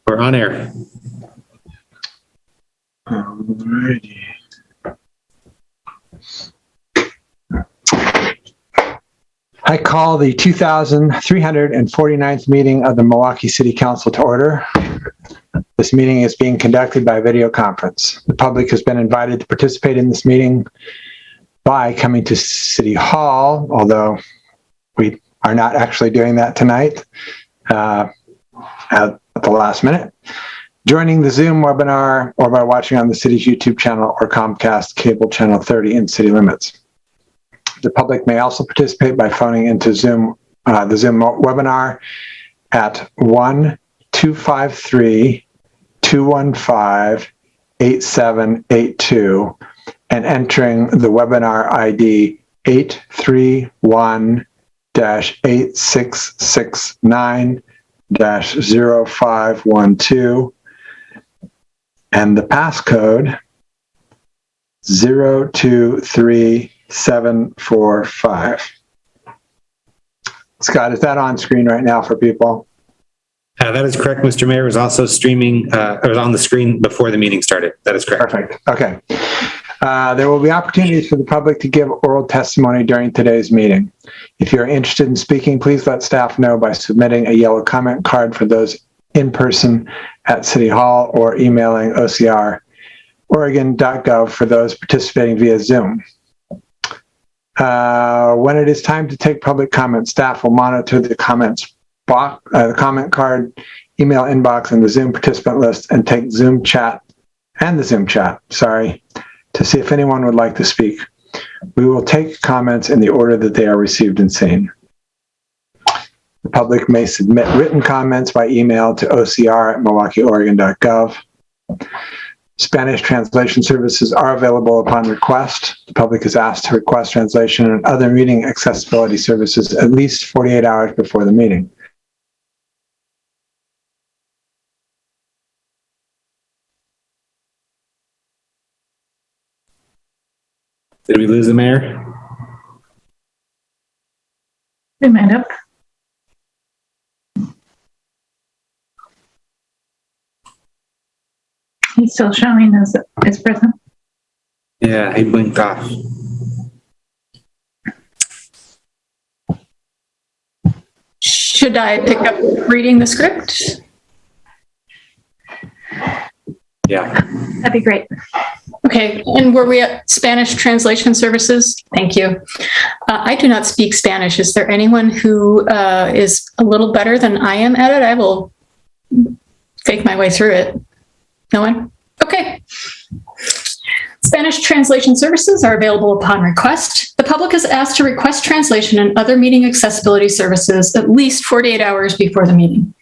We're on air. Alrighty. I call the 2349th meeting of the Milwaukee City Council to order. This meeting is being conducted by video conference. The public has been invited to participate in this meeting by coming to City Hall, although we are not actually doing that tonight at the last minute, joining the Zoom webinar, or by watching on the city's YouTube channel or Comcast cable channel 30 in city limits. The public may also participate by phoning into Zoom, the Zoom webinar at 1-253-215-8782 and entering the webinar ID 831-8669-0512 and the passcode 023745. Scott, is that on screen right now for people? That is correct, Mr. Mayor. It was also streaming, it was on the screen before the meeting started. That is correct. Perfect. Okay. There will be opportunities for the public to give oral testimony during today's meeting. If you're interested in speaking, please let staff know by submitting a yellow comment card for those in person at City Hall or emailing OCR.Oregon.gov for those participating via Zoom. When it is time to take public comment, staff will monitor the comments box, the comment card, email inbox, and the Zoom participant list, and take Zoom chat and the Zoom chat, to see if anyone would like to speak. We will take comments in the order that they are received and seen. The public may submit written comments by email to OCR@MilwaukeeOregon.gov. Spanish translation services are available upon request. The public is asked to request translation and other meeting accessibility services at least 48 hours before the meeting. Did we lose the mayor? We might have. He's still showing as present. Yeah, he blinked off. Should I pick up reading the script? Yeah. That'd be great. Okay, and were we at Spanish translation services? Thank you. I do not speak Spanish. Is there anyone who is a little better than I am at it? I will fake my way through it. No one? Okay. Spanish translation services are available upon request. The public is asked to request translation and other meeting accessibility services at least 48 hours before the meeting.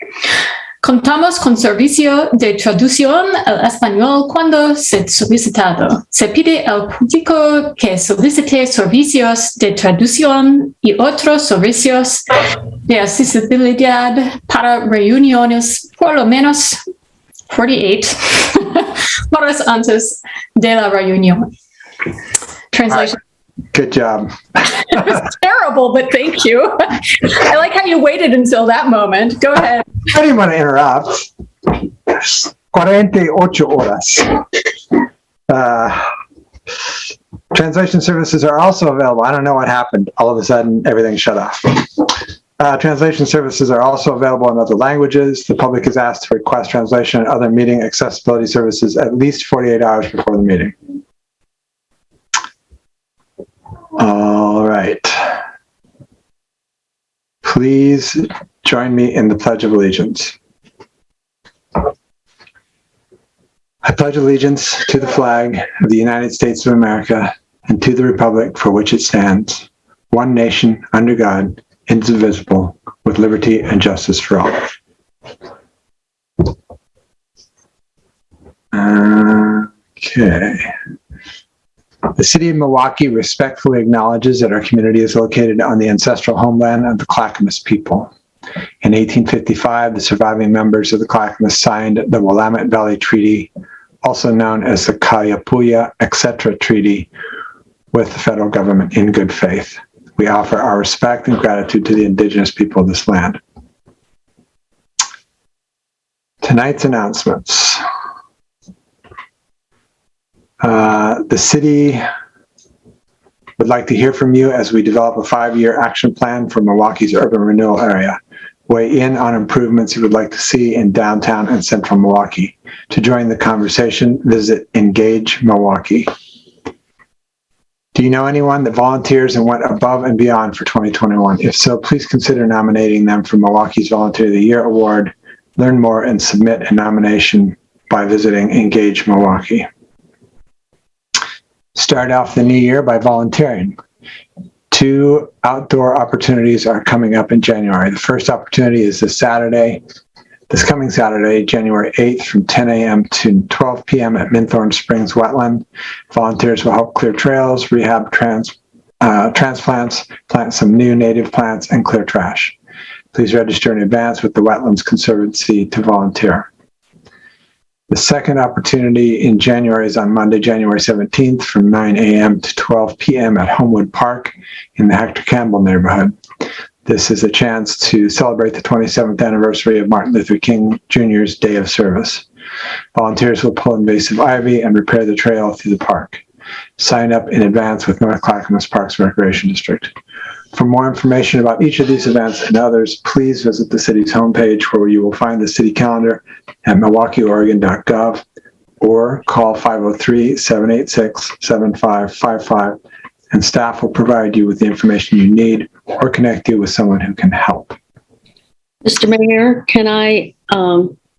Contamos con servicio de traducción al español cuando se solicitado. Se pide al público que solicite servicios de traducción y otros servicios de accesibilidad para reuniones por lo menos 48 horas antes de la reunión. Translation. Good job. It was terrible, but thank you. I like how you waited until that moment. Go ahead. I didn't want to interrupt. 48 horas. Translation services are also available. I don't know what happened. All of a sudden, everything shut off. Translation services are also available in other languages. The public is asked to request translation and other meeting accessibility services at least 48 hours before the meeting. All right. Please join me in the Pledge of Allegiance. I pledge allegiance to the flag of the United States of America and to the republic for which it stands, one nation, under God, indivisible, with liberty and justice for all. Okay. The City of Milwaukee respectfully acknowledges that our community is located on the ancestral homeland of the Clackamas people. In 1855, the surviving members of the Clackamas signed the Willamette Valley Treaty, also known as the Kayapuya Etc. Treaty, with the federal government in good faith. We offer our respect and gratitude to the indigenous people of this land. Tonight's announcements. The city would like to hear from you as we develop a 5-year action plan for Milwaukee's urban renewal area. Weigh in on improvements you would like to see in downtown and central Milwaukee. To join the conversation, visit Engage Milwaukee. Do you know anyone that volunteers and went above and beyond for 2021? If so, please consider nominating them for Milwaukee's Volunteer of the Year Award. Learn more and submit a nomination by visiting Engage Milwaukee. Start off the new year by volunteering. 2 outdoor opportunities are coming up in January. The first opportunity is this coming Saturday, January 8th from 10 a.m. to 12 p.m. at Minthorn Springs Wetland. Volunteers will help clear trails, rehab transplants, plant some new native plants, and clear trash. Please register in advance with the Wetlands Conservancy to volunteer. The second opportunity in January is on Monday, January 17th from 9 a.m. to 12 p.m. at Homewood Park in the Hector Campbell neighborhood. This is a chance to celebrate the 27th anniversary of Martin Luther King Jr.'s Day of Service. Volunteers will pull invasive ivy and repair the trail through the park. Sign up in advance with North Clackamas Parks Recreation District. For more information about each of these events and others, please visit the city's homepage where you will find the city calendar at milwaukeeoregon.gov or call 503-786-7555 and staff will provide you with the information you need or connect you with someone who can help. Mr. Mayor, can I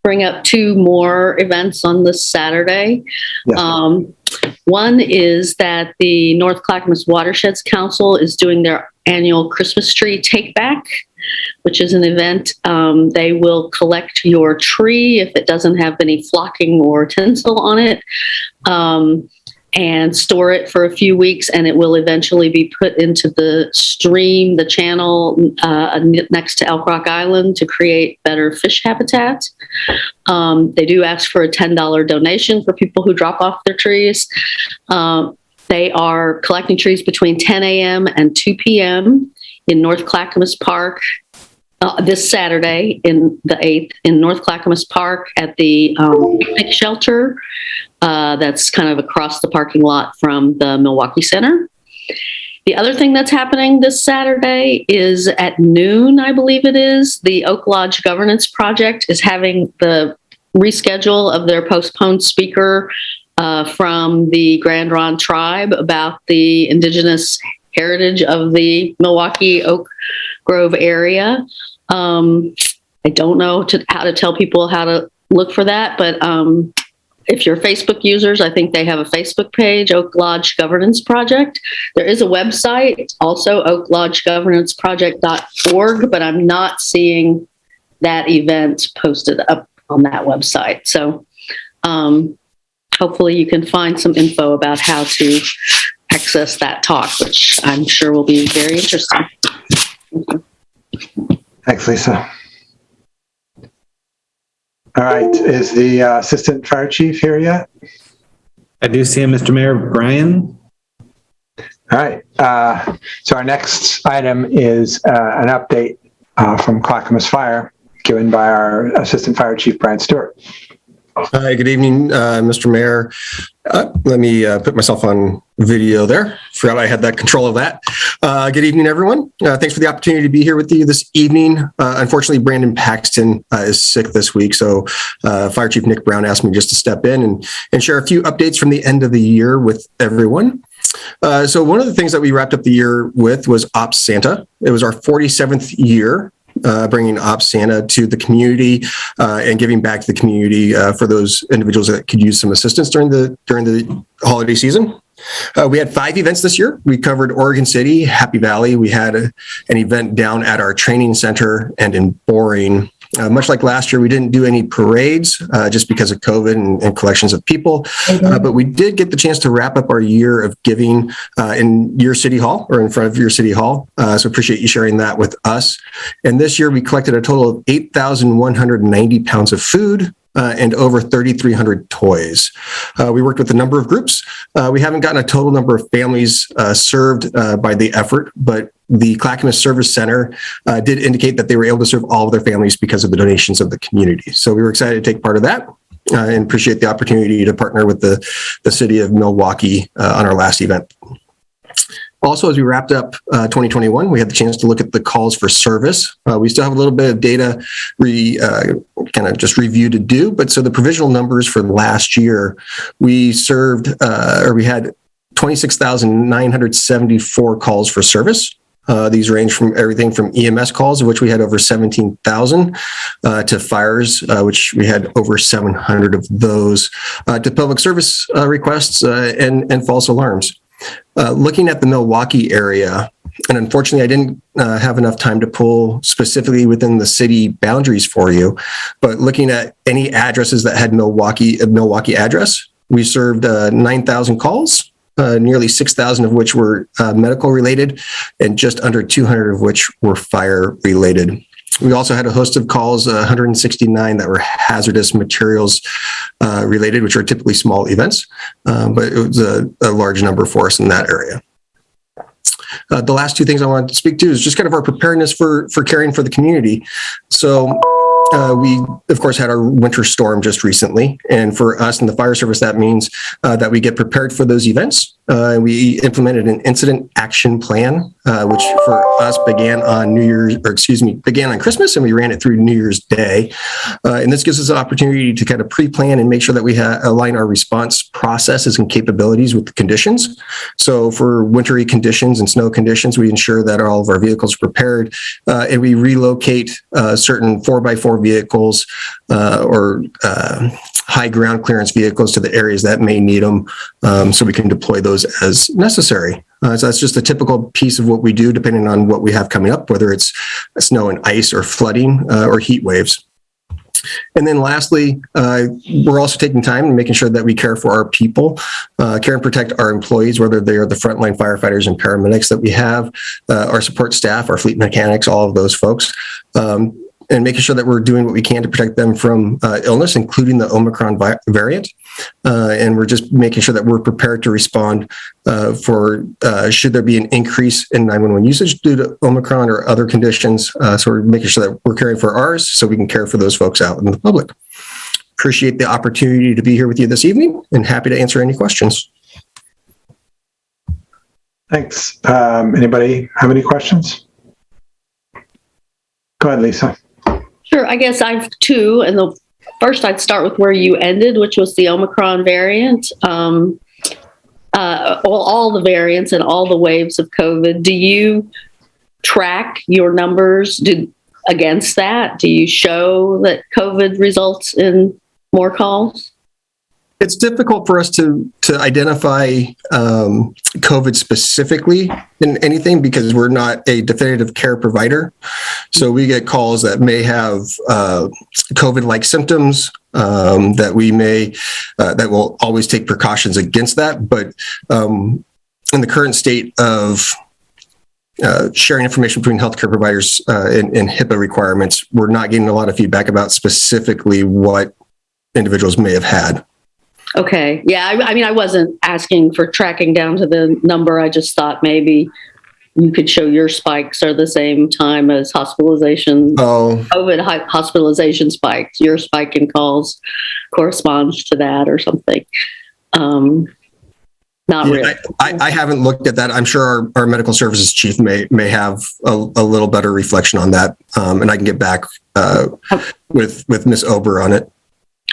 bring up 2 more events on this Saturday? Yes. One is that the North Clackamas Watersheds Council is doing their annual Christmas tree take back, which is an event. They will collect your tree if it doesn't have any flocking or tinsel on it, and store it for a few weeks, and it will eventually be put into the stream, the channel next to Elk Rock Island to create better fish habitat. They do ask for a $10 donation for people who drop off their trees. They are collecting trees between 10 a.m. and 2 p.m. in North Clackamas Park this Saturday, in the 8th, in North Clackamas Park at the picnic shelter that's kind of across the parking lot from the Milwaukee Center. The other thing that's happening this Saturday is at noon, I believe it is, the Oak Lodge Governance Project is having the reschedule of their postponed speaker from the Grand Ronde tribe about the indigenous heritage of the Milwaukee Oak Grove area. I don't know how to tell people how to look for that, but if you're Facebook users, I think they have a Facebook page, Oak Lodge Governance Project. There is a website, also oaklodgegovernanceproject.org, but I'm not seeing that event posted up on that website. So hopefully you can find some info about how to access that talk, which I'm sure will be very interesting. Thanks, Lisa. All right, is the Assistant Fire Chief here yet? I do see him, Mr. Mayor. Brian? All right, so our next item is an update from Clackamas Fire given by our Assistant Fire Chief, Brian Stewart. Hi, good evening, Mr. Mayor. Let me put myself on video there. Forgot I had that control of that. Good evening, everyone. Thanks for the opportunity to be here with you this evening. Unfortunately, Brandon Paxton is sick this week, so Fire Chief Nick Brown asked me just to step in and share a few updates from the end of the year with everyone. So one of the things that we wrapped up the year with was Ops Santa. It was our 47th year. Bringing Ops Santa to the community and giving back to the community for those individuals that could use some assistance during the holiday season. We had 5 events this year. We covered Oregon City, Happy Valley. We had an event down at our training center and in Boring. Much like last year, we didn't do any parades just because of COVID and collections of people. But we did get the chance to wrap up our year of giving in your city hall or in front of your city hall. So appreciate you sharing that with us. And this year we collected a total of 8,190 pounds of food and over 3,300 toys. We worked with a number of groups. We haven't gotten a total number of families served by the effort, but the Clackamas Service Center did indicate that they were able to serve all of their families because of the donations of the community. So we were excited to take part of that and appreciate the opportunity to partner with the city of Milwaukee on our last event. Also, as we wrapped up 2021, we had the chance to look at the calls for service. We still have a little bit of data kind of just review to do, but so the provisional numbers for last year, we served we had 26,974 calls for service. These range from everything from EMS calls, of which we had over 17,000, to fires, which we had over 700 of those, to public service requests and false alarms. Looking at the Milwaukee area, and unfortunately I didn't have enough time to pull specifically within the city boundaries for you, but looking at any addresses that had Milwaukee address, we served 9,000 calls, nearly 6,000 of which were medical related, and just under 200 of which were fire related. We also had a host of calls, 169 that were hazardous materials related, which are typically small events, but it was a large number for us in that area. The last two things I wanted to speak to is just kind of our preparedness for caring for the community. So we, of course, had our winter storm just recently. And for us in the fire service, that means that we get prepared for those events. We implemented an incident action plan, which for us began on Christmas, and we ran it through New Year's Day. And this gives us an opportunity to kind of pre-plan and make sure that we align our response processes and capabilities with the conditions. So for wintry conditions and snow conditions, we ensure that all of our vehicles are prepared, and we relocate certain 4x4 vehicles or high ground clearance vehicles to the areas that may need them, so we can deploy those as necessary. So that's just a typical piece of what we do, depending on what we have coming up, whether it's snow and ice or flooding or heat waves. And then lastly, we're also taking time and making sure that we care for our people, care and protect our employees, whether they are the frontline firefighters and paramedics that we have, our support staff, our fleet mechanics, all of those folks. And making sure that we're doing what we can to protect them from illness, including the Omicron variant. And we're just making sure that we're prepared to respond for should there be an increase in 911 usage due to Omicron or other conditions. So we're making sure that we're caring for ours so we can care for those folks out in the public. Appreciate the opportunity to be here with you this evening and happy to answer any questions. Thanks. Anybody have any questions? Go ahead, Lisa. Sure, I guess I have two, and the first I'd start with where you ended, which was the Omicron variant. All the variants and all the waves of COVID. Do you track your numbers against that? Do you show that COVID results in more calls? It's difficult for us to identify COVID specifically in anything because we're not a definitive care provider. So we get calls that may have COVID-like symptoms that we may, that will always take precautions against that. But in the current state of sharing information between healthcare providers and HIPAA requirements, we're not getting a lot of feedback about specifically what individuals may have had. Okay. Yeah. I mean, I wasn't asking for tracking down to the number. I just thought maybe you could show your spikes are the same time as hospitalization. COVID hospitalization spikes. Your spike in calls corresponds to that or something. Not really. I haven't looked at that. I'm sure our medical services chief may have a little better reflection on that. And I can get back with Ms. Ober on it.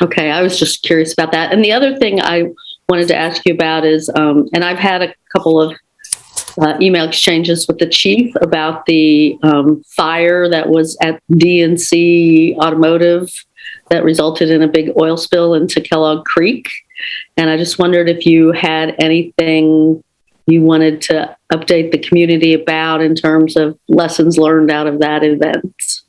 Okay, I was just curious about that. And the other thing I wanted to ask you about is, and I've had a couple of email exchanges with the chief about the fire that was at DNC Automotive that resulted in a big oil spill into Kellogg Creek. And I just wondered if you had anything you wanted to update the community about in terms of lessons learned out of that event.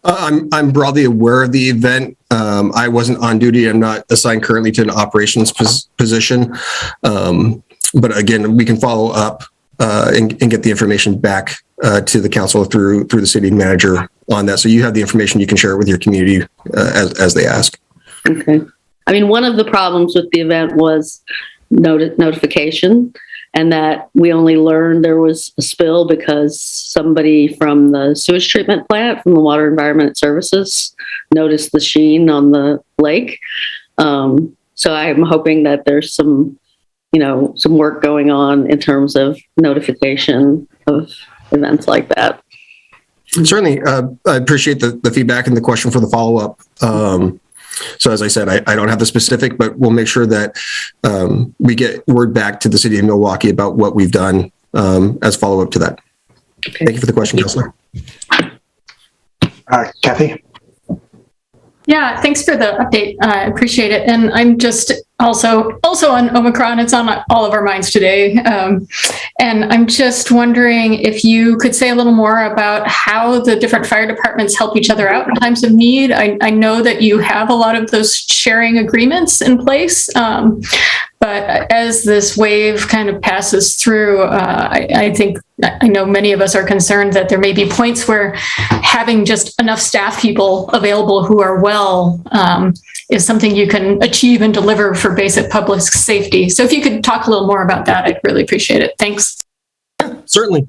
I'm broadly aware of the event. I wasn't on duty. I'm not assigned currently to an operations position. But again, we can follow up and get the information back to the council through the city manager on that. So you have the information, you can share it with your community as they ask. Okay. I mean, one of the problems with the event was notification. and that we only learned there was a spill because somebody from the sewage treatment plant from the Water Environment Services noticed the sheen on the lake. So I'm hoping that there's some work going on in terms of notification of events like that. Certainly. I appreciate the feedback and the question for the follow-up. So as I said, I don't have the specific, but we'll make sure that we get word back to the city of Milwaukee about what we've done as follow-up to that. Okay. Thank you for the question, Councilor. Kathy? Yeah, thanks for the update. I appreciate it. And I'm just also on Omicron. It's on all of our minds today. And I'm just wondering if you could say a little more about how the different fire departments help each other out in times of need. I know that you have a lot of those sharing agreements in place. But as this wave kind of passes through, I know many of us are concerned that there may be points where having just enough staff people available who are well is something you can achieve and deliver for basic public safety. So if you could talk a little more about that, I'd really appreciate it. Thanks. Certainly.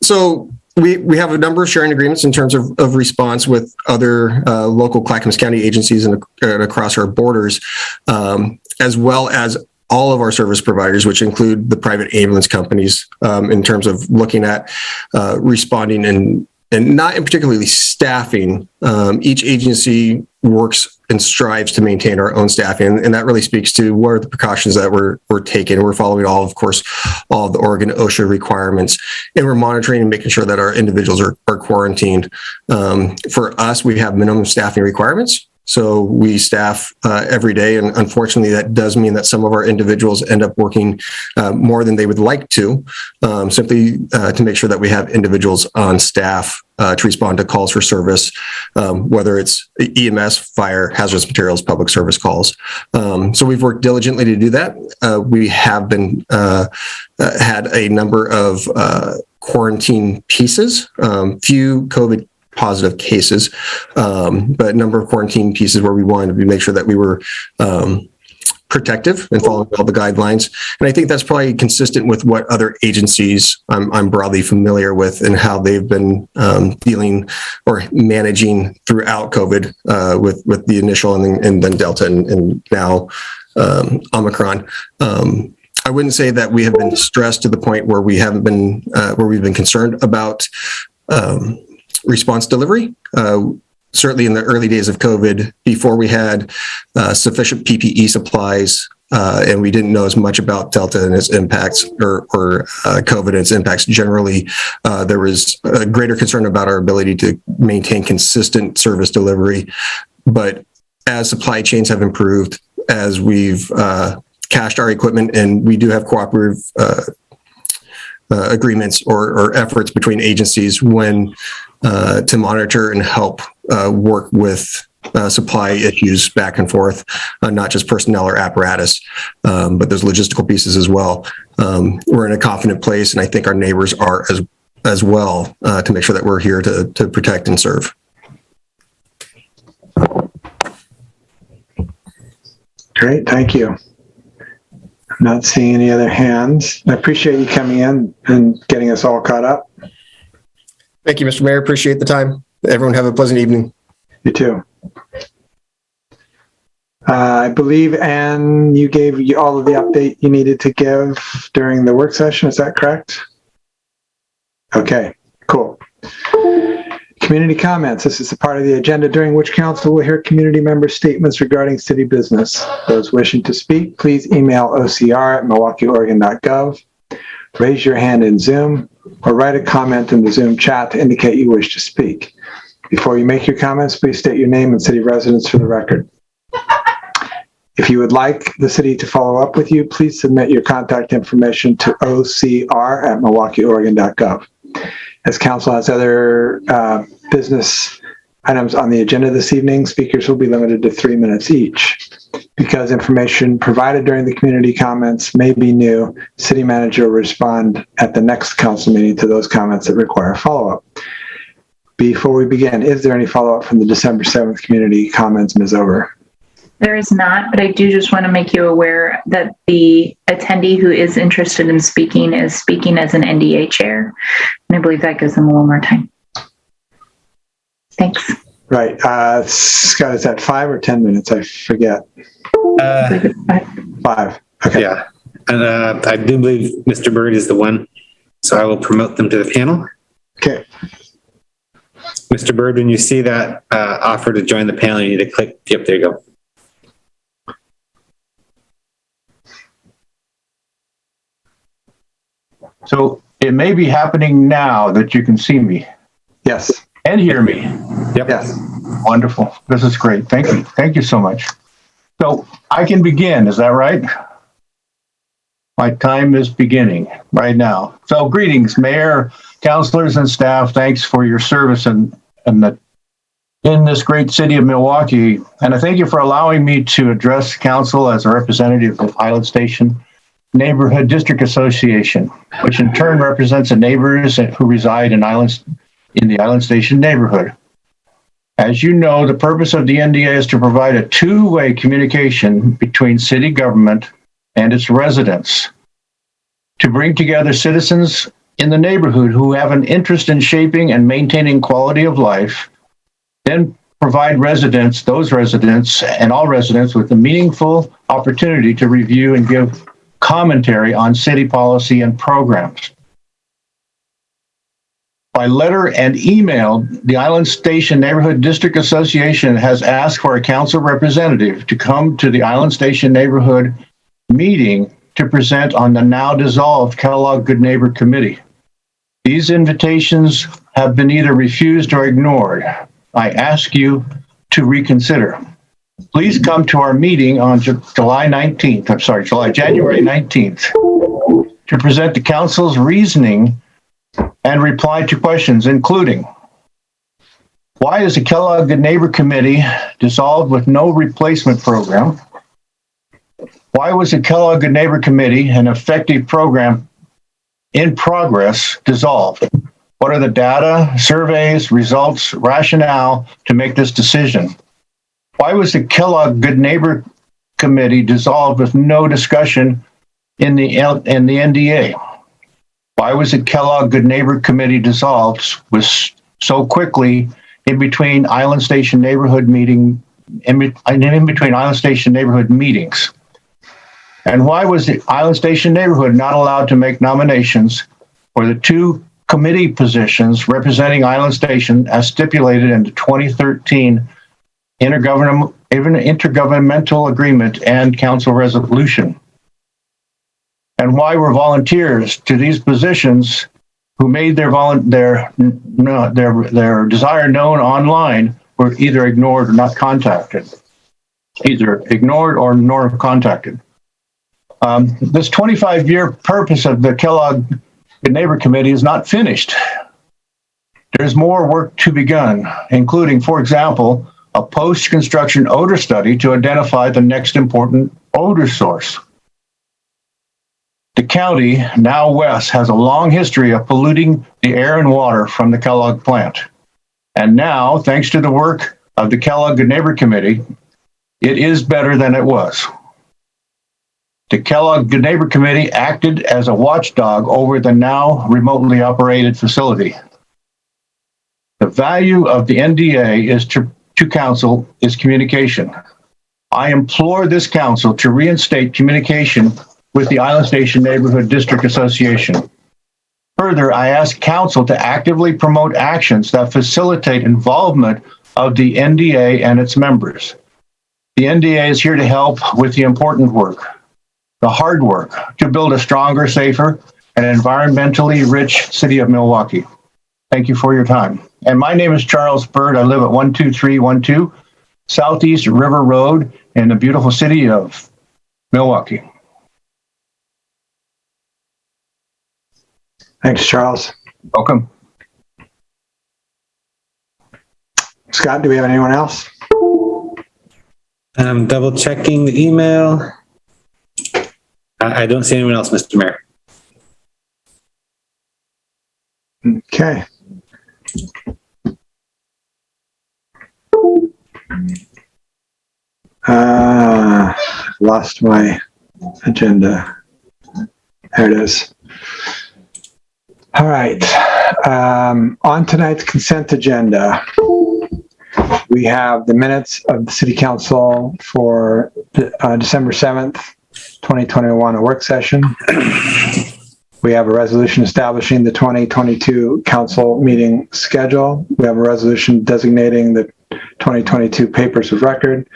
So we have a number of sharing agreements in terms of response with other local Clackamas County agencies and across our borders, as well as all of our service providers, which include the private ambulance companies, in terms of looking at responding and not in particularly staffing. Each agency works and strives to maintain our own staffing, and that really speaks to what are the precautions that we're taking. We're following all of the Oregon OSHA requirements, and we're monitoring and making sure that our individuals are quarantined. For us, we have minimum staffing requirements. So we staff every day, and unfortunately, that does mean that some of our individuals end up working more than they would like to, simply to make sure that we have individuals on staff to respond to calls for service, whether it's EMS, fire, hazardous materials, public service calls. So we've worked diligently to do that. We have been had a number of quarantine pieces, few COVID positive cases, but a number of quarantine pieces where we wanted to make sure that we were protective and following all the guidelines. And I think that's probably consistent with what other agencies I'm broadly familiar with and how they've been dealing or managing throughout COVID with the initial and then Delta and now Omicron. I wouldn't say that we have been stressed to the point where we haven't been where we've been concerned about response delivery. Certainly in the early days of COVID, before we had sufficient PPE supplies, and we didn't know as much about Delta and its impacts or COVID and its impacts generally, there was a greater concern about our ability to maintain consistent service delivery. But as supply chains have improved, as we've cached our equipment, and we do have cooperative agreements or efforts between agencies to monitor and help work with supply issues back and forth, not just personnel or apparatus, but there's logistical pieces as well. We're in a confident place, and I think our neighbors are as well, to make sure that we're here to protect and serve. Great, thank you. I'm not seeing any other hands. I appreciate you coming in and getting us all caught up. Thank you, Mr. Mayor. Appreciate the time. Everyone have a pleasant evening. You too. I believe, Anne, you gave all of the update you needed to give during the work session. Is that correct? Okay, cool. Community comments. This is the part of the agenda during which council will hear community member statements regarding city business. Those wishing to speak, please email ocr@milwaukeeoregon.gov, raise your hand in Zoom, or write a comment in the Zoom chat to indicate you wish to speak. Before you make your comments, please state your name and city residence for the record. If you would like the city to follow up with you, please submit your contact information to ocr@milwaukeeoregon.gov. As council has other business items on the agenda this evening, speakers will be limited to 3 minutes each. Because information provided during the community comments may be new, city manager will respond at the next council meeting to those comments that require follow-up. Before we begin, is there any follow-up from the December 7th community comments, Ms. Over? There is not, but I do just want to make you aware that the attendee who is interested in speaking is speaking as an NDA chair. And I believe that gives them a little more time. Thanks. Right. Scott, is that 5 or 10 minutes? I forget. I believe it's 5. 5. Okay. Yeah. And I do believe Mr. Bird is the one. So I will promote them to the panel. Okay. Mr. Bird, when you see that offer to join the panel, you need to click. Yep, there you go. So it may be happening now that you can see me Yes. and hear me. Yep. Yes. Wonderful. This is great. Thank you. Thank you so much. So I can begin, is that right? My time is beginning right now. So greetings, Mayor, councilors, and staff. Thanks for your service in this great city of Milwaukee. And I thank you for allowing me to address council as a representative of Island Station Neighborhood District Association, which in turn represents the neighbors who reside in the Island Station neighborhood. As you know, the purpose of the NDA is to provide a two-way communication between city government and its residents, to bring together citizens in the neighborhood who have an interest in shaping and maintaining quality of life, then provide those residents and all residents with a meaningful opportunity to review and give commentary on city policy and programs. By letter and email, the Island Station Neighborhood District Association has asked for a council representative to come to the Island Station Neighborhood meeting to present on the now dissolved Kellogg Good Neighbor Committee. These invitations have been either refused or ignored. I ask you to reconsider. Please come to our meeting on January 19th to present the council's reasoning and reply to questions, including: why is the Kellogg Good Neighbor Committee dissolved with no replacement program? Why was the Kellogg Good Neighbor Committee, an effective program in progress, dissolved? What are the data, surveys, results, rationale to make this decision? Why was the Kellogg Good Neighbor Committee dissolved with no discussion in the NDA? Why was the Kellogg Good Neighbor Committee dissolved so quickly in between Island Station neighborhood meetings? And why was the Island Station neighborhood not allowed to make nominations for the two committee positions representing Island Station as stipulated in the 2013 intergovernmental agreement and council resolution? And why were volunteers to these positions who made their desire known online were either ignored or not contacted? Either ignored or nor contacted. This 25-year purpose of the Kellogg Good Neighbor Committee is not finished. There's more work to be done, including, for example, a post-construction odor study to identify the next important odor source. The county, now West, has a long history of polluting the air and water from the Kellogg plant. And now, thanks to the work of the Kellogg Good Neighbor Committee, it is better than it was. The Kellogg Good Neighbor Committee acted as a watchdog over the now remotely operated facility. The value of the NDA is to council is communication. I implore this council to reinstate communication with the Island Station Neighborhood District Association. Further, I ask council to actively promote actions that facilitate involvement of the NDA and its members. The NDA is here to help with the important work, the hard work, to build a stronger, safer, and environmentally rich city of Milwaukee. Thank you for your time. And my name is Charles Bird. I live at 12312 Southeast River Road in the beautiful city of Milwaukee. Thanks, Charles. Welcome. Scott, do we have anyone else? I'm double checking the email. I don't see anyone else, Mr. Mayor. Okay. lost my agenda. There it is. All right. On tonight's consent agenda, we have the minutes of the City Council for December 7th, 2021, a work session. We have a resolution establishing the 2022 council meeting schedule. We have a resolution designating the 2022 papers of record.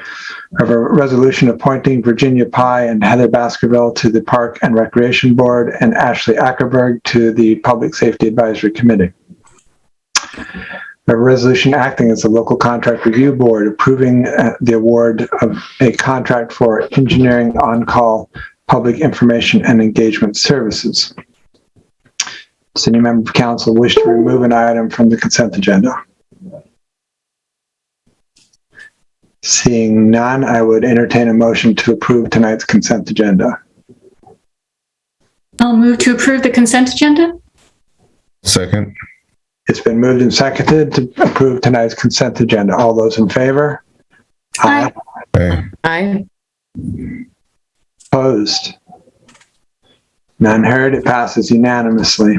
We have a resolution appointing Virginia Pye and Heather Baskerville to the Park and Recreation Board and Ashley Ackerberg to the Public Safety Advisory Committee. We have a resolution acting as a local contract review board approving the award of a contract for engineering on-call public information and engagement services. Does any member of council wish to remove an item from the consent agenda? Seeing none, I would entertain a motion to approve tonight's consent agenda. I'll move to approve the consent agenda. Second. It's been moved and seconded to approve tonight's consent agenda. All those in favor? Aye. Aye. Aye. Opposed? None heard. It passes unanimously.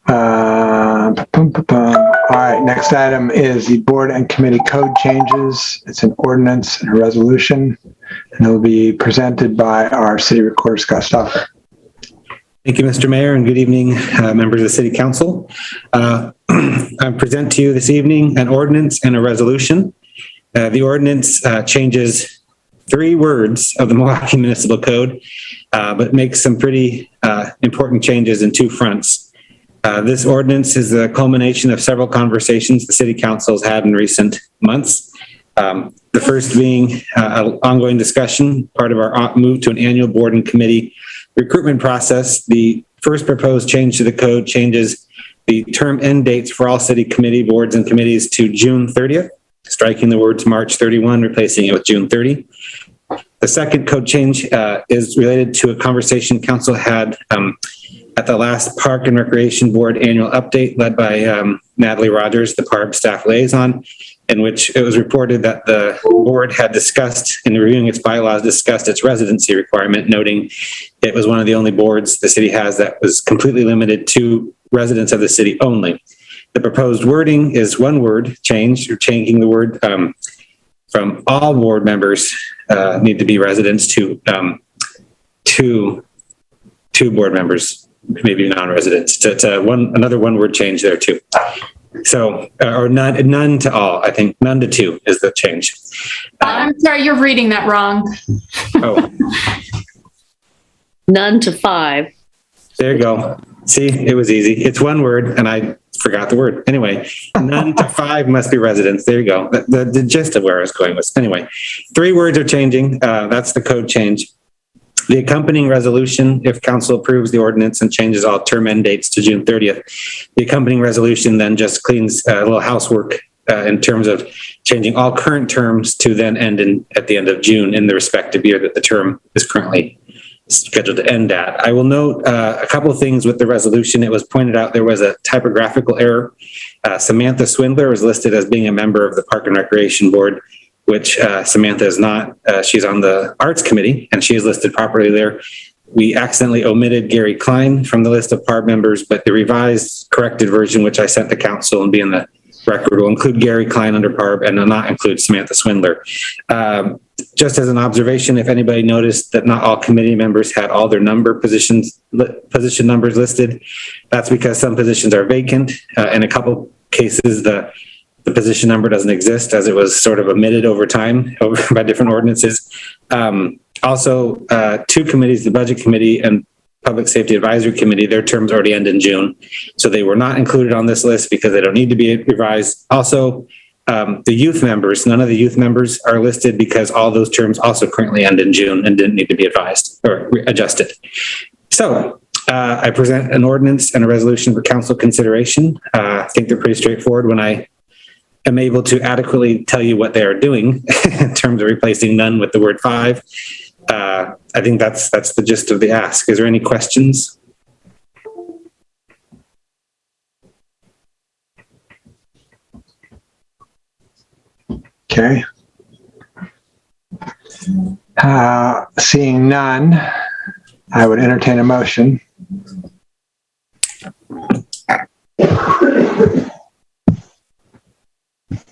All right, next item is the board and committee code changes. It's an ordinance and a resolution, and it will be presented by our city recorder, Scott Stoffer. Thank you, Mr. Mayor, and good evening, members of the City Council. I present to you this evening an ordinance and a resolution. The ordinance changes 3 words of the Milwaukee Municipal Code, but makes some pretty important changes in 2 fronts. This ordinance is the culmination of several conversations the City Council has had in recent months. The first being an ongoing discussion, part of our move to an annual board and committee recruitment process. The first proposed change to the code changes the term end dates for all city committee boards and committees to June 30th, striking the words March 31, replacing it with June 30. The second code change is related to a conversation council had at the last Park and Recreation Board annual update led by Natalie Rogers, the PARB staff liaison, in which it was reported that the board had discussed, in reviewing its bylaws, discussed its residency requirement, noting it was one of the only boards the city has that was completely limited to residents of the city only. The proposed wording is 1 word change. You're changing the word from all board members need to be residents to two board members, maybe non-residents. It's another 1 word change there too. So, or none to all. I think none to 2 is the change. I'm sorry, you're reading that wrong. Oh, None to 5. there you go. See, it was easy. It's 1 word and I forgot the word. Anyway, none to 5 must be residents. There you go. The gist of where I was going was, anyway, 3 words are changing. That's the code change. The accompanying resolution, if council approves the ordinance and changes all term end dates to June 30th, the accompanying resolution then just cleans a little housework in terms of changing all current terms to then end at the end of June in the respective year that the term is currently scheduled to end at. I will note a couple of things with the resolution. It was pointed out there was a typographical error. Samantha Swindler was listed as being a member of the Park and Recreation Board, which Samantha is not. She's on the Arts Committee, and she is listed properly there. We accidentally omitted Gary Klein from the list of PARB members, but the revised corrected version, which I sent to council and be in the record, will include Gary Klein under PARB and will not include Samantha Swindler. Just as an observation, if anybody noticed that not all committee members had all their position numbers listed, that's because some positions are vacant. In a couple cases, the position number doesn't exist, as it was sort of omitted over time by different ordinances. Also, 2 committees, the Budget Committee and Public Safety Advisory Committee, their terms already end in June. So they were not included on this list because they don't need to be revised. Also, the youth members, none of the youth members are listed because all those terms also currently end in June and didn't need to be advised or adjusted. So I present an ordinance and a resolution for council consideration. I think they're pretty straightforward when I am able to adequately tell you what they are doing in terms of replacing none with the word 5. I think that's the gist of the ask. Is there any questions? Okay. Seeing none, I would entertain a motion.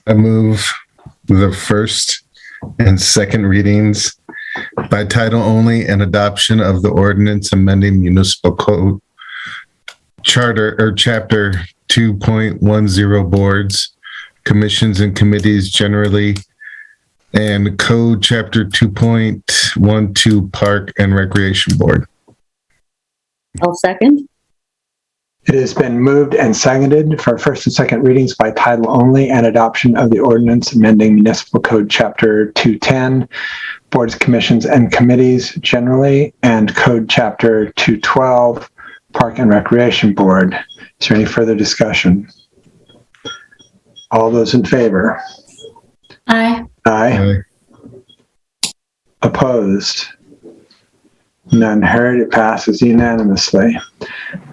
I move the first and second readings by title only and adoption of the ordinance amending municipal code charter or chapter 2.10 boards, commissions and committees generally, and code chapter 2.12 park and recreation board. I'll second. It has been moved and seconded for first and second readings by title only and adoption of the ordinance amending municipal code chapter 210, boards, commissions, and committees generally, and code chapter 212, park and recreation board. Is there any further discussion? All those in favor? Aye. Aye. Opposed? None heard. It passes unanimously.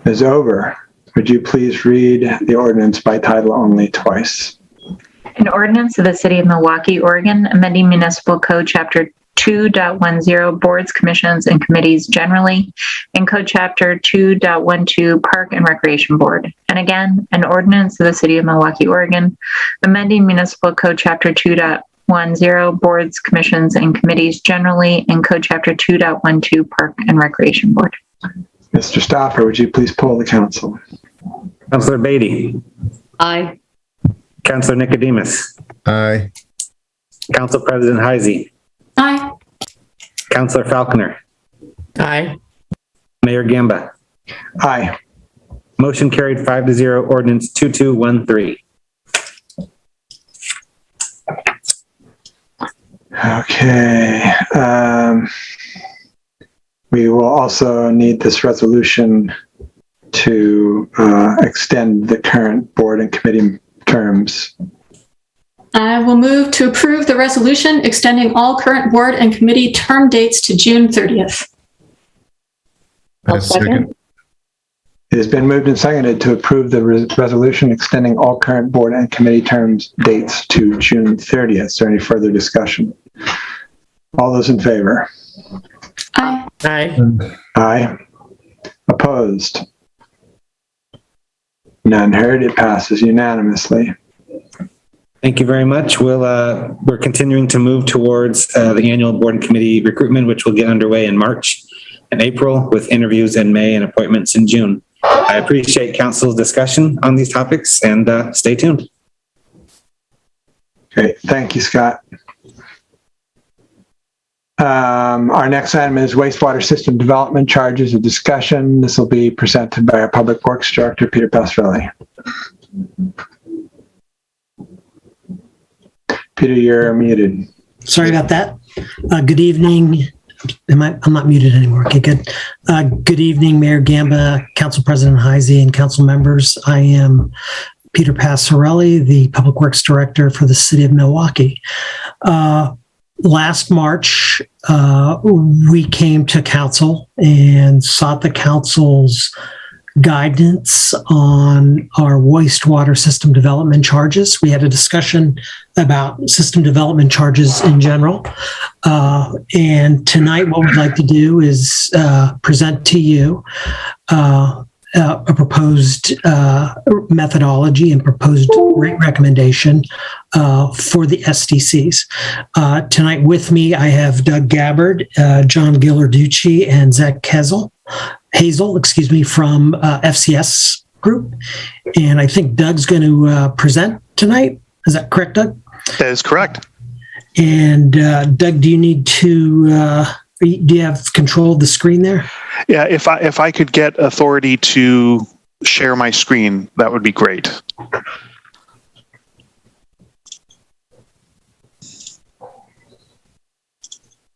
Ms. Over, would you please read the ordinance by title only twice? An ordinance of the City of Milwaukee, Oregon, amending Municipal Code Chapter 2.10 Boards, Commissions, and Committees generally, and Code Chapter 2.12 Park and Recreation Board. And again, an ordinance of the City of Milwaukee, Oregon, amending Municipal Code Chapter 2.10 Boards, Commissions, and Committees generally, and Code Chapter 2.12 Park and Recreation Board. Mr. Stoffer, would you please poll the council? Councillor Beatty, Aye. Councillor Nicodemus, Aye. Council President Heisey, Aye. Councillor Falconer, Aye. Mayor Gamba. Aye. Motion carried 5-0, ordinance 2213. Okay. We will also need this resolution to extend the current board and committee terms. I will move to approve the resolution extending all current board and committee term dates to June 30th. I'll second. It has been moved and seconded to approve the resolution extending all current board and committee terms dates to June 30th. Is there any further discussion? All those in favor? Aye. Aye. Aye. Opposed? None heard. It passes unanimously. Thank you very much. We're continuing to move towards the annual board and committee recruitment, which will get underway in March and April with interviews in May and appointments in June. I appreciate council's discussion on these topics and stay tuned. Great. Thank you, Scott. Our next item is wastewater system development charges of discussion. This will be presented by our Public Works Director, Peter Pastorelli. Peter, you're muted. Sorry about that. Good evening. I'm not muted anymore. Okay, good. Good evening, Mayor Gamba, Council President Heisey, and council members. I am Peter Pastorelli, the Public Works Director for the City of Milwaukee. Last March, we came to council and sought the council's guidance on our wastewater system development charges. We had a discussion about system development charges in general. And tonight, what we'd like to do is present to you a proposed methodology and proposed rate recommendation for the SDCs. Tonight with me, I have Doug Gabbard, John Ghilarducci, and Zach Hazel, from FCS Group. And I think Doug's going to present tonight. Is that correct, Doug? That is correct. And Doug, do you need to, do you have control of the screen there? Yeah, if I could get authority to share my screen, that would be great.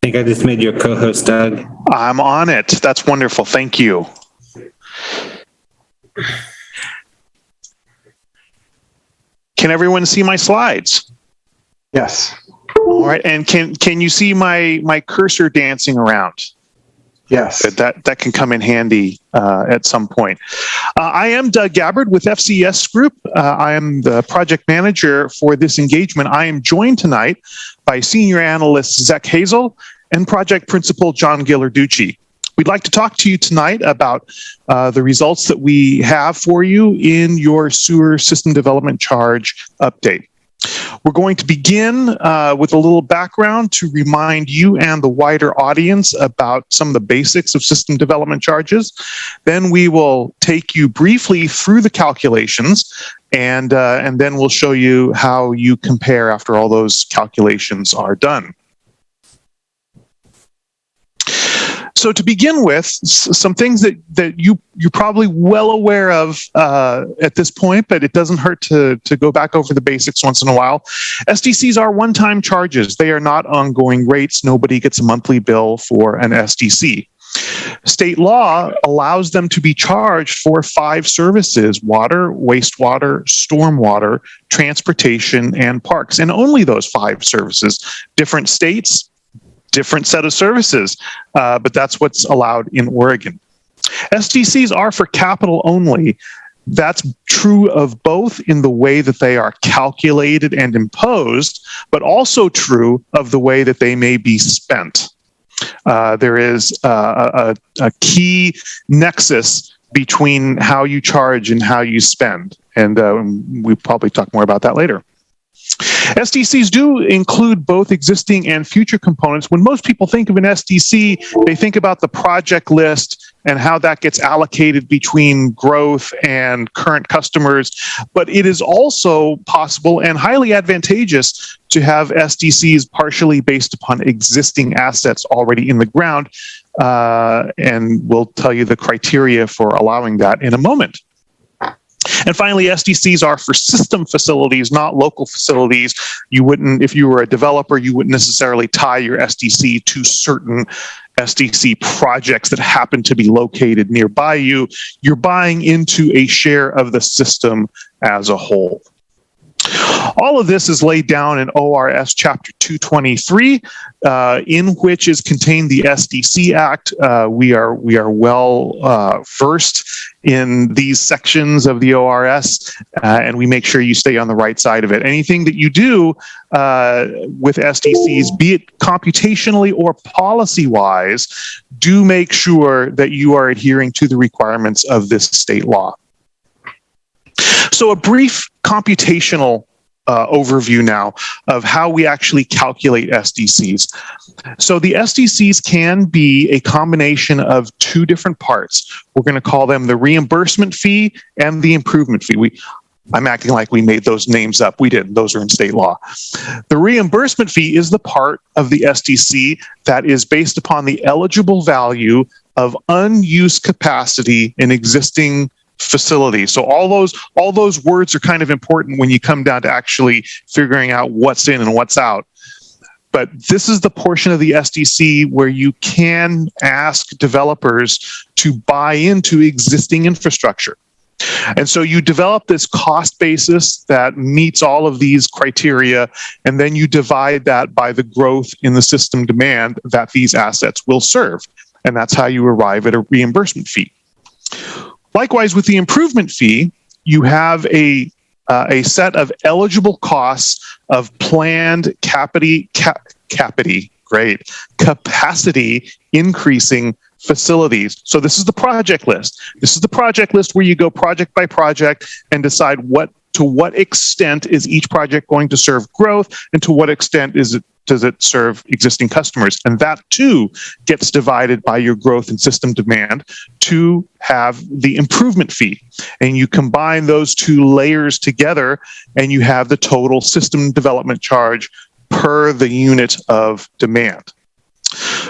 I think I just made you a co-host, Doug. I'm on it. That's wonderful. Thank you. Can everyone see my slides? Yes. All right. And can you see my cursor dancing around? Yes. That can come in handy at some point. I am Doug Gabbard with FCS Group. I am the project manager for this engagement. I am joined tonight by senior analyst Zach Hazel and project principal John Ghilarducci. We'd like to talk to you tonight about the results that we have for you in your sewer system development charge update. We're going to begin with a little background to remind you and the wider audience about some of the basics of system development charges. Then we will take you briefly through the calculations, and then we'll show you how you compare after all those calculations are done. So to begin with, some things that you're probably well aware of at this point, but it doesn't hurt to go back over the basics once in a while. SDCs are one-time charges. They are not ongoing rates. Nobody gets a monthly bill for an SDC. State law allows them to be charged for 5 services: water, wastewater, stormwater, transportation, and parks. And only those 5 services. Different states, different set of services, but that's what's allowed in Oregon. SDCs are for capital only. That's true of both in the way that they are calculated and imposed, but also true of the way that they may be spent. There is a key nexus between how you charge and how you spend, and we'll probably talk more about that later. SDCs do include both existing and future components. When most people think of an SDC, they think about the project list and how that gets allocated between growth and current customers. But it is also possible and highly advantageous to have SDCs partially based upon existing assets already in the ground. And we'll tell you the criteria for allowing that in a moment. And finally, SDCs are for system facilities, not local facilities. You wouldn't, if you were a developer, you wouldn't necessarily tie your SDC to certain SDC projects that happen to be located nearby you. You're buying into a share of the system as a whole. All of this is laid down in ORS Chapter 223, in which is contained the SDC Act. We are well versed in these sections of the ORS, and we make sure you stay on the right side of it. Anything that you do with SDCs, be it computationally or policy-wise, do make sure that you are adhering to the requirements of this state law. So a brief computational overview now of how we actually calculate SDCs. So the SDCs can be a combination of 2 different parts. We're going to call them the reimbursement fee and the improvement fee. I'm acting like we made those names up. We didn't. Those are in state law. The reimbursement fee is the part of the SDC that is based upon the eligible value of unused capacity in existing facilities. So all those words are kind of important when you come down to actually figuring out what's in and what's out. But this is the portion of the SDC where you can ask developers to buy into existing infrastructure. And so you develop this cost basis that meets all of these criteria, and then you divide that by the growth in the system demand that these assets will serve. And that's how you arrive at a reimbursement fee. Likewise, with the improvement fee, you have a set of eligible costs of planned capacity increasing facilities. So this is the project list. This is the project list where you go project by project and decide to what extent is each project going to serve growth, and to what extent does it serve existing customers. And that too gets divided by your growth and system demand to have the improvement fee. And you combine those 2 layers together and you have the total system development charge per the unit of demand.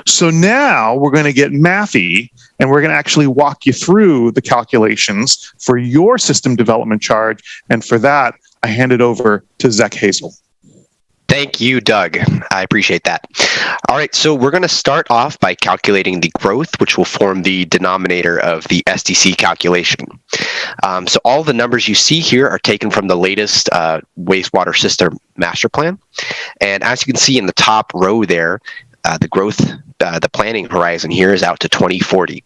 So now we're going to get mathy, and we're going to actually walk you through the calculations for your system development charge. And for that, I hand it over to Zach Hazel. Thank you, Doug. I appreciate that. All right, so we're going to start off by calculating the growth, which will form the denominator of the SDC calculation. So all the numbers you see here are taken from the latest wastewater system master plan. And as you can see in the top row there, the growth the planning horizon here is out to 2040.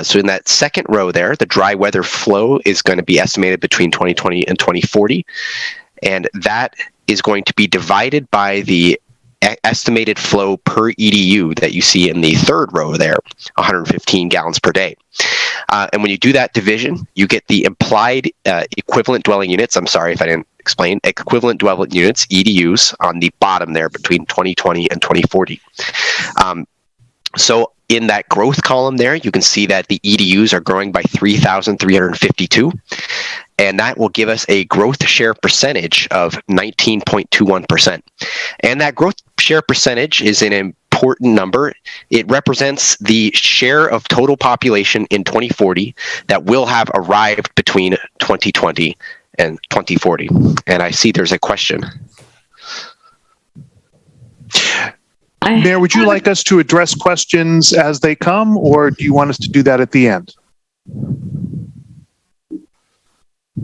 So in that second row there, the dry weather flow is going to be estimated between 2020 and 2040. And that is going to be divided by the estimated flow per EDU that you see in the third row there, 115 gallons per day. And when you do that division, you get the implied equivalent dwelling units. I'm sorry if I didn't explain. Equivalent dwelling units, EDUs, on the bottom there between 2020 and 2040. So in that growth column there, you can see that the EDUs are growing by 3,352. And that will give us a growth share percentage of 19.21%. And that growth share percentage is an important number. It represents the share of total population in 2040 that will have arrived between 2020 and 2040. And I see there's a question. Mayor, would you like us to address questions as they come, or do you want us to do that at the end?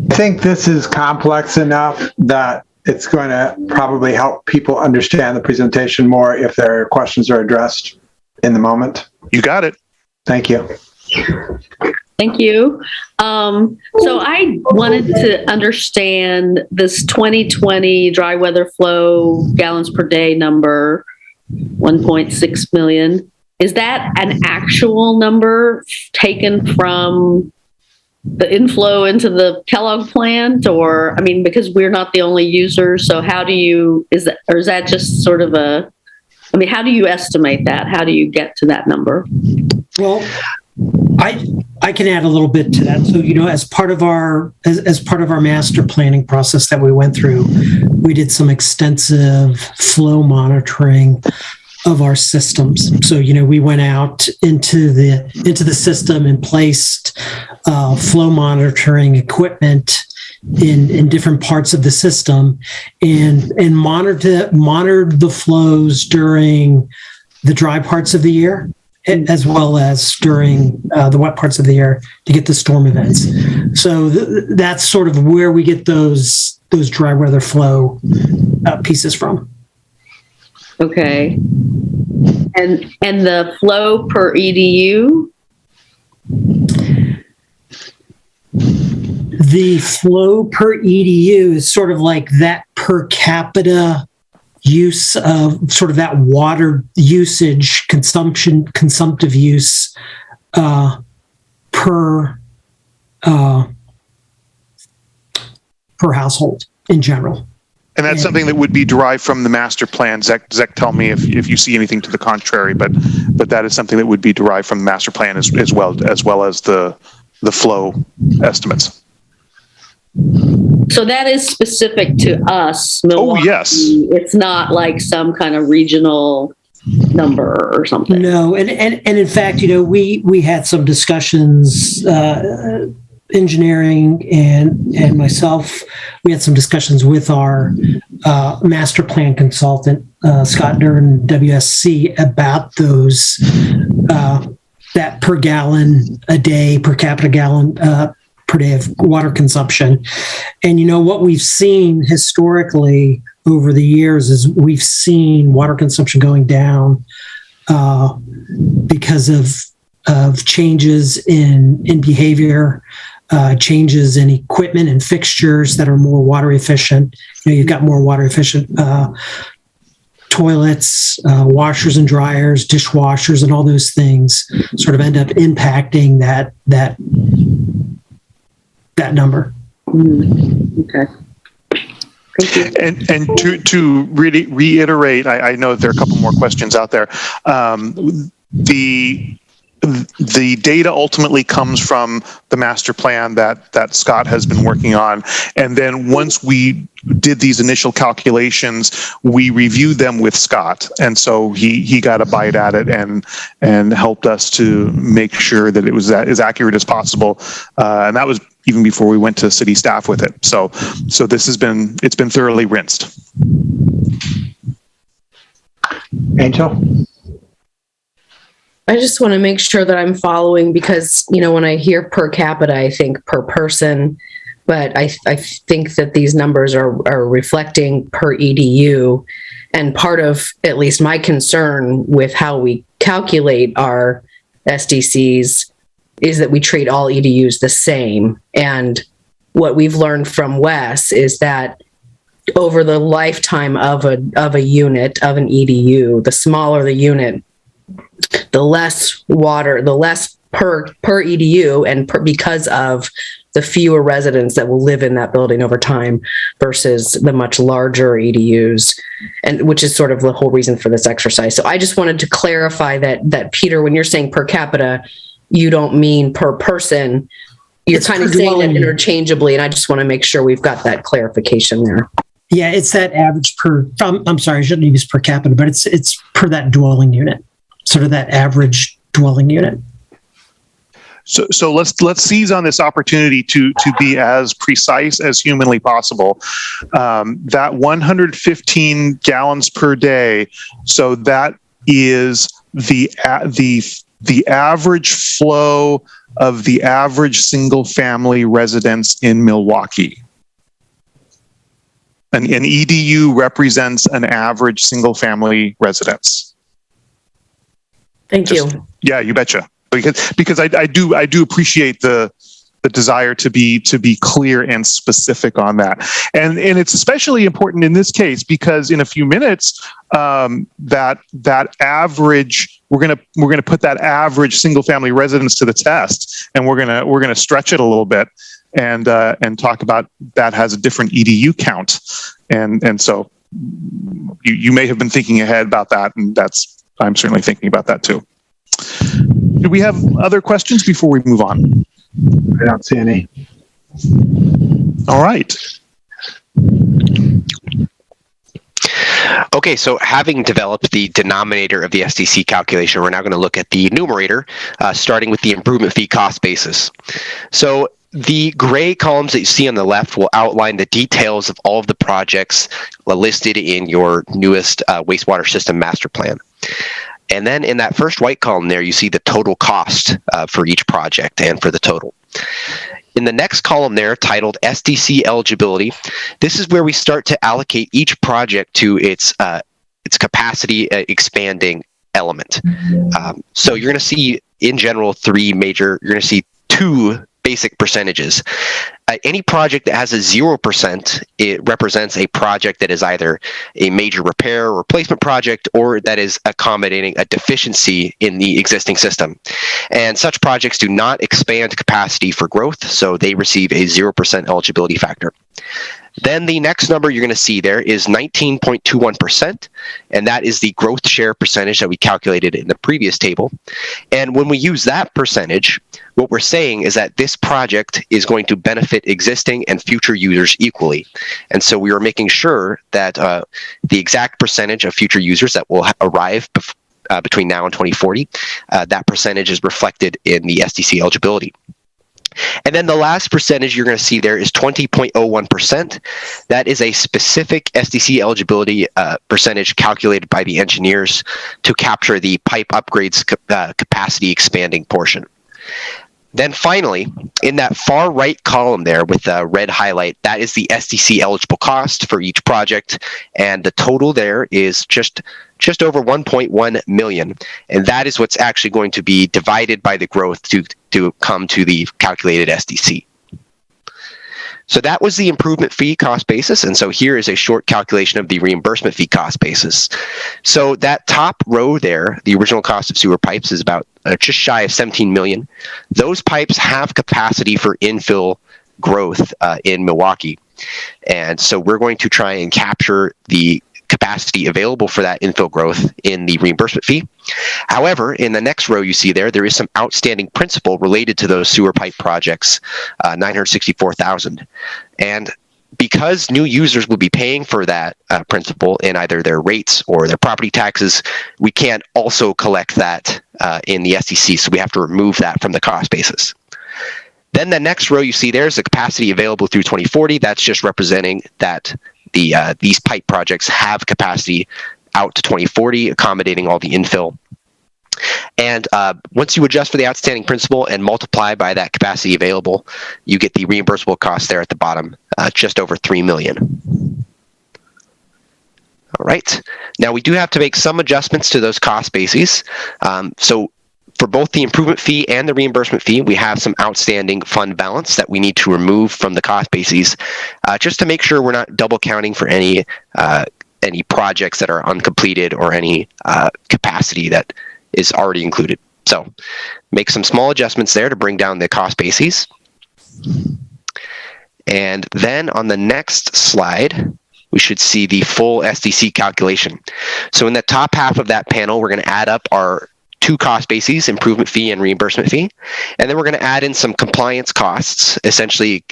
I think this is complex enough that it's going to probably help people understand the presentation more if their questions are addressed in the moment. You got it. Thank you. Thank you. So I wanted to understand this 2020 dry weather flow gallons per day number, 1.6 million. Is that an actual number taken from the inflow into the Kellogg plant? Or, I mean, because we're not the only users, so how do you, is that just sort of how do you estimate that? How do you get to that number? Well, I can add a little bit to that. So, as part of our master planning process that we went through, we did some extensive flow monitoring of our systems. So, we went out into the system and placed flow monitoring equipment in different parts of the system and monitored the flows during the dry parts of the year, as well as during the wet parts of the year to get the storm events. So that's sort of where we get those dry weather flow pieces from. Okay. And the flow per EDU? The flow per EDU is sort of like that per capita use of sort of that water usage, consumptive use per household in general. And that's something that would be derived from the master plan. Zach, tell me if you see anything to the contrary, but that is something that would be derived from the master plan as well as the flow estimates. So that is specific to us, Milwaukee. Oh, yes. It's not like some kind of regional number or something. No, and in fact, we had some discussions, engineering and myself, we had some discussions with our master plan consultant, Scott Durden, WSC, about those, that per gallon a day, per capita gallon per day of water consumption. And what we've seen historically over the years is we've seen water consumption going down because of changes in behavior, changes in equipment and fixtures that are more water efficient. You've got more water efficient toilets, washers and dryers, dishwashers, and all those things sort of end up impacting that number. Okay. Thank you. And to really reiterate, I know there are a couple more questions out there. The data ultimately comes from the master plan that Scott has been working on. And then once we did these initial calculations, we reviewed them with Scott. And so he got a bite at it and helped us to make sure that it was as accurate as possible. And that was even before we went to city staff with it. So this it's been thoroughly rinsed. Angel? I just want to make sure that I'm following because, when I hear per capita, I think per person. but I think that these numbers are reflecting per EDU. And part of at least my concern with how we calculate our SDCs is that we treat all EDUs the same. And what we've learned from Wes is that over the lifetime of a unit, of an EDU, the smaller the unit, the less water, the less per EDU, and because of the fewer residents that will live in that building over time versus the much larger EDUs, and which is sort of the whole reason for this exercise. So I just wanted to clarify that Peter, when you're saying per capita, you don't mean per person. You're kind of saying it interchangeably, and I just want to make sure we've got that clarification there. Yeah, it's that average per, I'm sorry, I shouldn't use per capita, but it's per that dwelling unit, sort of that average dwelling unit. So let's seize on this opportunity to be as precise as humanly possible. That 115 gallons per day. So that is the average flow of the average single family residence in Milwaukee. An EDU represents an average single family residence. Thank you. Yeah, you betcha. Because I do appreciate the desire to be clear and specific on that, and it's especially important in this case because in a few minutes that average we're gonna put that average single family residence to the test, and we're gonna stretch it a little bit and talk about that has a different EDU count, and so you may have been thinking ahead about that, and I'm certainly thinking about that too. Do we have other questions before we move on? I don't see any. All right. Okay, so having developed the denominator of the SDC calculation, we're now going to look at the numerator, starting with the improvement fee cost basis. So the gray columns that you see on the left will outline the details of all of the projects listed in your newest wastewater system master plan. And then in that first white column there, you see the total cost for each project and for the total. In the next column there, titled SDC eligibility, this is where we start to allocate each project to its capacity expanding element. So you're going to see, in general, you're going to see two basic percentages. Any project that has a 0%, it represents a project that is either a major repair or replacement project, or that is accommodating a deficiency in the existing system. And such projects do not expand capacity for growth, so they receive a 0% eligibility factor. Then the next number you're going to see there is 19.21%, and that is the growth share percentage that we calculated in the previous table. And when we use that percentage, what we're saying is that this project is going to benefit existing and future users equally. And so we are making sure that the exact percentage of future users that will arrive between now and 2040, that percentage is reflected in the SDC eligibility. And then the last percentage you're going to see there is 20.01%. That is a specific SDC eligibility percentage calculated by the engineers to capture the pipe upgrades capacity expanding portion. Then finally, in that far right column there with the red highlight, that is the SDC eligible cost for each project. And the total there is just over 1.1 million. And that is what's actually going to be divided by the growth to come to the calculated SDC. So that was the improvement fee cost basis. And so here is a short calculation of the reimbursement fee cost basis. So that top row there, the original cost of sewer pipes is about just shy of 17 million. Those pipes have capacity for infill growth in Milwaukee. And so we're going to try and capture the capacity available for that infill growth in the reimbursement fee. However, in the next row you see there is some outstanding principal related to those sewer pipe projects, $964,000. And because new users will be paying for that principal in either their rates or their property taxes, we can't also collect that in the SDC, so we have to remove that from the cost basis. Then the next row you see there is the capacity available through 2040. That's just representing that these pipe projects have capacity out to 2040, accommodating all the infill. And once you adjust for the outstanding principal and multiply by that capacity available, you get the reimbursable cost there at the bottom, just over $3 million. All right. Now we do have to make some adjustments to those cost bases. So for both the improvement fee and the reimbursement fee, we have some outstanding fund balance that we need to remove from the cost bases, just to make sure we're not double counting for any projects that are uncompleted or any capacity that is already included. So make some small adjustments there to bring down the cost bases. And then on the next slide, we should see the full SDC calculation. So in the top half of that panel, we're going to add up our two cost bases, improvement fee and reimbursement fee. And then we're going to add in some compliance costs, essentially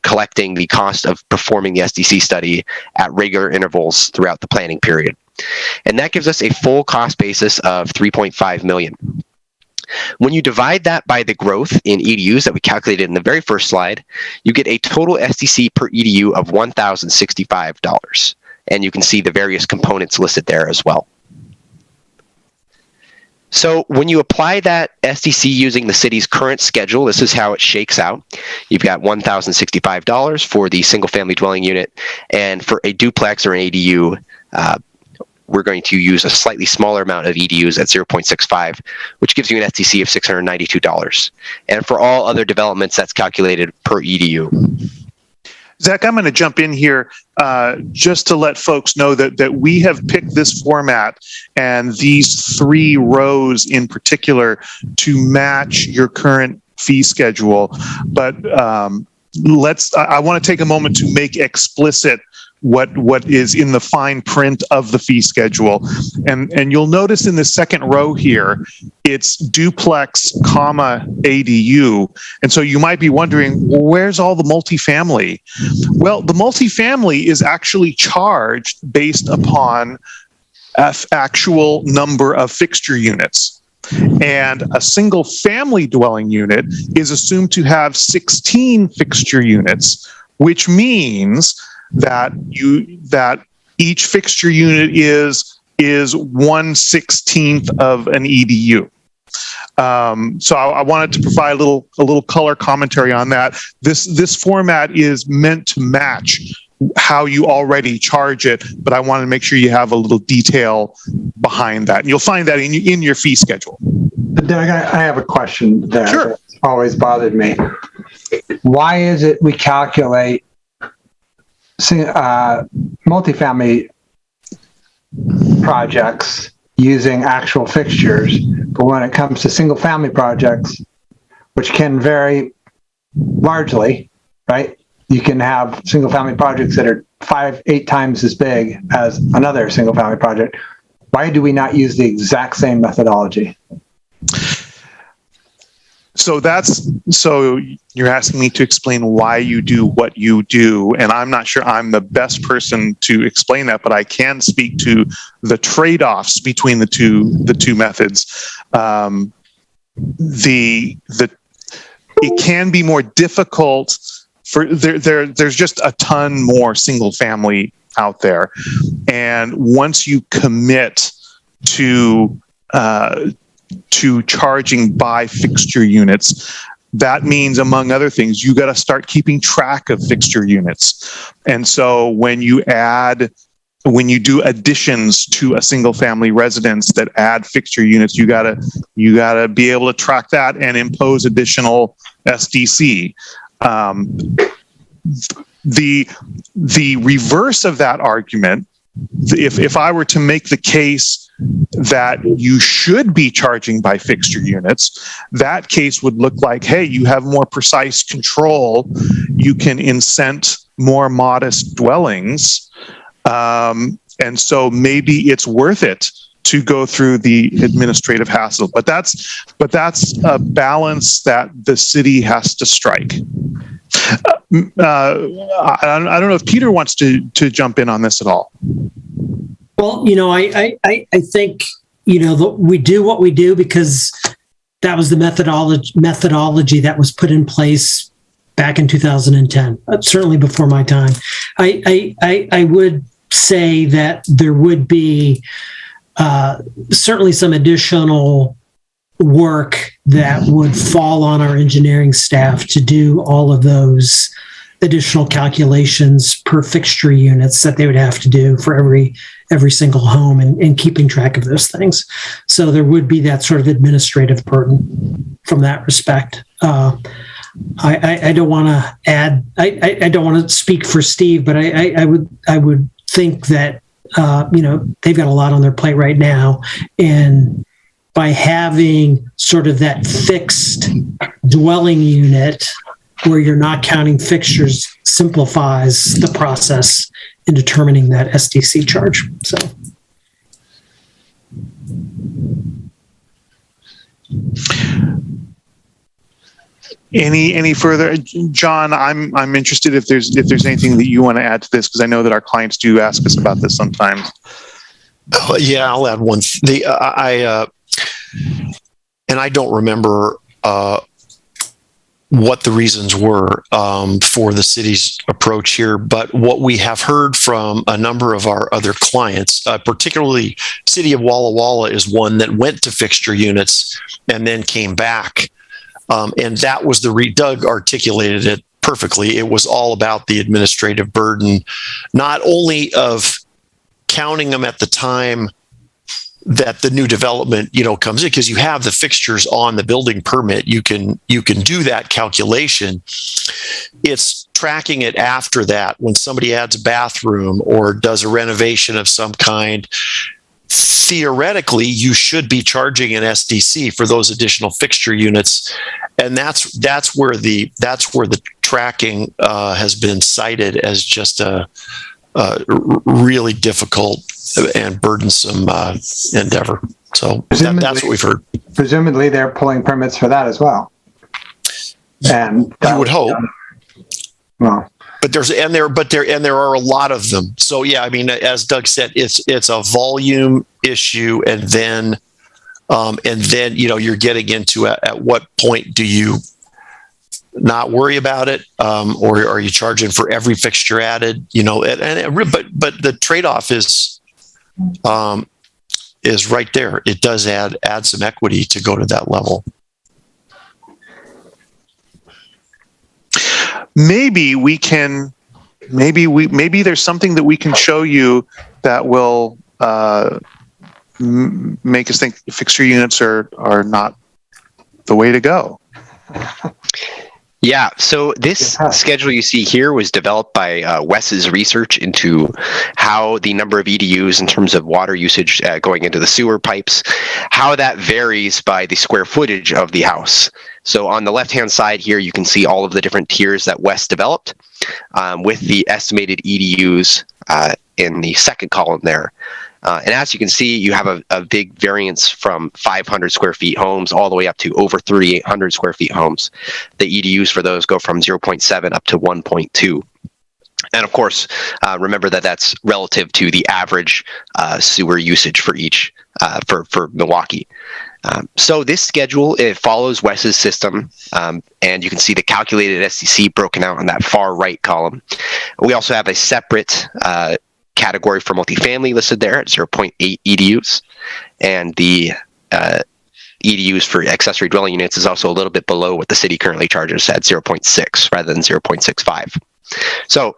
collecting the cost of performing the SDC study at regular intervals throughout the planning period. And that gives us a full cost basis of $3.5 million. When you divide that by the growth in EDUs that we calculated in the very first slide, you get a total SDC per EDU of $1,065. And you can see the various components listed there as well. So when you apply that SDC using the city's current schedule, this is how it shakes out. You've got $1,065 for the single family dwelling unit, and for a duplex or an ADU, we're going to use a slightly smaller amount of EDUs at 0.65, which gives you an SDC of $692. And for all other developments, that's calculated per EDU. Zach, I'm going to jump in here just to let folks know that we have picked this format and these 3 rows in particular to match your current fee schedule. But I want to take a moment to make explicit what is in the fine print of the fee schedule. And you'll notice in the second row here, it's duplex, comma, ADU. And so you might be wondering, well, where's all the multifamily? Well, the multifamily is actually charged based upon actual number of fixture units. And a single family dwelling unit is assumed to have 16 fixture units, which means that each fixture unit is 1/16 of an EDU. So I wanted to provide a little color commentary on that. This format is meant to match how you already charge it, but I wanted to make sure you have a little detail behind that. And you'll find that in your fee schedule. Doug, I have a question that Sure. always bothered me. Why is it we calculate multifamily projects using actual fixtures, but when it comes to single family projects, which can vary largely, right? You can have single family projects that are 5-8 times as big as another single family project. Why do we not use the exact same methodology? So you're asking me to explain why you do what you do, and I'm not sure I'm the best person to explain that, but I can speak to the trade-offs between the two methods. It can be more difficult for there's just a ton more single family out there, and once you commit to charging by fixture units, that means, among other things, you got to start keeping track of fixture units. And so when you do additions to a single family residence that add fixture units, you gotta be able to track that and impose additional SDC. The reverse of that argument, if I were to make the case that you should be charging by fixture units, that case would look like, hey, you have more precise control. You can incent more modest dwellings. And so maybe it's worth it to go through the administrative hassle. But that's a balance that the city has to strike. I don't know if Peter wants to jump in on this at all. Well, I think, we do what we do because that was the methodology that was put in place back in 2010, certainly before my time. I would say that there would be certainly some additional work that would fall on our engineering staff to do all of those additional calculations per fixture units that they would have to do for every single home, and keeping track of those things. So there would be that sort of administrative burden from that respect. I don't want to add, I don't want to speak for Steve, but I would think that, they've got a lot on their plate right now. And by having sort of that fixed dwelling unit where you're not counting fixtures simplifies the process in determining that SDC charge. So. Any further, John? I'm interested if there's anything that you want to add to this, because I know that our clients do ask us about this sometimes. Yeah, I'll add one. And I don't remember what the reasons were for the city's approach here, but what we have heard from a number of our other clients, particularly City of Walla Walla is one that went to fixture units and then came back. And that was Doug articulated it perfectly. It was all about the administrative burden, not only of counting them at the time that the new development, comes in, because you have the fixtures on the building permit. You can do that calculation. It's tracking it after that when somebody adds a bathroom or does a renovation of some kind. Theoretically, you should be charging an SDC for those additional fixture units, and that's where the tracking has been cited as just a really difficult and burdensome endeavor. So that's what we've heard. Presumably, they're pulling permits for that as well. And you would hope. Well, but there are a lot of them. So yeah, I mean, as Doug said, it's a volume issue, and then you're getting into at what point do you not worry about it, or are you charging for every fixture added? But the trade-off is right there. It does add some equity to go to that level. Maybe there's something that we can show you that will make us think fixture units are not the way to go. Yeah, so this schedule you see here was developed by Wes's research into how the number of EDUs in terms of water usage going into the sewer pipes, how that varies by the square footage of the house. So on the left-hand side here, you can see all of the different tiers that Wes developed with the estimated EDUs in the second column there. And as you can see, you have a big variance from 500 square feet homes all the way up to over 3,800 square feet homes. The EDUs for those go from 0.7 up to 1.2. And of course, remember that that's relative to the average sewer usage for each for Milwaukee. So this schedule, it follows Wes's system, and you can see the calculated SDC broken out on that far right column. We also have a separate category for multifamily listed there at 0.8 EDUs, and the EDUs for accessory dwelling units is also a little bit below what the city currently charges at 0.6 rather than 0.65. So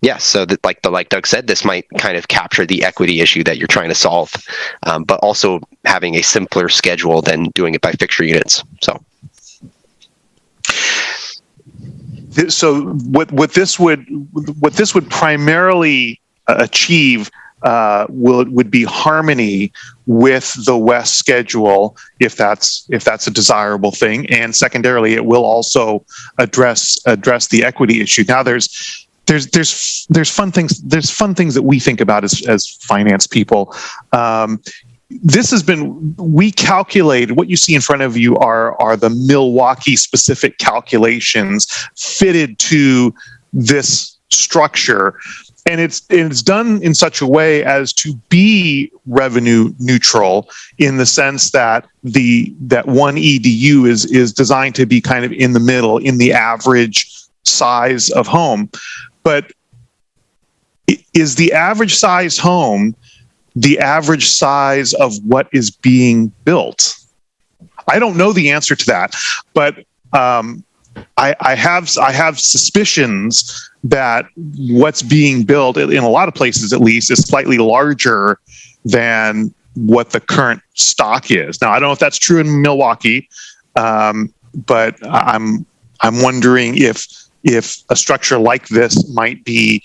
yes, so that, like Doug said, this might kind of capture the equity issue that you're trying to solve, but also having a simpler schedule than doing it by fixture units. So what this would primarily achieve would be harmony with the West schedule, if that's a desirable thing, and secondarily, it will also address the equity issue. Now, there's fun things that we think about as finance people. We calculated, what you see in front of you are the Milwaukee specific calculations fitted to this structure. And it's done in such a way as to be revenue neutral, in the sense that that one EDU is designed to be kind of in the middle, in the average size of home. But is the average size home the average size of what is being built? I don't know the answer to that, but I have suspicions that what's being built in a lot of places, at least, is slightly larger than what the current stock is. Now, I don't know if that's true in Milwaukee, but I'm wondering if a structure like this might be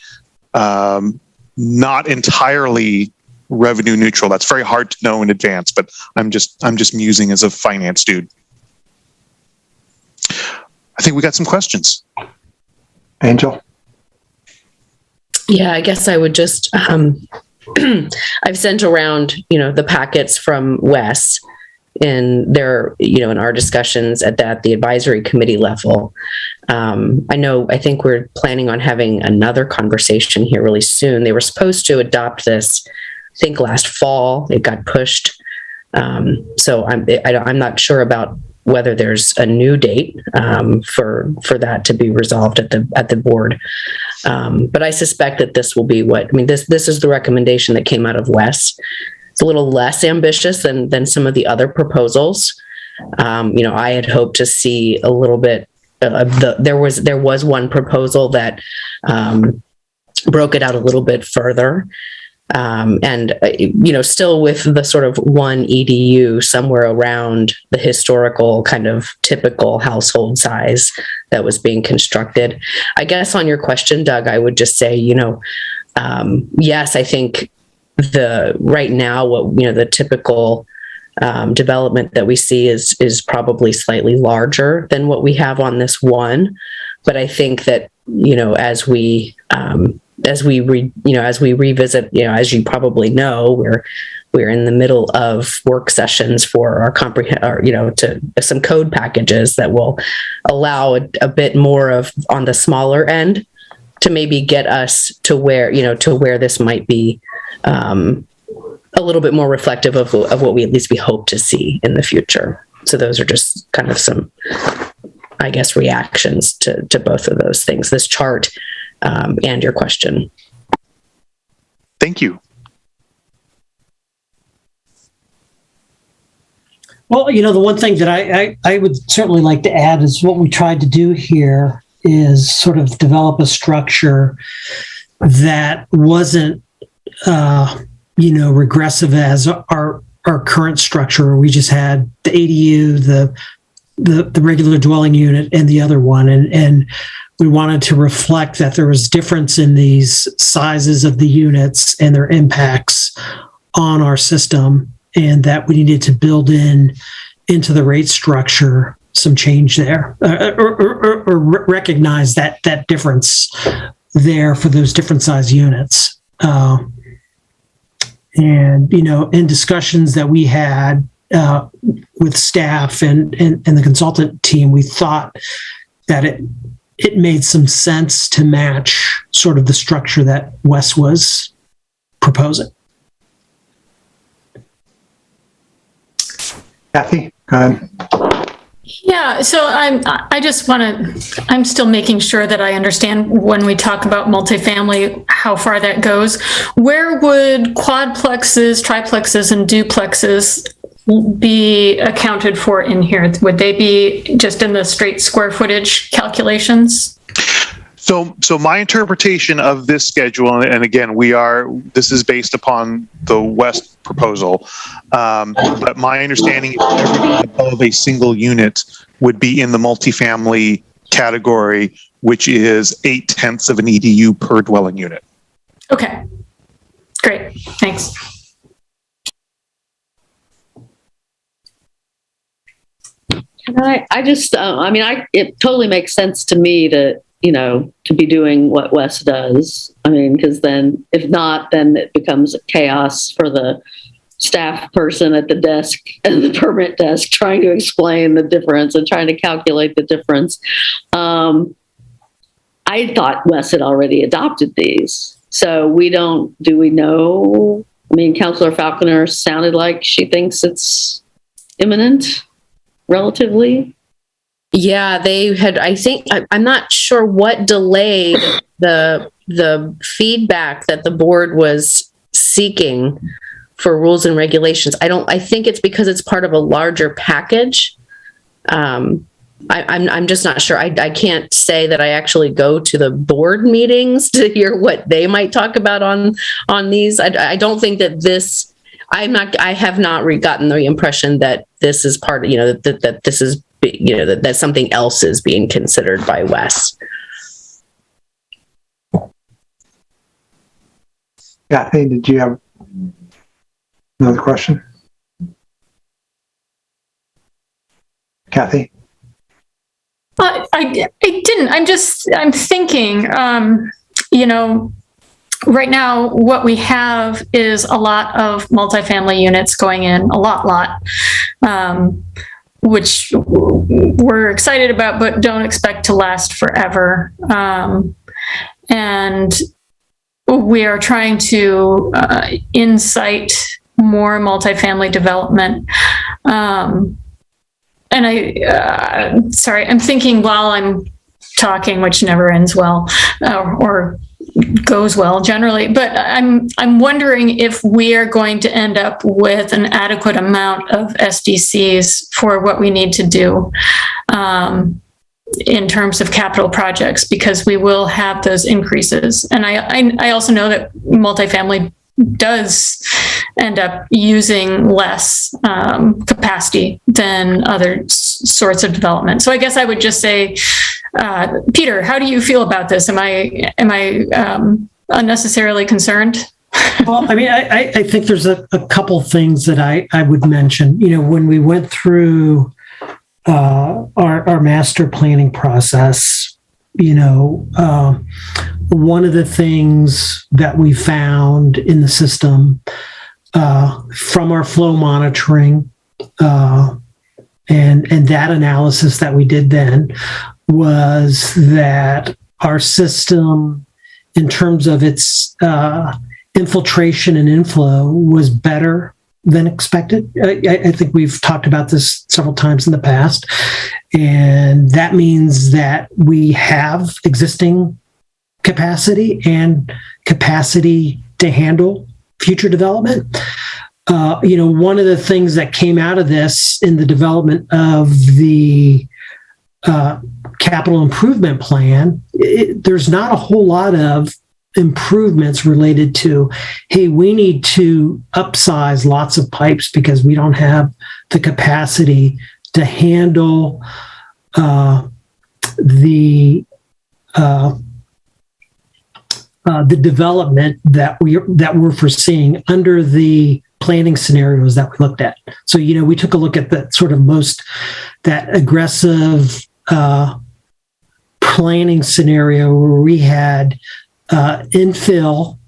not entirely revenue neutral. That's very hard to know in advance, but I'm just musing as a finance dude. I think we got some questions. Angel? Yeah, I guess I would just, I've sent around, the packets from Wes in their, in our discussions at the advisory committee level. I think we're planning on having another conversation here really soon. They were supposed to adopt this, I think last fall. It got pushed. So I'm not sure about whether there's a new date for that to be resolved at the board. But I suspect that this will be this is the recommendation that came out of Wes. It's a little less ambitious than some of the other proposals. I had hoped to see a little bit there was one proposal that broke it out a little bit further. Still with the sort of one EDU somewhere around the historical kind of typical household size that was being constructed. I guess on your question, Doug, I would just say, yes, I think right now, the typical development that we see is probably slightly larger than what we have on this one. But I think that, as we revisit, as you probably know, we're in the middle of work sessions for our some code packages that will allow a bit more of on the smaller end to maybe get us to where this might be a little bit more reflective of what we hope to see in the future. So those are just kind of some, I guess, reactions to both of those things, this chart and your question. Thank you. Well, the one thing that I would certainly like to add is what we tried to do here is sort of develop a structure that wasn't, regressive as our current structure. We just had the ADU, the regular dwelling unit, and the other one, and we wanted to reflect that there was difference in these sizes of the units and their impacts on our system, and that we needed to build into the rate structure some change there, or recognize that difference there for those different size units. And, in discussions that we had with staff and the consultant team, we thought that it made some sense to match sort of the structure that Wes was proposing. Kathy, go ahead. Yeah, so I'm still making sure that I understand when we talk about multifamily, how far that goes. Where would quadplexes, triplexes, and duplexes be accounted for in here? Would they be just in the straight square footage calculations? So my interpretation of this schedule, and again, this is based upon the West proposal, but my understanding is everything above a single unit would be in the multifamily category, which is 0.8 of an EDU per dwelling unit. Okay, great, thanks. It totally makes sense to me to be doing what Wes does. Because then, if not, then it becomes chaos for the staff person at the desk and the permit desk trying to explain the difference and trying to calculate the difference. I thought Wes had already adopted these. So do we know? Councilor Falconer sounded like she thinks it's imminent, relatively. Yeah, they had, I think, I'm not sure what delayed the feedback that the board was seeking for rules and regulations. I think it's because it's part of a larger package. I'm just not sure. I can't say that I actually go to the board meetings to hear what they might talk about on these. I don't think that this, I have not gotten the impression that this is part of, that this is, that something else is being considered by Wes. Kathy, did you have another question? Kathy? I didn't. I'm thinking, right now what we have is a lot of multifamily units going in, a lot, which we're excited about, but don't expect to last forever. And we are trying to incite more multifamily development. And I'm thinking while I'm talking, which never ends well, or goes well generally, but I'm wondering if we are going to end up with an adequate amount of SDCs for what we need to do in terms of capital projects, because we will have those increases. And I also know that multifamily does end up using less capacity than other sorts of development. So I guess I would just say, Peter, how do you feel about this? Am I unnecessarily concerned? Well, I mean, I think there's a couple things that I would mention. When we went through our master planning process, one of the things that we found in the system from our flow monitoring and that analysis that we did then was that our system, in terms of its infiltration and inflow, was better than expected. I think we've talked about this several times in the past, and that means that we have existing capacity and capacity to handle future development. One of the things that came out of this in the development of the capital improvement plan, there's not a whole lot of improvements related to, hey, we need to upsize lots of pipes because we don't have the capacity to handle the development that we're foreseeing under the planning scenarios that we looked at. So, we took a look at the sort of that aggressive planning scenario where we had infill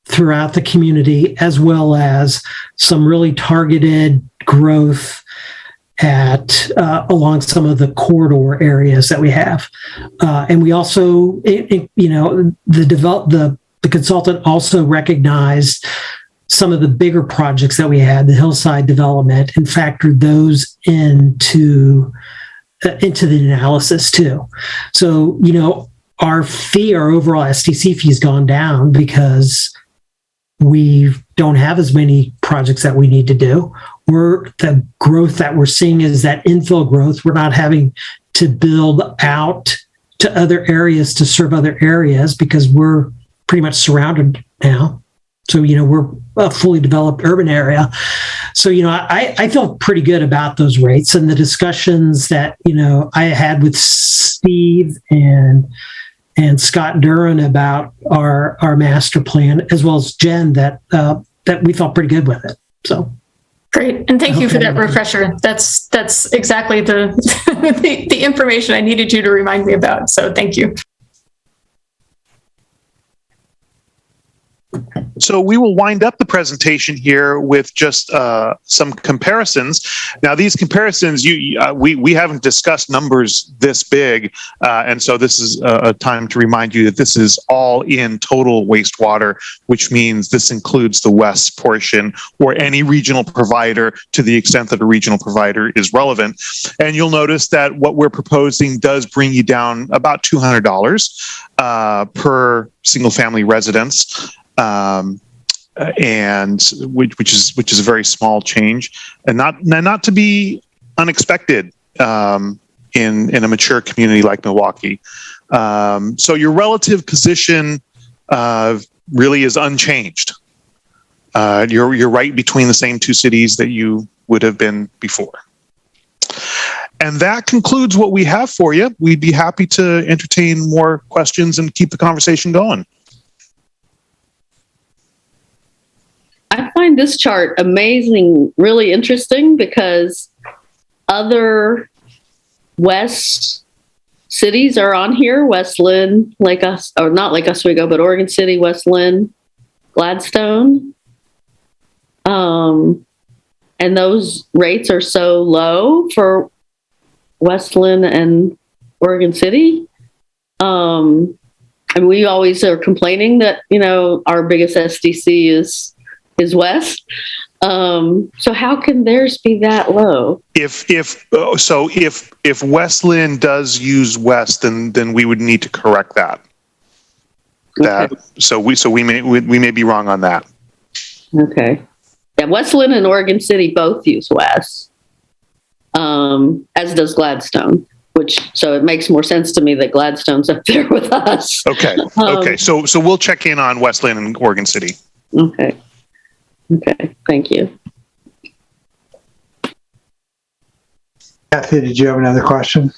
throughout the community, as well as some really targeted growth along some of the corridor areas that we have. And we also, the consultant also recognized some of the bigger projects that we had, the hillside development, and factored those into the analysis too. So, our overall STC fee has gone down because we don't have as many projects that we need to do. The growth that we're seeing is that infill growth. We're not having to build out to other areas to serve other areas because we're pretty much surrounded now. So, we're a fully developed urban area. So, I feel pretty good about those rates, and the discussions that, I had with Steve and Scott Duran about our master plan, as well as Jen, that we felt pretty good with it. So great, and thank you for that refresher. That's exactly the the information I needed you to remind me about. So thank you. So we will wind up the presentation here with just some comparisons. Now, these comparisons, we haven't discussed numbers this big, and so this is a time to remind you that this is all in total wastewater, which means this includes the west portion or any regional provider to the extent that a regional provider is relevant. And you'll notice that what we're proposing does bring you down about $200 per single family residence. and which is a very small change, and not to be unexpected in a mature community like Milwaukee. So your relative position really is unchanged. You're right between the same two cities that you would have been before. And that concludes what we have for you. We'd be happy to entertain more questions and keep the conversation going. I find this chart amazing, really interesting, because other West cities are on here. West Lynn, or not Lake Oswego, but Oregon City, West Lynn, Gladstone. And those rates are so low for West Lynn and Oregon City. And we always are complaining that, our biggest SDC is West. So how can theirs be that low? If West Lynn does use West, then we would need to correct that. Okay. So we may be wrong on that. Okay. Yeah, West Lynn and Oregon City both use West, as does Gladstone. So it makes more sense to me that Gladstone's up there with us. Okay. Okay. So we'll check in on West Lynn and Oregon City. Okay. Okay. Thank you. Kathy, did you have another question?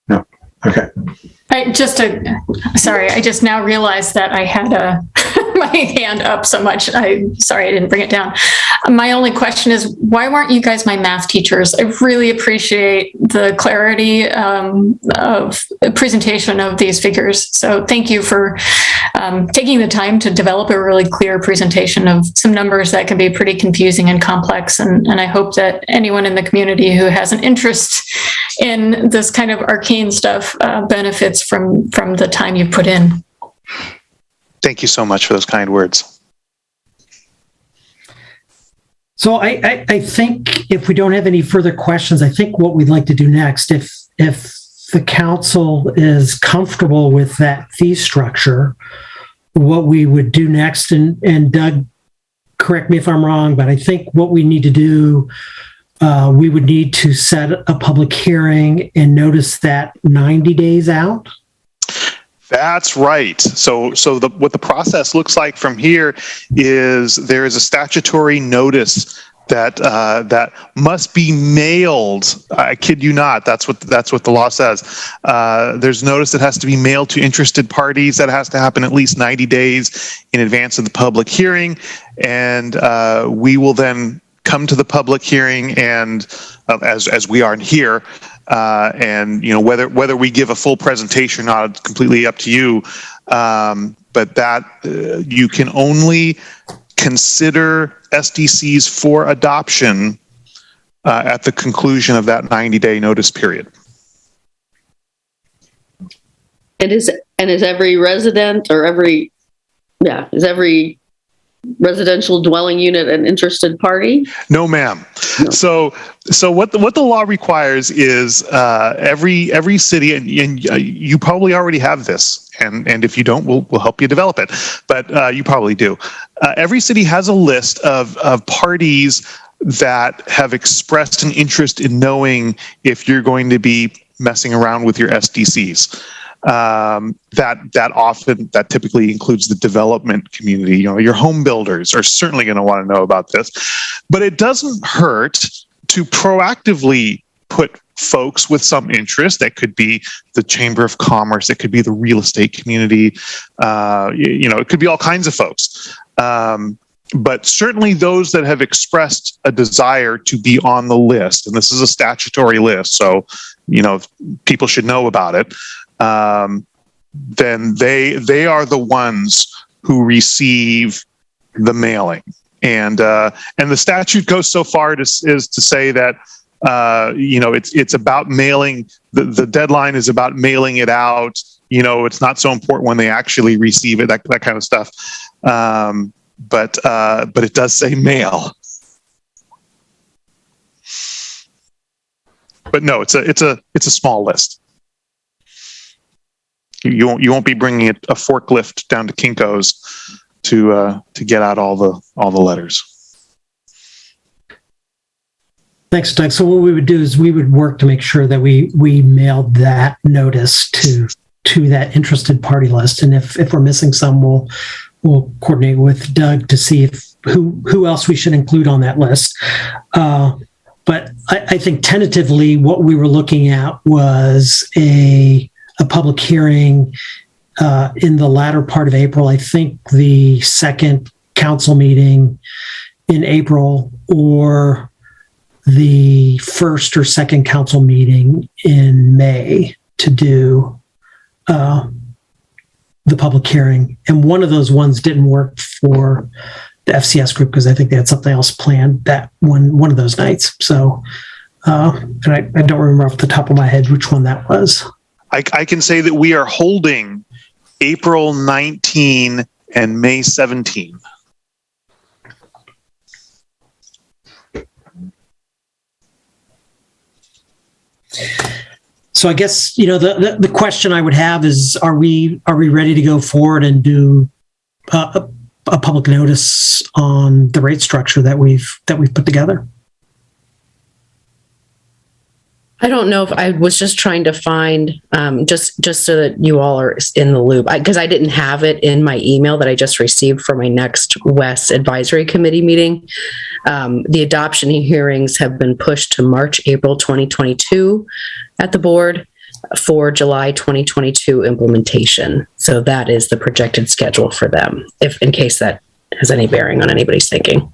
No. Okay. I just now realized that I had my hand up so much. Sorry, I didn't bring it down. My only question is, why weren't you guys my math teachers? I really appreciate the clarity of presentation of these figures. So thank you for taking the time to develop a really clear presentation of some numbers that can be pretty confusing and complex. And I hope that anyone in the community who has an interest in this kind of arcane stuff benefits from the time you put in. Thank you so much for those kind words. So I think if we don't have any further questions, I think what we'd like to do next, if the council is comfortable with that fee structure, what we would do next, and Doug, correct me if I'm wrong, but I think what we need to do, we would need to set a public hearing and notice that 90 days out. That's right. So what the process looks like from here is there is a statutory notice that must be mailed. I kid you not. That's what the law says. There's notice that has to be mailed to interested parties. That has to happen at least 90 days in advance of the public hearing, and we will then come to the public hearing, and as we are here. And whether we give a full presentation or not, it's completely up to you. But that you can only consider SDCs for adoption at the conclusion of that 90-day notice period. Is every resident or every residential dwelling unit an interested party? No, ma'am. No. So what the law requires is every city, and you probably already have this, and if you don't, we'll help you develop it. But you probably do. Every city has a list of parties that have expressed an interest in knowing if you're going to be messing around with your SDCs. That typically includes the development community. Your home builders are certainly going to want to know about this, but it doesn't hurt to proactively put folks with some interest. That could be the Chamber of Commerce. It could be the real estate community. It could be all kinds of folks. But certainly those that have expressed a desire to be on the list, and this is a statutory list, so people should know about it. Then they are the ones who receive the mailing, and the statute goes so far as to say that it's about mailing. The deadline is about mailing it out. It's not so important when they actually receive it. That kind of stuff. But it does say mail. But no, it's a small list. You won't be bringing a forklift down to Kinko's to get out all the letters. Thanks, Doug. So what we would do is we would work to make sure that we mailed that notice to that interested party list. And if we're missing some, we'll coordinate with Doug to see who else we should include on that list. But I think tentatively what we were looking at was a public hearing in the latter part of April. I think the second council meeting in April, or the first or second council meeting in May to do the public hearing. And one of those ones didn't work for the FCS group because I think they had something else planned that one of those nights. So, and I don't remember off the top of my head which one that was. I can say that we are holding April 19 and May 17. So I guess, the question I would have is, are we ready to go forward and do a public notice on the rate structure that we've put together? I don't know if I was just trying to find, just so that you all are in the loop, because I didn't have it in my email that I just received for my next WES Advisory Committee meeting. The adoption hearings have been pushed to March, April 2022 at the board for July 2022 implementation. So that is the projected schedule for them, if in case that has any bearing on anybody's thinking.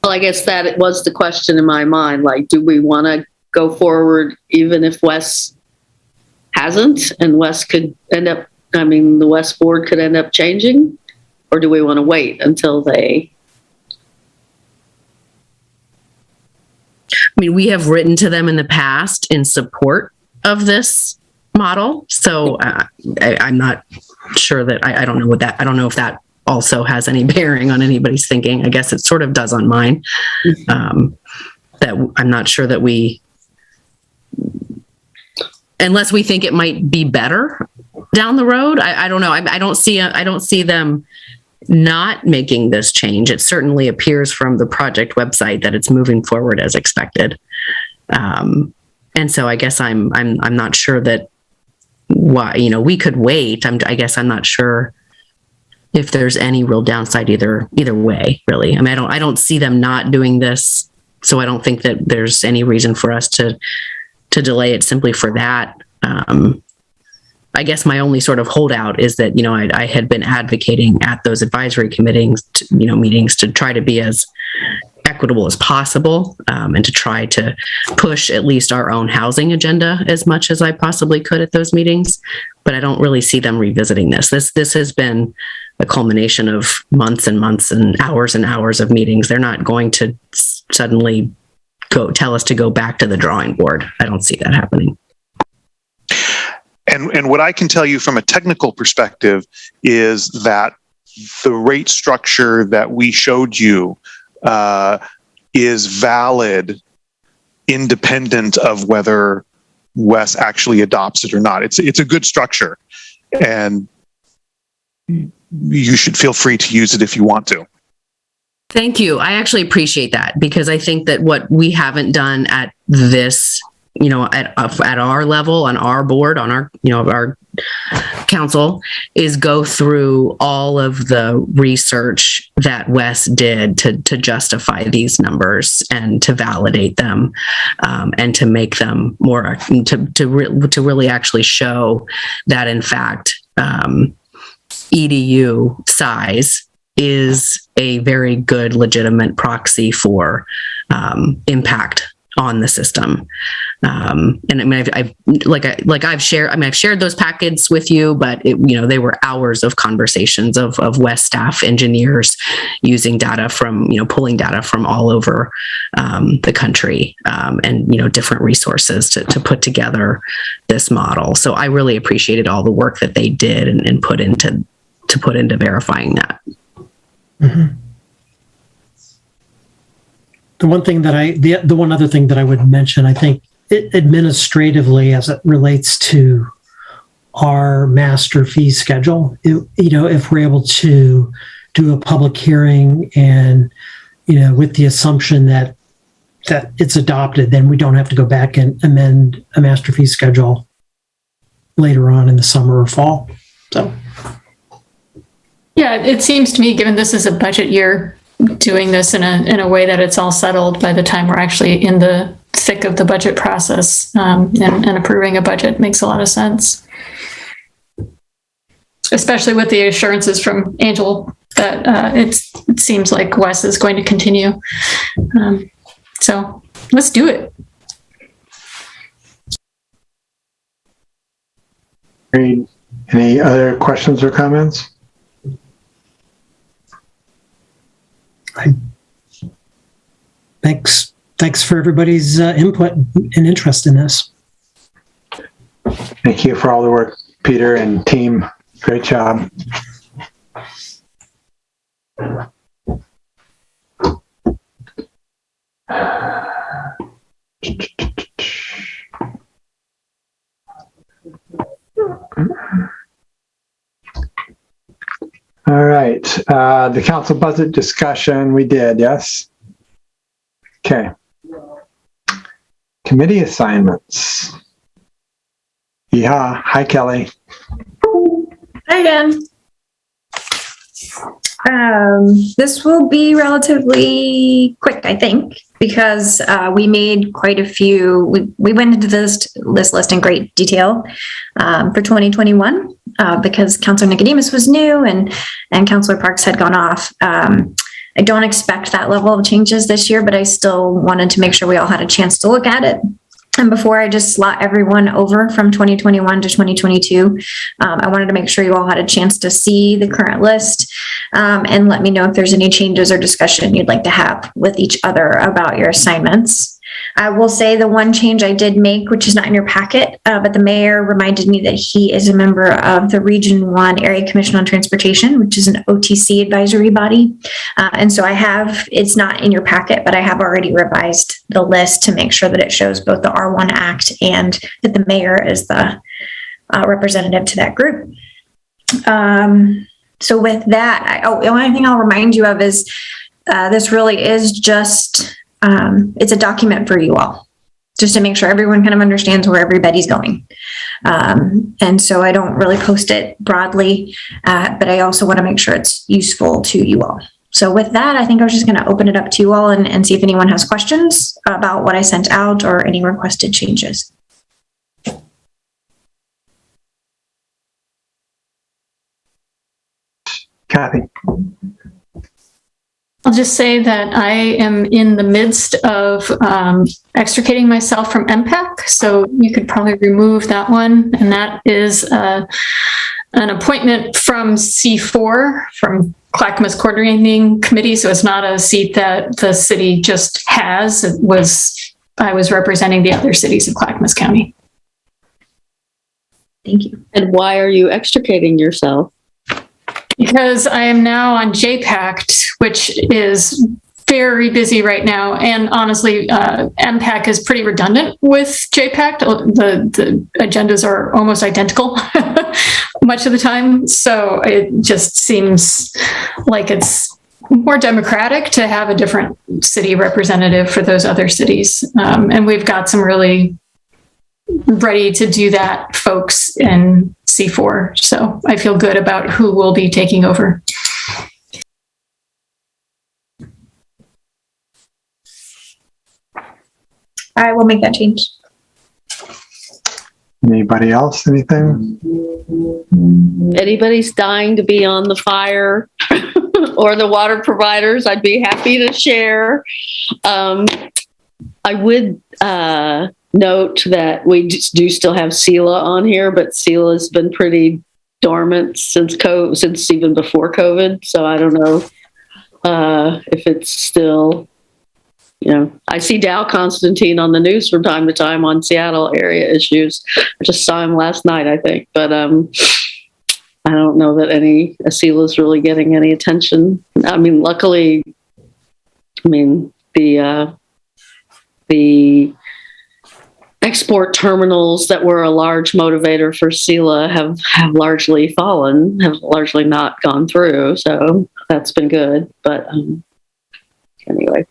Well, I guess that was the question in my mind. Like, do we want to go forward even if WES hasn't, and WES could end up, the WES board could end up changing? Or do we want to wait until they? We have written to them in the past in support of this model. So I'm not sure that I don't know what that, I don't know if that also has any bearing on anybody's thinking. I guess it sort of does on mine. That I'm not sure that unless we think it might be better down the road. I don't know. I don't see them not making this change. It certainly appears from the project website that it's moving forward as expected. And so I guess I'm not sure that why, we could wait. I guess I'm not sure if there's any real downside either way, really. I don't see them not doing this, so I don't think that there's any reason for us to delay it simply for that. I guess my only sort of holdout is that, I had been advocating at those advisory meetings to try to be as equitable as possible, and to try to push at least our own housing agenda as much as I possibly could at those meetings. But I don't really see them revisiting this. This has been a culmination of months and months and hours of meetings. They're not going to suddenly tell us to go back to the drawing board. I don't see that happening. And what I can tell you from a technical perspective is that the rate structure that we showed you is valid, independent of whether WES actually adopts it or not. It's a good structure, and you should feel free to use it if you want to. Thank you. I actually appreciate that, because I think that what we haven't done at this, at our level, on our board, on our council, is go through all of the research that WES did to justify these numbers and to validate them, and to make them more, to really actually show that in fact, EDU size is a very good, legitimate proxy for impact on the system. And I've shared those packets with you, but they were hours of conversations of WES staff, engineers using data from, pulling data from all over the country, and, different resources to put together this model. So I really appreciated all the work that they did and put into verifying that. Mm-hmm. The one other thing that I would mention, I think administratively, as it relates to our master fee schedule. If we're able to do a public hearing and, with the assumption that it's adopted, then we don't have to go back and amend a master fee schedule later on in the summer or fall. So. Yeah, it seems to me, given this is a budget year, doing this in a way that it's all settled by the time we're actually in the thick of the budget process, and approving a budget makes a lot of sense. Especially with the assurances from Angel that it seems like Wes is going to continue. So let's do it. Great. Any other questions or comments? Thanks for everybody's input and interest in this. Thank you for all the work, Peter and team. Great job. All right, the council budget discussion we did, yes? Okay. Committee assignments. Yeah, hi Kelly. Hi again. This will be relatively quick, I think, because we made quite a few. We went into this list in great detail for 2021 because Councilor Nicodemus was new and Councilor Parks had gone off. I don't expect that level of changes this year, but I still wanted to make sure we all had a chance to look at it. And before I just slot everyone over from 2021 to 2022, I wanted to make sure you all had a chance to see the current list and let me know if there's any changes or discussion you'd like to have with each other about your assignments. I will say the one change I did make, which is not in your packet, but the mayor reminded me that he is a member of the Region 1 Area Commission on Transportation, which is an OTC advisory body. And so it's not in your packet, but I have already revised the list to make sure that it shows both the R1 Act and that the mayor is the representative to that group. So with that, the only thing I'll remind you of is this really is just it's a document for you all, just to make sure everyone kind of understands where everybody's going. And so I don't really post it broadly, but I also want to make sure it's useful to you all. So with that, I think I was just going to open it up to you all and see if anyone has questions about what I sent out or any requested changes. Kathy. I'll just say that I am in the midst of extricating myself from MPAC, so you could probably remove that one. And that is an appointment from C4, from Clackamas Coordinating Committee. So it's not a seat that the city just has. I was representing the other cities of Clackamas County. Thank you. And why are you extricating yourself? Because I am now on JPACT, which is very busy right now. And honestly, MPAC is pretty redundant with JPACT. The agendas are almost identical much of the time. So it just seems like it's more democratic to have a different city representative for those other cities. And we've got some really ready to do that folks in C4. So I feel good about who will be taking over. I will make that change. Anybody else? Anything? Anybody's dying to be on the fire or the water providers, I'd be happy to share. I would note that we do still have SELA on here, but SELA has been pretty dormant since even before COVID. So I don't know if it's still, I see Dow Constantine on the news from time to time on Seattle area issues. I just saw him last night, I think, but I don't know that SELA is really getting any attention. I mean, luckily, the export terminals that were a large motivator for SELA have largely fallen, have largely not gone through. So that's been good. But anyway.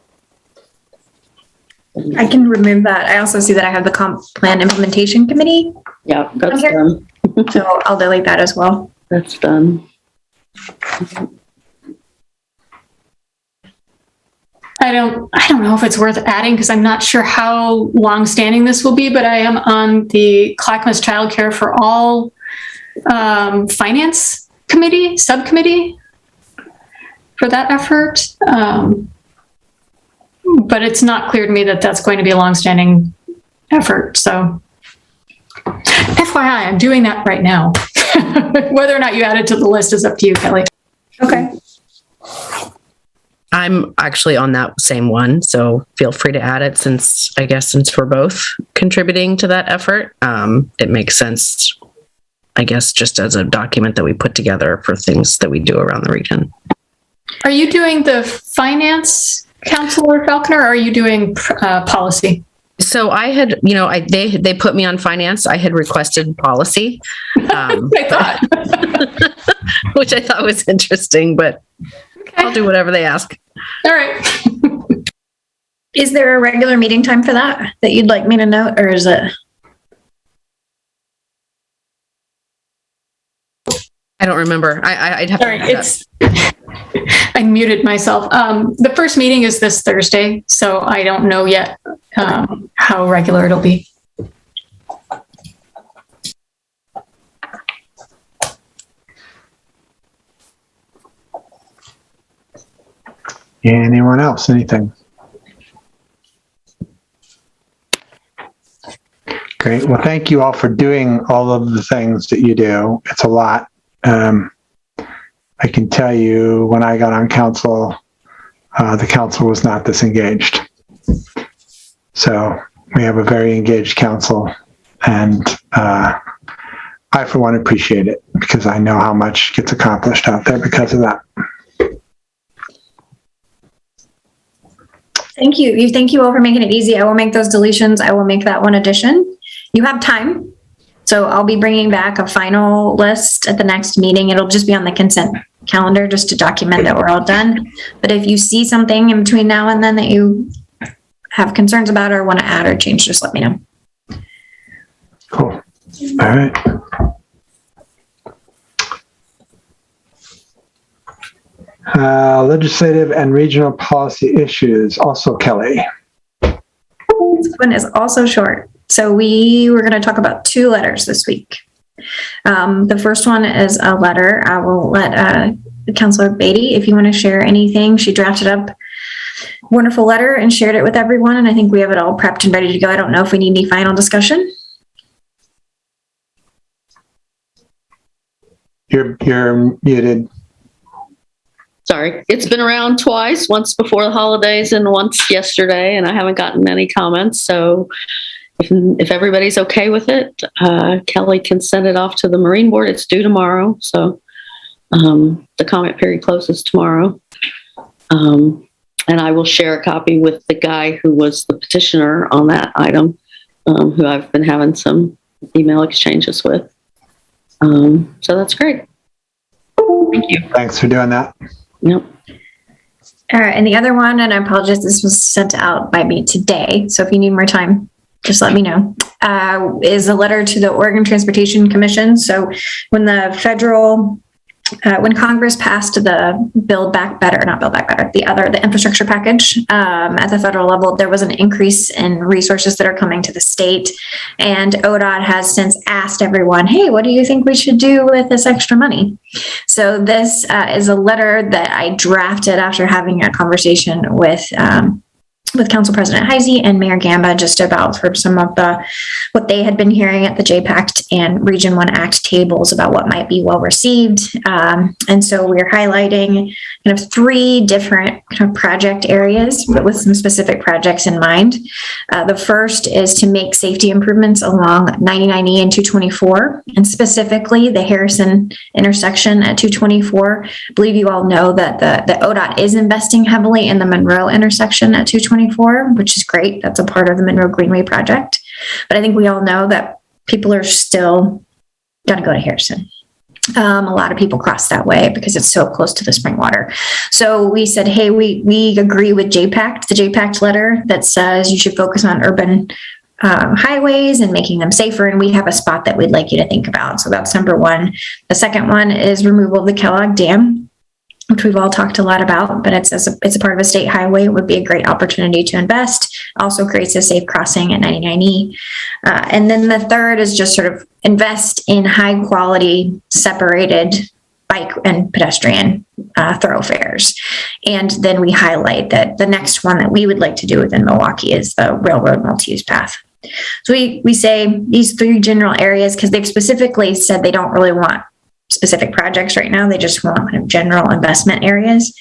I can remove that. I also see that I have the comp plan implementation committee. Yeah, that's done. So I'll delete that as well. That's done. I don't know if it's worth adding because I'm not sure how long-standing this will be, but I am on the Clackamas Child Care for All finance committee, subcommittee for that effort. But it's not clear to me that that's going to be a long-standing effort. So FYI, I'm doing that right now. Whether or not you add it to the list is up to you, Kelly. Okay. I'm actually on that same one, so feel free to add it since we're both contributing to that effort. It makes sense, I guess, just as a document that we put together for things that we do around the region. Are you doing the finance, Councilor Falconer, or are you doing policy? So I had, they put me on finance. I had requested policy, I thought. which I thought was interesting, but okay. I'll do whatever they ask. All right. Is there a regular meeting time for that you'd like me to note, or is it? I don't remember. I'd have Sorry, I muted myself. The first meeting is this Thursday, so I don't know yet how regular it'll be. Anyone else? Anything? Great. Well, thank you all for doing all of the things that you do. It's a lot. I can tell you when I got on council, the council was not this engaged. So we have a very engaged council, and I, for one, appreciate it because I know how much gets accomplished out there because of that. Thank you. Thank you all for making it easy. I will make those deletions. I will make that one addition. You have time. So I'll be bringing back a final list at the next meeting. It'll just be on the consent calendar just to document that we're all done. But if you see something in between now and then that you have concerns about or want to add or change, just let me know. Cool. All right. Legislative and regional policy issues. Also, Kelly. This one is also short. So we were going to talk about 2 letters this week. The first one is a letter. I will let Councilor Beatty, if you want to share anything. She drafted up a wonderful letter and shared it with everyone. And I think we have it all prepped and ready to go. I don't know if we need any final discussion. You're muted. Sorry. It's been around twice, once before the holidays and once yesterday, and I haven't gotten any comments. So if everybody's okay with it, Kelly can send it off to the Marine Board. It's due tomorrow. So the comment period closes tomorrow. And I will share a copy with the guy who was the petitioner on that item, who I've been having some email exchanges with. So that's great. Thank you. Thanks for doing that. Yep. All right. And the other one, and I apologize, this was sent out by me today. So if you need more time, just let me know, is a letter to the Oregon Transportation Commission. So when the federal, when Congress passed the the infrastructure package at the federal level, there was an increase in resources that are coming to the state. And ODOT has since asked everyone, hey, what do you think we should do with this extra money? So this is a letter that I drafted after having a conversation with Council President Heisey and Mayor Gamba just about for some of what they had been hearing at the JPACT and Region 1 Act tables about what might be well received. And so we're highlighting kind of 3 different kind of project areas, but with some specific projects in mind. The first is to make safety improvements along 99E and 224, and specifically the Harrison intersection at 224. I believe you all know that the ODOT is investing heavily in the Monroe intersection at 224, which is great. That's a part of the Monroe Greenway project. But I think we all know that people are still going to go to Harrison. A lot of people cross that way because it's so close to the spring water. So we said, hey, we agree with JPACT, the JPACT letter that says you should focus on urban highways and making them safer. And we have a spot that we'd like you to think about. So that's number one. The second one is removal of the Kellogg Dam, which we've all talked a lot about, but it's a part of a state highway. It would be a great opportunity to invest. Also creates a safe crossing at 99E. And then the third is just sort of invest in high quality separated bike and pedestrian thoroughfares. And then we highlight that the next one that we would like to do within Milwaukee is the railroad multi-use path. So we say these three general areas because they've specifically said they don't really want specific projects right now. They just want kind of general investment areas,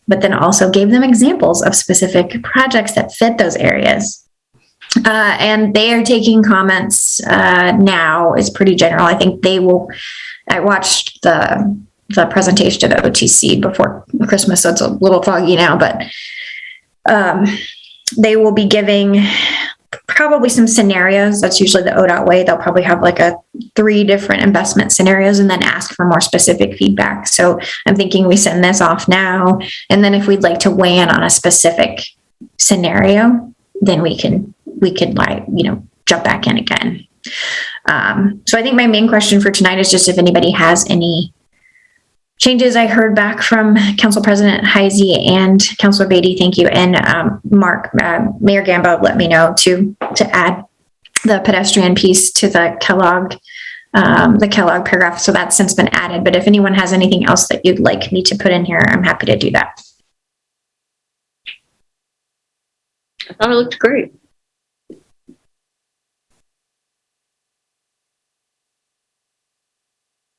but then also gave them examples of specific projects that fit those areas. And they are taking comments now. It's pretty general. I think they will. I watched the presentation to the OTC before Christmas, so it's a little foggy now, but they will be giving probably some scenarios. That's usually the ODOT way. They'll probably have like 3 different investment scenarios and then ask for more specific feedback. So I'm thinking we send this off now. And then if we'd like to weigh in on a specific scenario, then we could like, jump back in again. So I think my main question for tonight is just if anybody has any changes. I heard back from Council President Heisey and Councilor Beatty, thank you, and Mark, Mayor Gambo let me know to add the pedestrian piece to the Kellogg paragraph. So that's since been added. But if anyone has anything else that you'd like me to put in here, I'm happy to do that. I thought it looked great.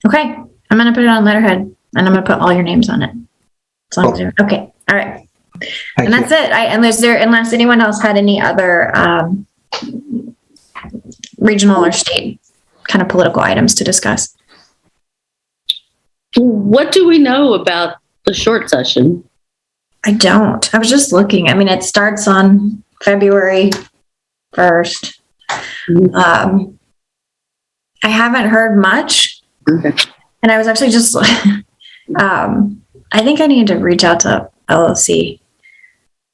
Okay, I'm going to put it on letterhead. And I'm going to put all your names on it. As long as you're okay. All right. And that's it. Unless anyone else had any other regional or state kind of political items to discuss. What do we know about the short session? I don't. I was just looking. I mean, it starts on February 1st. I haven't heard much. Okay. And I was actually just... I think I need to reach out to LLC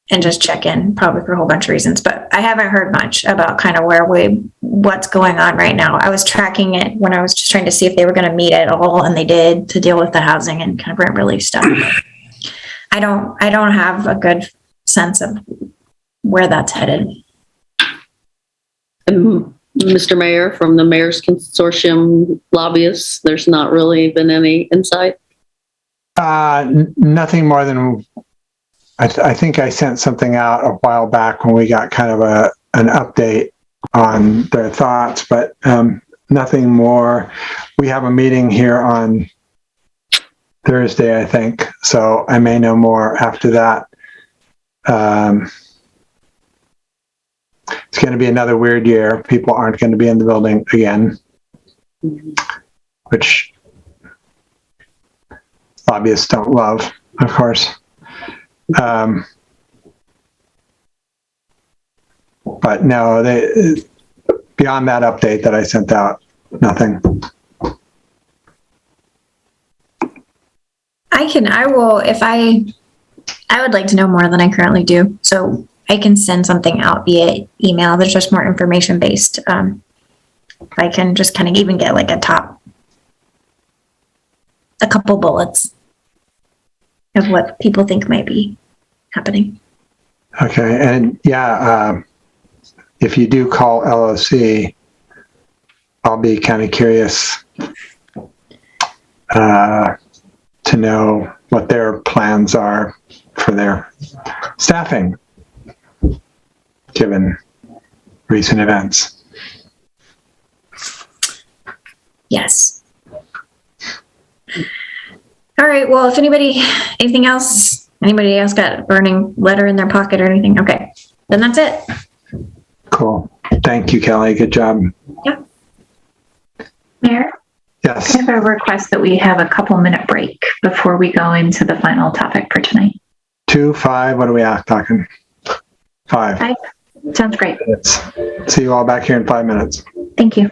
and just check in, probably for a whole bunch of reasons, but I haven't heard much about kind of what's going on right now. I was tracking it when I was just trying to see if they were going to meet at all, and they did, to deal with the housing and kind of rent relief stuff. I don't have a good sense of where that's headed. Mr. Mayor, from the Mayor's Consortium lobbyists, there's not really been any insight? Nothing more than I think I sent something out a while back when we got kind of an update on their thoughts, but nothing more. We have a meeting here on Thursday, I think, so I may know more after that. It's going to be another weird year. People aren't going to be in the building again, which lobbyists don't love, of course. But no, beyond that update that I sent out, nothing. I would like to know more than I currently do. So I can send something out via email. There's just more information based. I can just kind of even get like a couple bullets of what people think might be happening. Okay. And if you do call LOC, I'll be kind of curious to know what their plans are for their staffing, given recent events. Yes. All right. Well, if anybody else got a burning letter in their pocket or anything, okay, then that's it. Cool. Thank you, Kelly. Good job. Yeah. Mayor? Yes. I have a request that we have a couple-minute break before we go into the final topic for tonight. 2, 5, what are we talking? 5. Sounds great. See you all back here in 5 minutes. Thank you.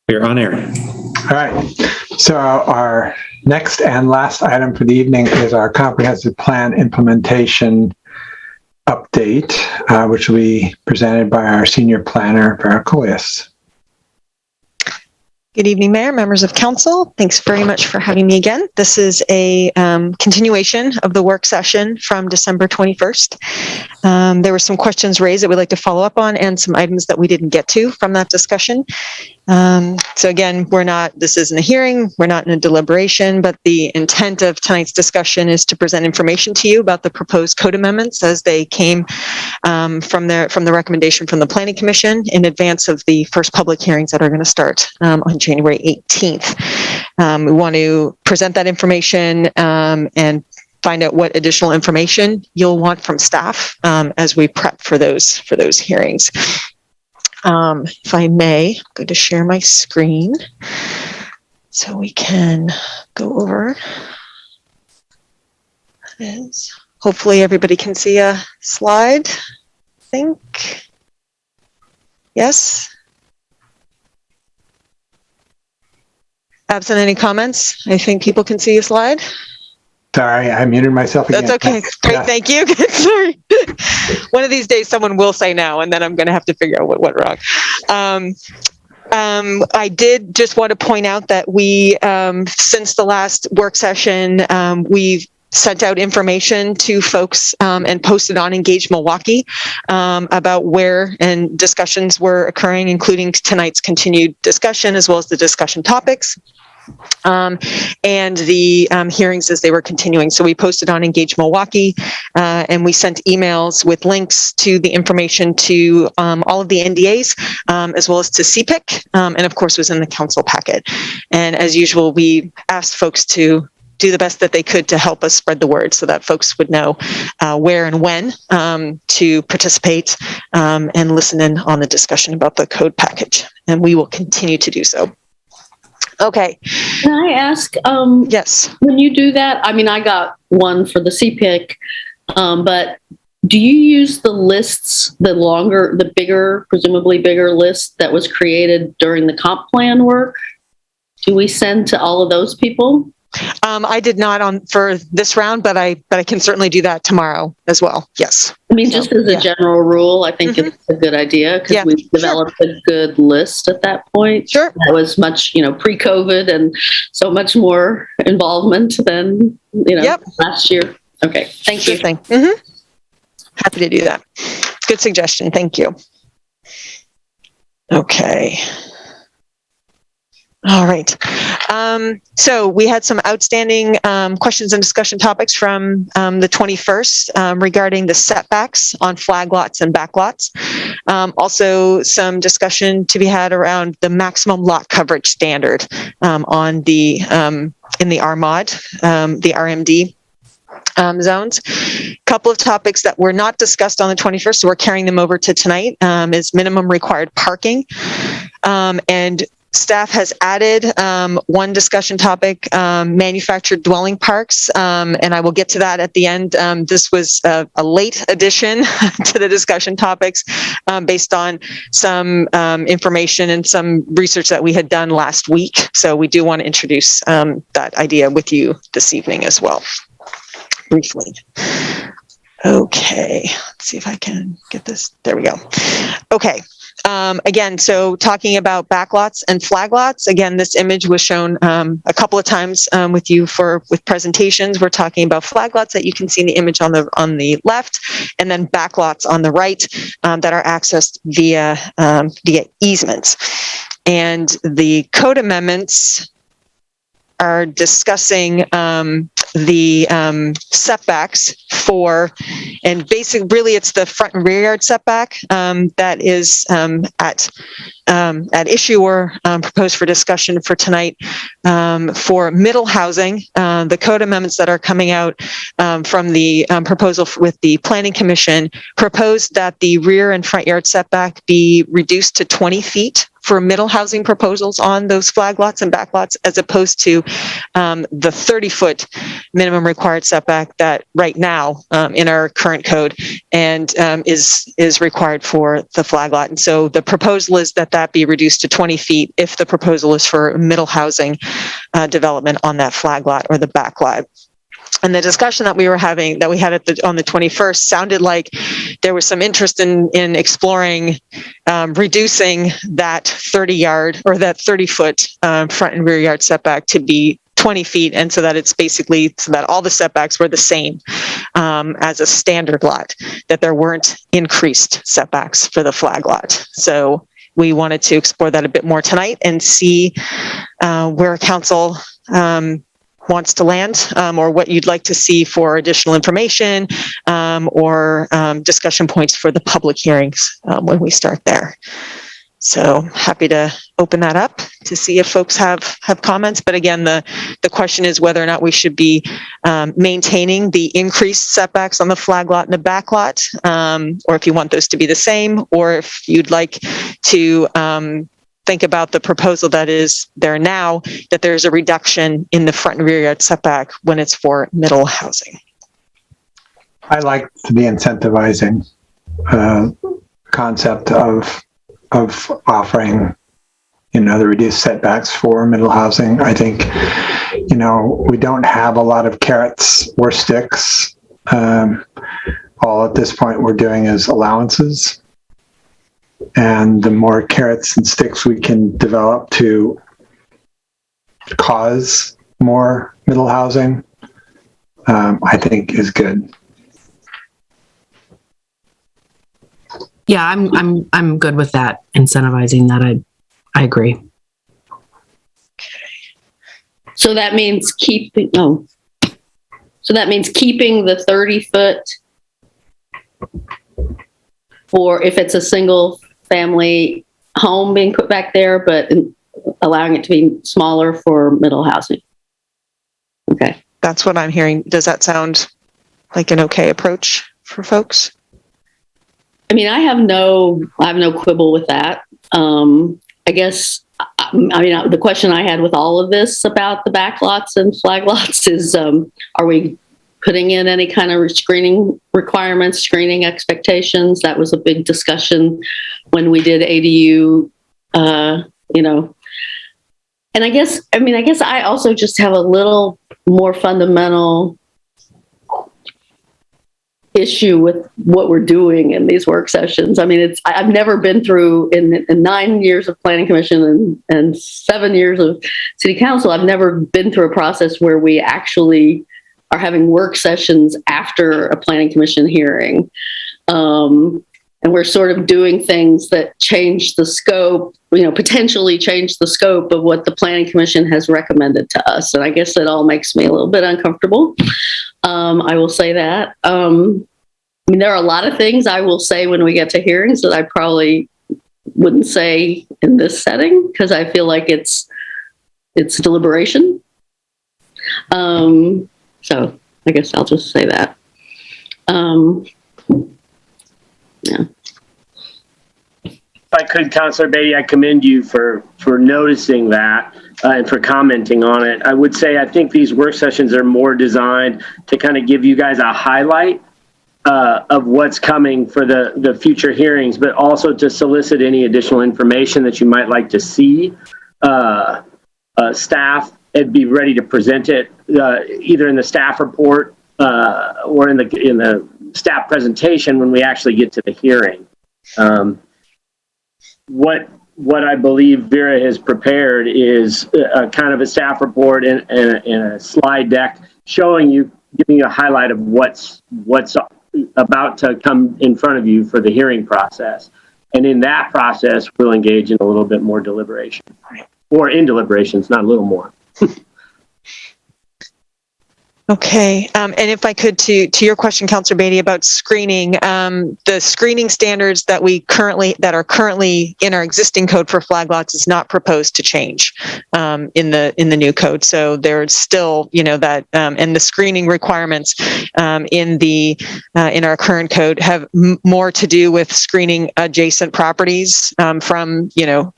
We're on air. All right. So our next and last item for the evening is our comprehensive plan implementation update, which will be presented by our senior planner, Vera Coyas. Good evening, Mayor, members of council. Thanks very much for having me again. This is a continuation of the work session from December 21st. There were some questions raised that we'd like to follow up on and some items that we didn't get to from that discussion. So again, this isn't a hearing, we're not in a deliberation, but the intent of tonight's discussion is to present information to you about the proposed code amendments as they came from the recommendation from the Planning Commission in advance of the first public hearings that are going to start on January 18th. We want to present that information and find out what additional information you'll want from staff as we prep for those hearings. If I may, I'm going to share my screen so we can go over. Hopefully everybody can see a slide, I think. Yes? Absent any comments, I think people can see a slide. Sorry, I muted myself again. That's okay. Great, Yeah. thank you. Sorry. One of these days someone will say no, and then I'm going to have to figure out what went wrong. I did just want to point out that we, since the last work session, we've sent out information to folks and posted on Engage Milwaukee about where and discussions were occurring, including tonight's continued discussion as well as the discussion topics. And the hearings as they were continuing. So we posted on Engage Milwaukee and we sent emails with links to the information to all of the NDAs as well as to CPIC and of course was in the council packet. And as usual, we asked folks to do the best that they could to help us spread the word so that folks would know where and when to participate and listen in on the discussion about the code package. And we will continue to do so. Okay. Can I ask? Yes. When you do that, I mean, I got one for the CPIC, but do you use the lists, the bigger, presumably bigger list that was created during the comp plan work? Do we send to all of those people? I did not for this round, but I can certainly do that tomorrow as well. Yes. I mean, just as a general rule, I think it's a good idea because we developed a good list at that point. Sure. That was much, pre-COVID and so much more involvement than, last year. Okay. Thank you. Sure thing. Happy to do that. Good suggestion. Thank you. Okay. All right. So we had some outstanding questions and discussion topics from the 21st regarding the setbacks on flag lots and back lots. Also, some discussion to be had around the maximum lot coverage standard on the in the RMOD, the RMD zones. A couple of topics that were not discussed on the 21st, so we're carrying them over to tonight, is minimum required parking. And staff has added one discussion topic, manufactured dwelling parks, and I will get to that at the end. This was a late addition to the discussion topics based on some information and some research that we had done last week. So we do want to introduce that idea with you this evening as well, briefly. Okay, let's see if I can get this. There we go. Okay. Again, so talking about backlots and flag lots, again, this image was shown a couple of times with you with presentations. We're talking about flag lots that you can see in the image on the left, and then backlots on the right that are accessed via easements. And the code amendments are discussing the setbacks for, and really it's the front and rear yard setback that is at issue or proposed for discussion for tonight for middle housing, the code amendments that are coming out from the proposal with the Planning Commission proposed that the rear and front yard setback be reduced to 20 feet for middle housing proposals on those flag lots and back lots, as opposed to the 30-foot minimum required setback that right now in our current code and is required for the flag lot. And so the proposal is that that be reduced to 20 feet if the proposal is for middle housing development on that flag lot or the back lot. And the discussion that we were having, that we had on the 21st, sounded like there was some interest in exploring reducing that 30-yard or that 30-foot front and rear yard setback to be 20 feet, and so that it's basically so that all the setbacks were the same as a standard lot, that there weren't increased setbacks for the flag lot. So we wanted to explore that a bit more tonight and see where council wants to land, or what you'd like to see for additional information, or discussion points for the public hearings when we start there. So happy to open that up to see if folks have comments. But again, the question is whether or not we should be maintaining the increased setbacks on the flag lot and the back lot, or if you want those to be the same, or if you'd like to think about the proposal that is there now, that there's a reduction in the front and rear yard setback when it's for middle housing. I like the incentivizing concept of offering, the reduced setbacks for middle housing. I think, we don't have a lot of carrots or sticks. All at this point we're doing is allowances. And the more carrots and sticks we can develop to cause more middle housing, I think is good. Yeah, I'm good with that, incentivizing that. I agree. So that means keeping the 30-foot for if it's a single family home being put back there, but allowing it to be smaller for middle housing. Okay. That's what I'm hearing. Does that sound like an okay approach for folks? I mean, I have no quibble with that. I guess, the question I had with all of this about the back lots and flag lots is, are we putting in any kind of screening requirements, screening expectations? That was a big discussion when we did ADU, and I guess I also just have a little more fundamental issue with what we're doing in these work sessions. I mean, I've never been through in 9 years of planning commission and 7 years of city council, I've never been through a process where we actually are having work sessions after a planning commission hearing. And we're sort of doing things that change the scope, potentially change the scope of what the planning commission has recommended to us. And I guess that all makes me a little bit uncomfortable. I will say that. There are a lot of things I will say when we get to hearings that I probably wouldn't say in this setting, because I feel like it's deliberation. So I guess I'll just say that. Yeah. If I could, Councilor Beatty, I commend you for noticing that and for commenting on it. I would say I think these work sessions are more designed to kind of give you guys a highlight of what's coming for the future hearings, but also to solicit any additional information that you might like to see. Staff and be ready to present it either in the staff report or in the staff presentation when we actually get to the hearing. What I believe Vera has prepared is a kind of a staff report and a slide deck showing you, giving you a highlight of what's about to come in front of you for the hearing process. And in that process, we'll engage in a little bit more deliberation, or in deliberations, not a little more. Okay, and if I could, to your question, Councilor Beatty, about screening, the screening standards that are currently in our existing code for flag lots is not proposed to change in the new code. So there's still, that, and the screening requirements in our current code have more to do with screening adjacent properties from the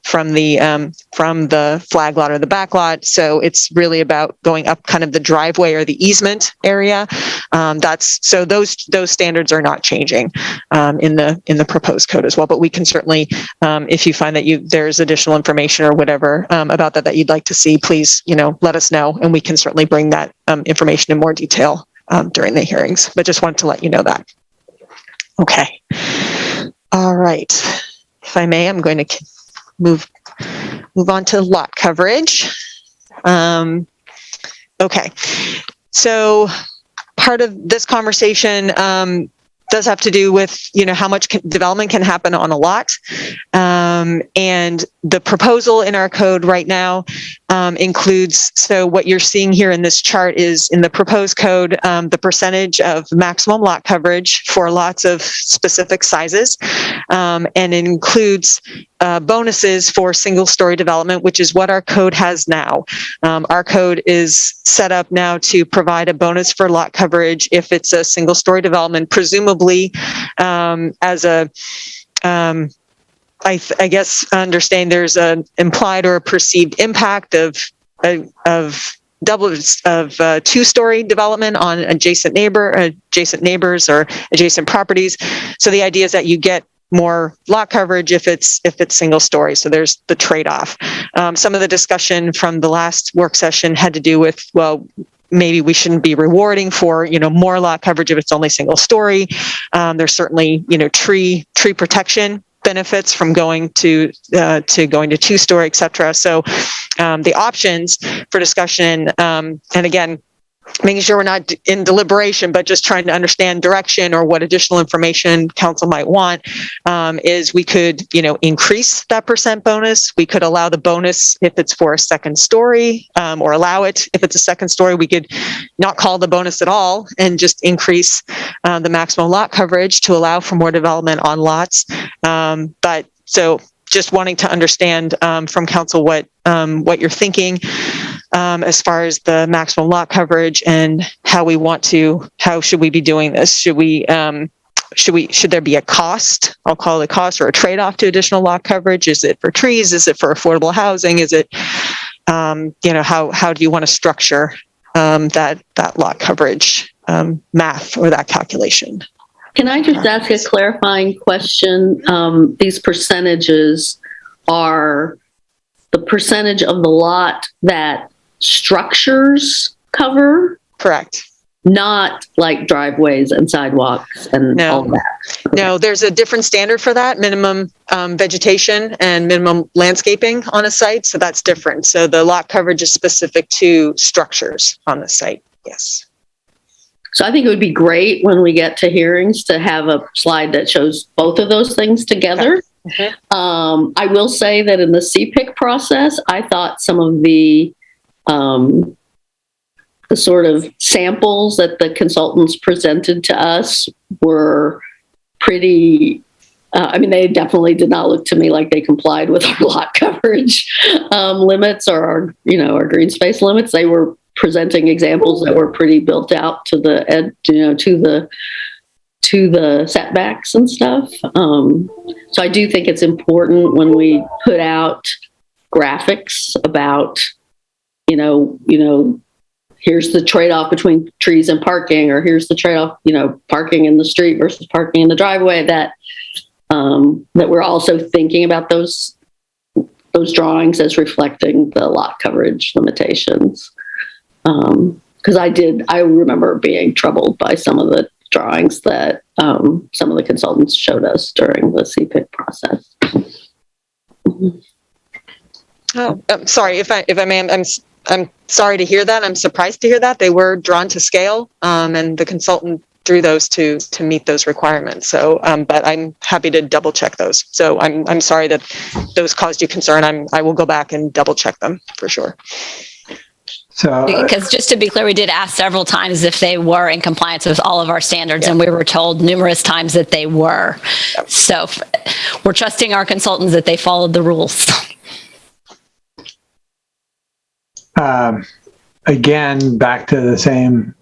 flag lot or the back lot. So it's really about going up kind of the driveway or the easement area. So those standards are not changing in the proposed code as well. But we can certainly, if you find that there's additional information or whatever about that you'd like to see, please let us know, and we can certainly bring that information in more detail during the hearings. But just wanted to let you know that. Okay. All right. If I may, I'm going to move on to lot coverage. Okay. So part of this conversation does have to do with, how much development can happen on a lot. And the proposal in our code right now includes, so what you're seeing here in this chart is in the proposed code, the percentage of maximum lot coverage for lots of specific sizes. And it includes bonuses for single-story development, which is what our code has now. Our code is set up now to provide a bonus for lot coverage if it's a single-story development, presumably as a, I guess, understand there's an implied or a perceived impact of two-story development on adjacent neighbors or adjacent properties. So the idea is that you get more lot coverage if it's single story. So there's the trade-off. Some of the discussion from the last work session had to do with, well, maybe we shouldn't be rewarding for, more lot coverage if it's only single story. There's certainly, tree protection benefits from going to two-story, et cetera. So the options for discussion, and again, making sure we're not in deliberation, but just trying to understand direction or what additional information council might want, is we could, increase that percent bonus. We could allow the bonus if it's for a second story, or allow it if it's a second story. We could not call the bonus at all and just increase the maximum lot coverage to allow for more development on lots. But so just wanting to understand from council what you're thinking as far as the maximum lot coverage and how should we be doing this? Should there be a cost? I'll call it a cost or a trade-off to additional lot coverage. Is it for trees? Is it for affordable housing? Is it, how do you want to structure that lot coverage math or that calculation? Can I just ask a clarifying question? These percentages are the percentage of the lot that structures cover? Correct. Not like driveways and sidewalks and all that. Okay. No, there's a different standard for that, minimum vegetation and minimum landscaping on a site. So that's different. So the lot coverage is specific to structures on the site. Yes. So I think it would be great when we get to hearings to have a slide that shows both of those things together. Okay. I will say that in the CPIC process, I thought some of the sort of samples that the consultants presented to us were pretty, they definitely did not look to me like they complied with our lot coverage limits or our green space limits. They were presenting examples that were pretty built out to the to the setbacks and stuff. So I do think it's important when we put out graphics about, here's the trade-off between trees and parking, or here's the trade-off, parking in the street versus parking in the driveway, that we're also thinking about those drawings as reflecting the lot coverage limitations. Because I remember being troubled by some of the drawings that some of the consultants showed us during the CPIC process. Oh, I'm sorry if I may. I'm sorry to hear that. I'm surprised to hear that. They were drawn to scale, and the consultant drew those to meet those requirements. So, but I'm happy to double check those. So I'm sorry that those caused you concern. I will go back and double check them for sure. So, because just to be clear, we did ask several times if they were in compliance with all of our standards, and we were told numerous times that they were. So we're trusting our consultants that they followed the rules. again, back to the same,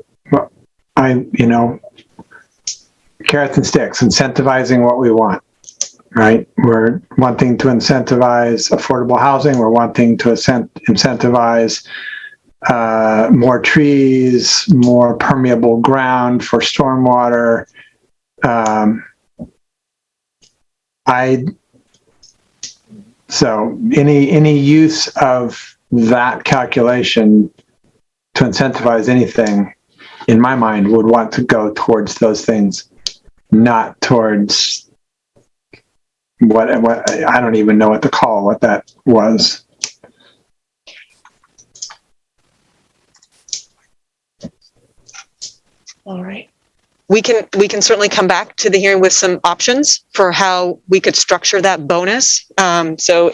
carrots and sticks, incentivizing what we want, right? We're wanting to incentivize affordable housing. We're wanting to incentivize more trees, more permeable ground for stormwater. So any use of that calculation to incentivize anything, in my mind, would want to go towards those things, not towards what I don't even know what to call what that was. All right. We can certainly come back to the hearing with some options for how we could structure that bonus. So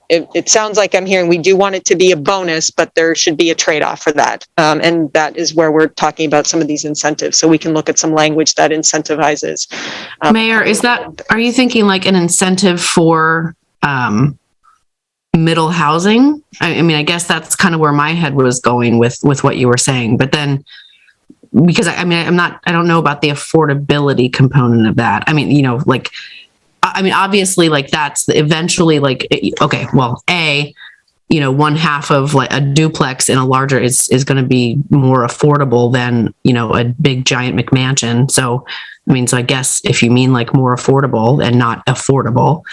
it sounds like I'm hearing we do want it to be a bonus, but there should be a trade-off for that. And that is where we're talking about some of these incentives. So we can look at some language that incentivizes. Mayor, are you thinking like an incentive for middle housing? I mean, I guess that's kind of where my head was going with what you were saying, but then, because I don't know about the affordability component of that. I mean, obviously, like that's eventually like, okay, well, one half of like a duplex in a larger is going to be more affordable than, a big giant McMansion. So, I guess if you mean like more affordable and not affordable,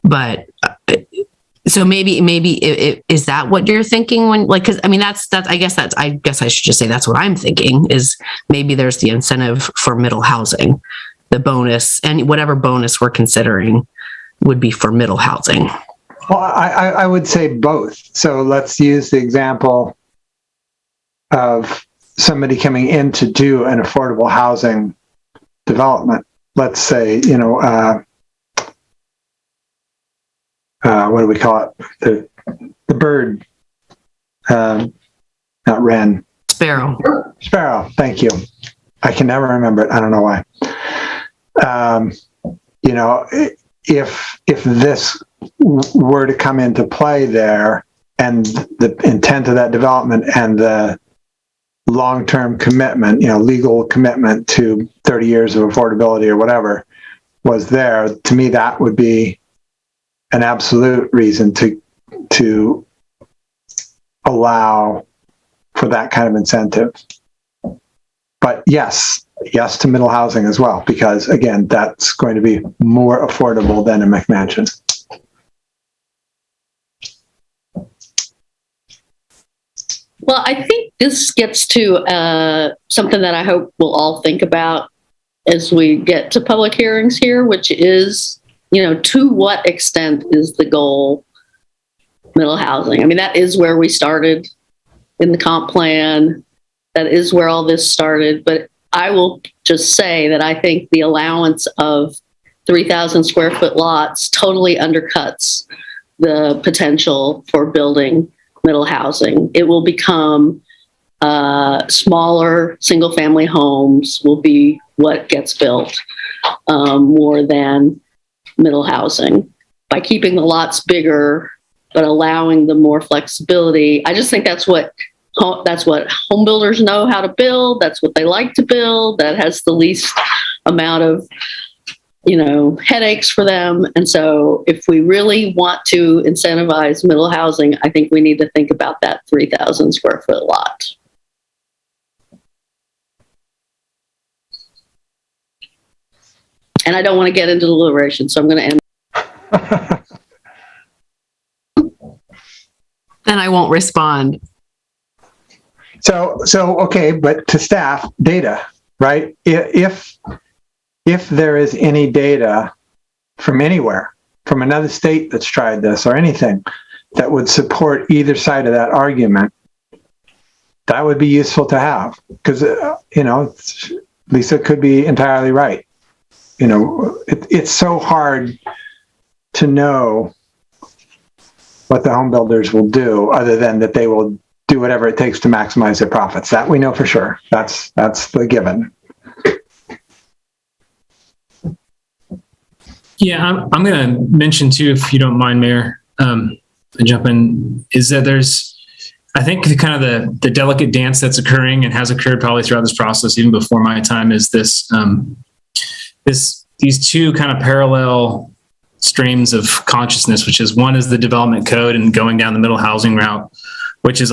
but so maybe is that what you're thinking when, like, because I guess I should just say that's what I'm thinking is maybe there's the incentive for middle housing, the bonus, and whatever bonus we're considering would be for middle housing. Well, I would say both. So let's use the example of somebody coming in to do an affordable housing development. Let's say, what do we call it? The bird, not wren. Sparrow. Sparrow. Thank you. I can never remember it. I don't know why. If this were to come into play there, and the intent of that development and the long-term commitment, legal commitment to 30 years of affordability or whatever was there, to me, that would be an absolute reason to allow for that kind of incentive. But yes to middle housing as well, because again, that's going to be more affordable than a McMansion. Well, I think this gets to something that I hope we'll all think about as we get to public hearings here, which is, to what extent is the goal middle housing? I mean, that is where we started in the comp plan. That is where all this started. But I will just say that I think the allowance of 3,000 square foot lots totally undercuts the potential for building middle housing. It will become smaller single family homes will be what gets built more than middle housing. By keeping the lots bigger but allowing them more flexibility, I just think that's what home builders know how to build. That's what they like to build. That has the least amount of headaches for them. And so if we really want to incentivize middle housing, I think we need to think about that 3,000 square foot lot. And I don't want to get into deliberation, so I'm going to end. Then I won't respond. So okay, but to staff, data, right? If there is any data from anywhere, from another state that's tried this or anything that would support either side of that argument, that would be useful to have, because Lisa could be entirely right. It's so hard to know what the home builders will do, other than that they will do whatever it takes to maximize their profits. That we know for sure. That's the given. Yeah, I'm going to mention too, if you don't mind, Mayor, jump in, is that I think kind of the delicate dance that's occurring and has occurred probably throughout this process, even before my time, is these two kind of parallel streams of consciousness, which is one is the development code and going down the middle housing route, which is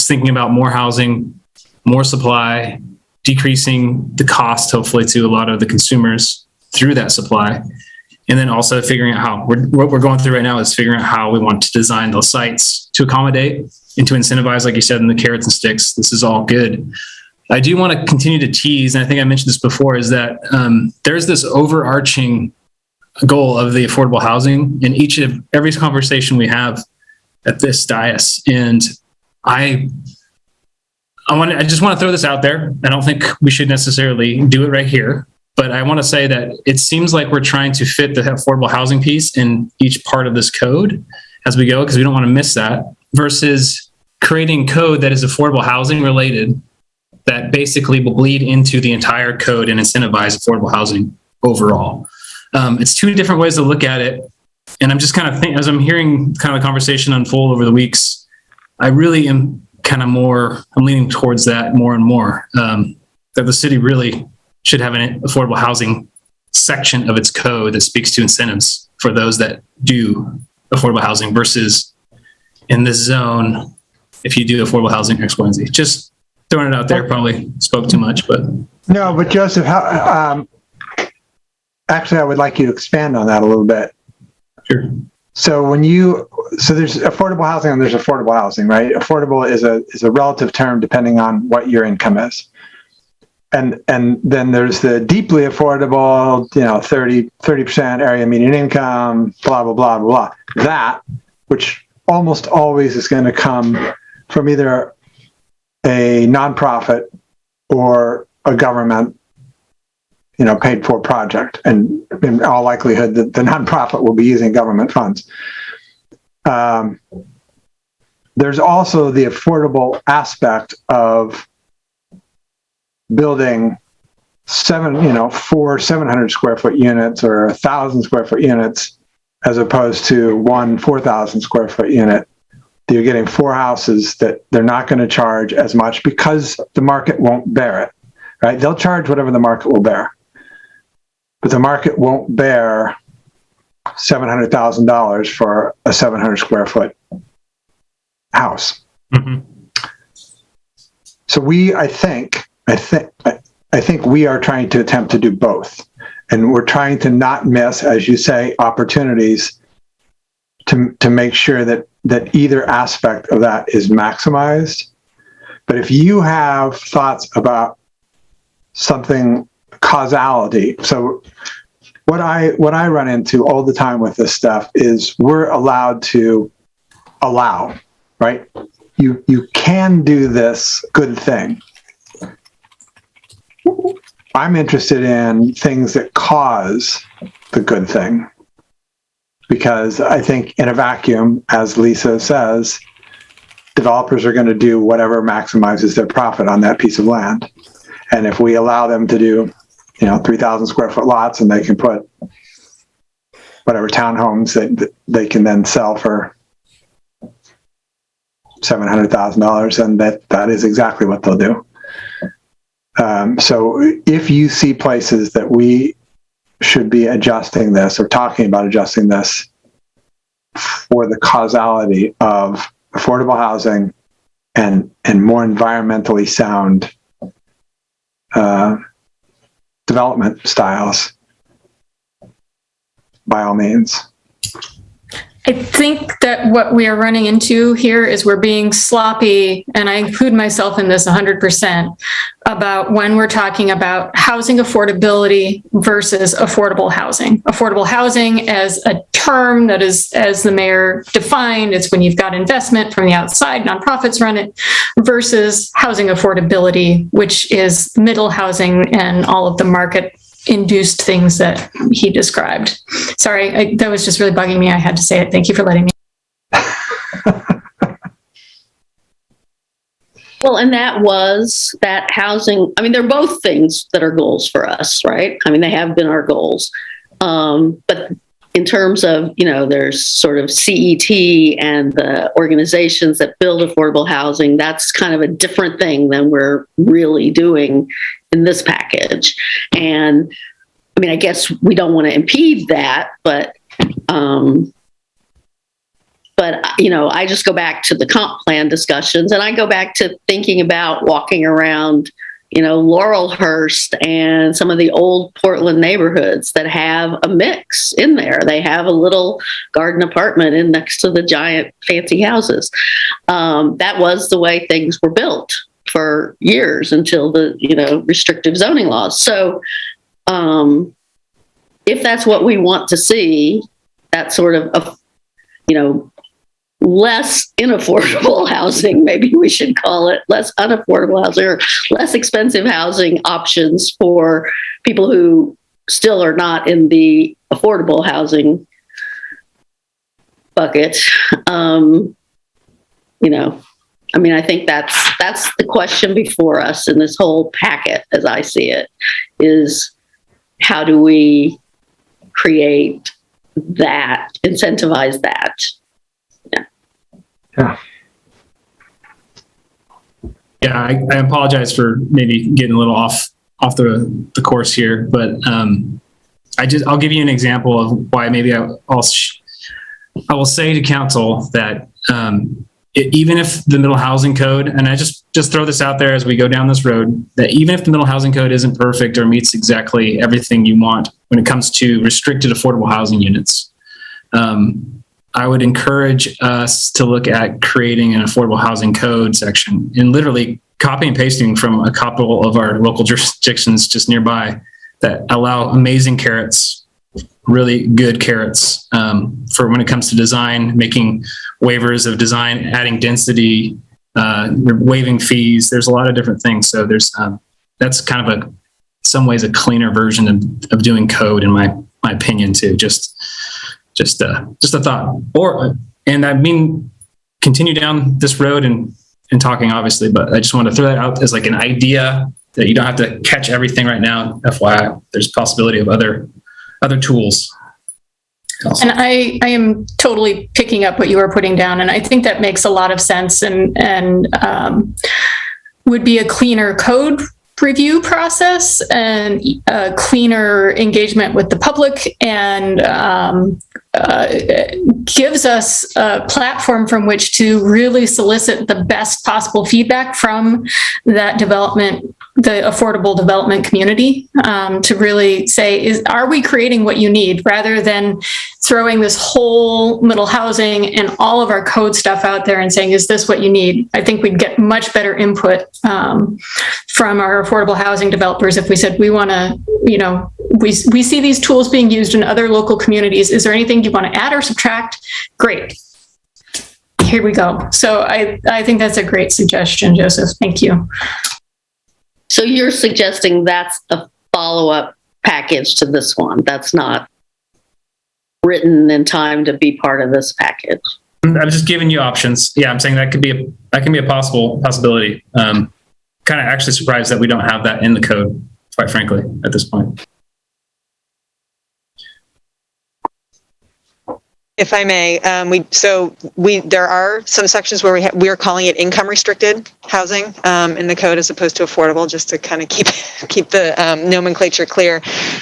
thinking about more housing, more supply, decreasing the cost, hopefully, to a lot of the consumers through that supply. And then also figuring out what we're going through right now is figuring out how we want to design those sites to accommodate and to incentivize, like you said, in the carrots and sticks. This is all good. I do want to continue to tease, and I think I mentioned this before, is that there's this overarching goal of the affordable housing in every conversation we have at this dais. And I just want to throw this out there. I don't think we should necessarily do it right here, but I want to say that it seems like we're trying to fit the affordable housing piece in each part of this code as we go, because we don't want to miss that, versus creating code that is affordable housing related, that basically will bleed into the entire code and incentivize affordable housing overall. It's two different ways to look at it. And I'm just kind of thinking, as I'm hearing kind of the conversation unfold over the weeks, I really am I'm leaning towards that more and more, that the city really should have an affordable housing section of its code that speaks to incentives for those that do affordable housing versus in this zone, if you do affordable housing X, Y, and Z. Just throwing it out there, probably spoke too much, but. No, but Joseph, actually, I would like you to expand on that a little bit. Sure. So there's affordable housing and there's affordable housing, right? Affordable is a relative term depending on what your income is. And then there's the deeply affordable, 30% area median income, blah, blah, blah, blah, blah. That, which almost always is going to come from either a nonprofit or a government, paid for project. And in all likelihood, the nonprofit will be using government funds. There's also the affordable aspect of building 4 700 square foot units or 1,000 square foot units, as opposed to one 4,000 square foot unit. You're getting 4 houses that they're not going to charge as much because the market won't bear it, right? They'll charge whatever the market will bear, but the market won't bear $700,000 for a 700 square foot house. Mm-hmm. So I think we are trying to attempt to do both, and we're trying to not miss, as you say, opportunities to make sure that either aspect of that is maximized. But if you have thoughts about something, causality, so what I run into all the time with this stuff is we're allowed to allow, right? You can do this good thing. I'm interested in things that cause the good thing, because I think in a vacuum, as Lisa says, developers are going to do whatever maximizes their profit on that piece of land. And if we allow them to do, 3,000 square foot lots, and they can put whatever townhomes that they can then sell for $700,000, and that is exactly what they'll do. So if you see places that we should be adjusting this or talking about adjusting this for the causality of affordable housing and more environmentally sound development styles, by all means. I think that what we are running into here is we're being sloppy, and I include myself in this 100%, about when we're talking about housing affordability versus affordable housing. Affordable housing as a term that is, as the mayor defined, it's when you've got investment from the outside, nonprofits run it, versus housing affordability, which is middle housing and all of the market induced things that he described. Sorry, that was just really bugging me. I had to say it. Thank you for letting me. Well, and that housing, I mean, they're both things that are goals for us, right? I mean, they have been our goals. But in terms of, there's sort of CET and the organizations that build affordable housing, that's kind of a different thing than we're really doing in this package. And I mean, I guess we don't want to impede that, but I just go back to the comp plan discussions, and I go back to thinking about walking around, Laurelhurst and some of the old Portland neighborhoods that have a mix in there. They have a little garden apartment in next to the giant fancy houses. That was the way things were built for years until the, restrictive zoning laws. So if that's what we want to see, that sort of, less unaffordable housing, maybe we should call it, less unaffordable housing or less expensive housing options for people who still are not in the affordable housing bucket. I think that's the question before us in this whole packet, as I see it, is how do we create that, incentivize that? Yeah, I apologize for maybe getting a little off the course here, but I'll give you an example of why maybe I will say to council that even if the middle housing code, and I just throw this out there as we go down this road, that even if the middle housing code isn't perfect or meets exactly everything you want when it comes to restricted affordable housing units, I would encourage us to look at creating an affordable housing code section and literally copy and pasting from a couple of our local jurisdictions just nearby that allow amazing carrots, really good carrots for when it comes to design, making waivers of design, adding density, waiving fees. There's a lot of different things. So there's that's kind of some ways a cleaner version of doing code, in my opinion, too. Just a thought. And I mean, continue down this road and talking, obviously, but I just want to throw that out as like an idea that you don't have to catch everything right now. FYI, there's a possibility of other tools. Also. And I am totally picking up what you are putting down, and I think that makes a lot of sense and would be a cleaner code review process and a cleaner engagement with the public, and gives us a platform from which to really solicit the best possible feedback from that development, the affordable development community, to really say, are we creating what you need, rather than throwing this whole middle housing and all of our code stuff out there and saying, is this what you need? I think we'd get much better input from our affordable housing developers if we said, we want to, we see these tools being used in other local communities. Is there anything you want to add or subtract? Great. Here we go. So I think that's a great suggestion, Joseph. Thank you. So you're suggesting that's a follow-up package to this one. That's not written in time to be part of this package. I'm just giving you options. Yeah, I'm saying that can be a possibility. Kind of actually surprised that we don't have that in the code, quite frankly, at this point. If I may, there are some sections where we are calling it income restricted housing in the code as opposed to affordable, just to kind of keep the nomenclature clear.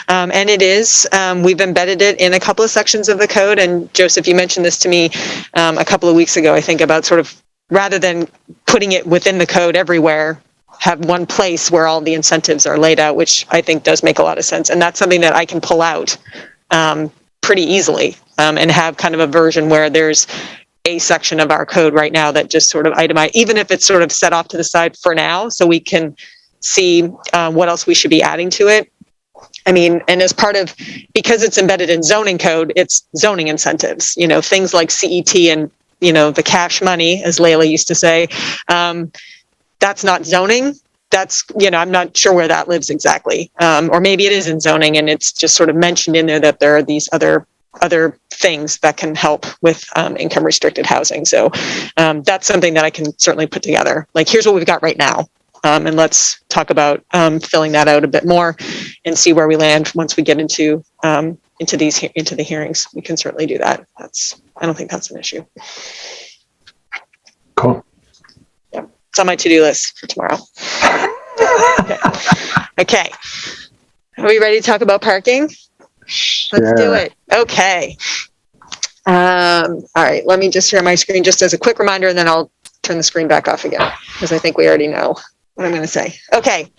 And it is, we've embedded it in a couple of sections of the code. And Joseph, you mentioned this to me a couple of weeks ago, I think, about sort of, rather than putting it within the code everywhere, have one place where all the incentives are laid out, which I think does make a lot of sense. And that's something that I can pull out pretty easily and have kind of a version where there's a section of our code right now that just sort of itemize, even if it's sort of set off to the side for now, so we can see what else we should be adding to it. I mean, and as part of, because it's embedded in zoning code, it's zoning incentives, things like CET and, the cash money, as Layla used to say, that's not zoning. That's, I'm not sure where that lives exactly. Or maybe it is in zoning and it's just sort of mentioned in there that there are these other other things that can help with income restricted housing. So that's something that I can certainly put together. Like, here's what we've got right now. And let's talk about filling that out a bit more and see where we land once we get into the hearings. We can certainly do that. I don't think that's an issue. Cool. Yeah, it's on my to-do list for tomorrow. Okay. Are we ready to talk about parking? Let's do it. Okay. All right. Let me just share my screen just as a quick reminder, and then I'll turn the screen back off again because I think we already know what I'm going to say. Okay.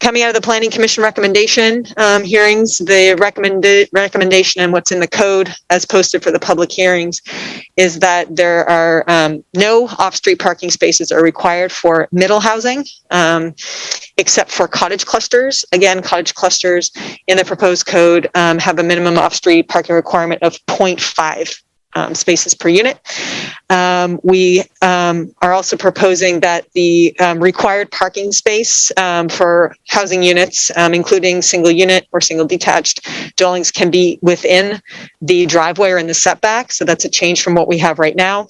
Coming out of the Planning Commission recommendation hearings, the recommendation and what's in the code as posted for the public hearings is that there are no off-street parking spaces are required for middle housing, except for cottage clusters. Again, cottage clusters in the proposed code have a minimum off-street parking requirement of 0.5 spaces per unit. We are also proposing that the required parking space for housing units, including single unit or single detached dwellings, can be within the driveway or in the setback. So that's a change from what we have right now.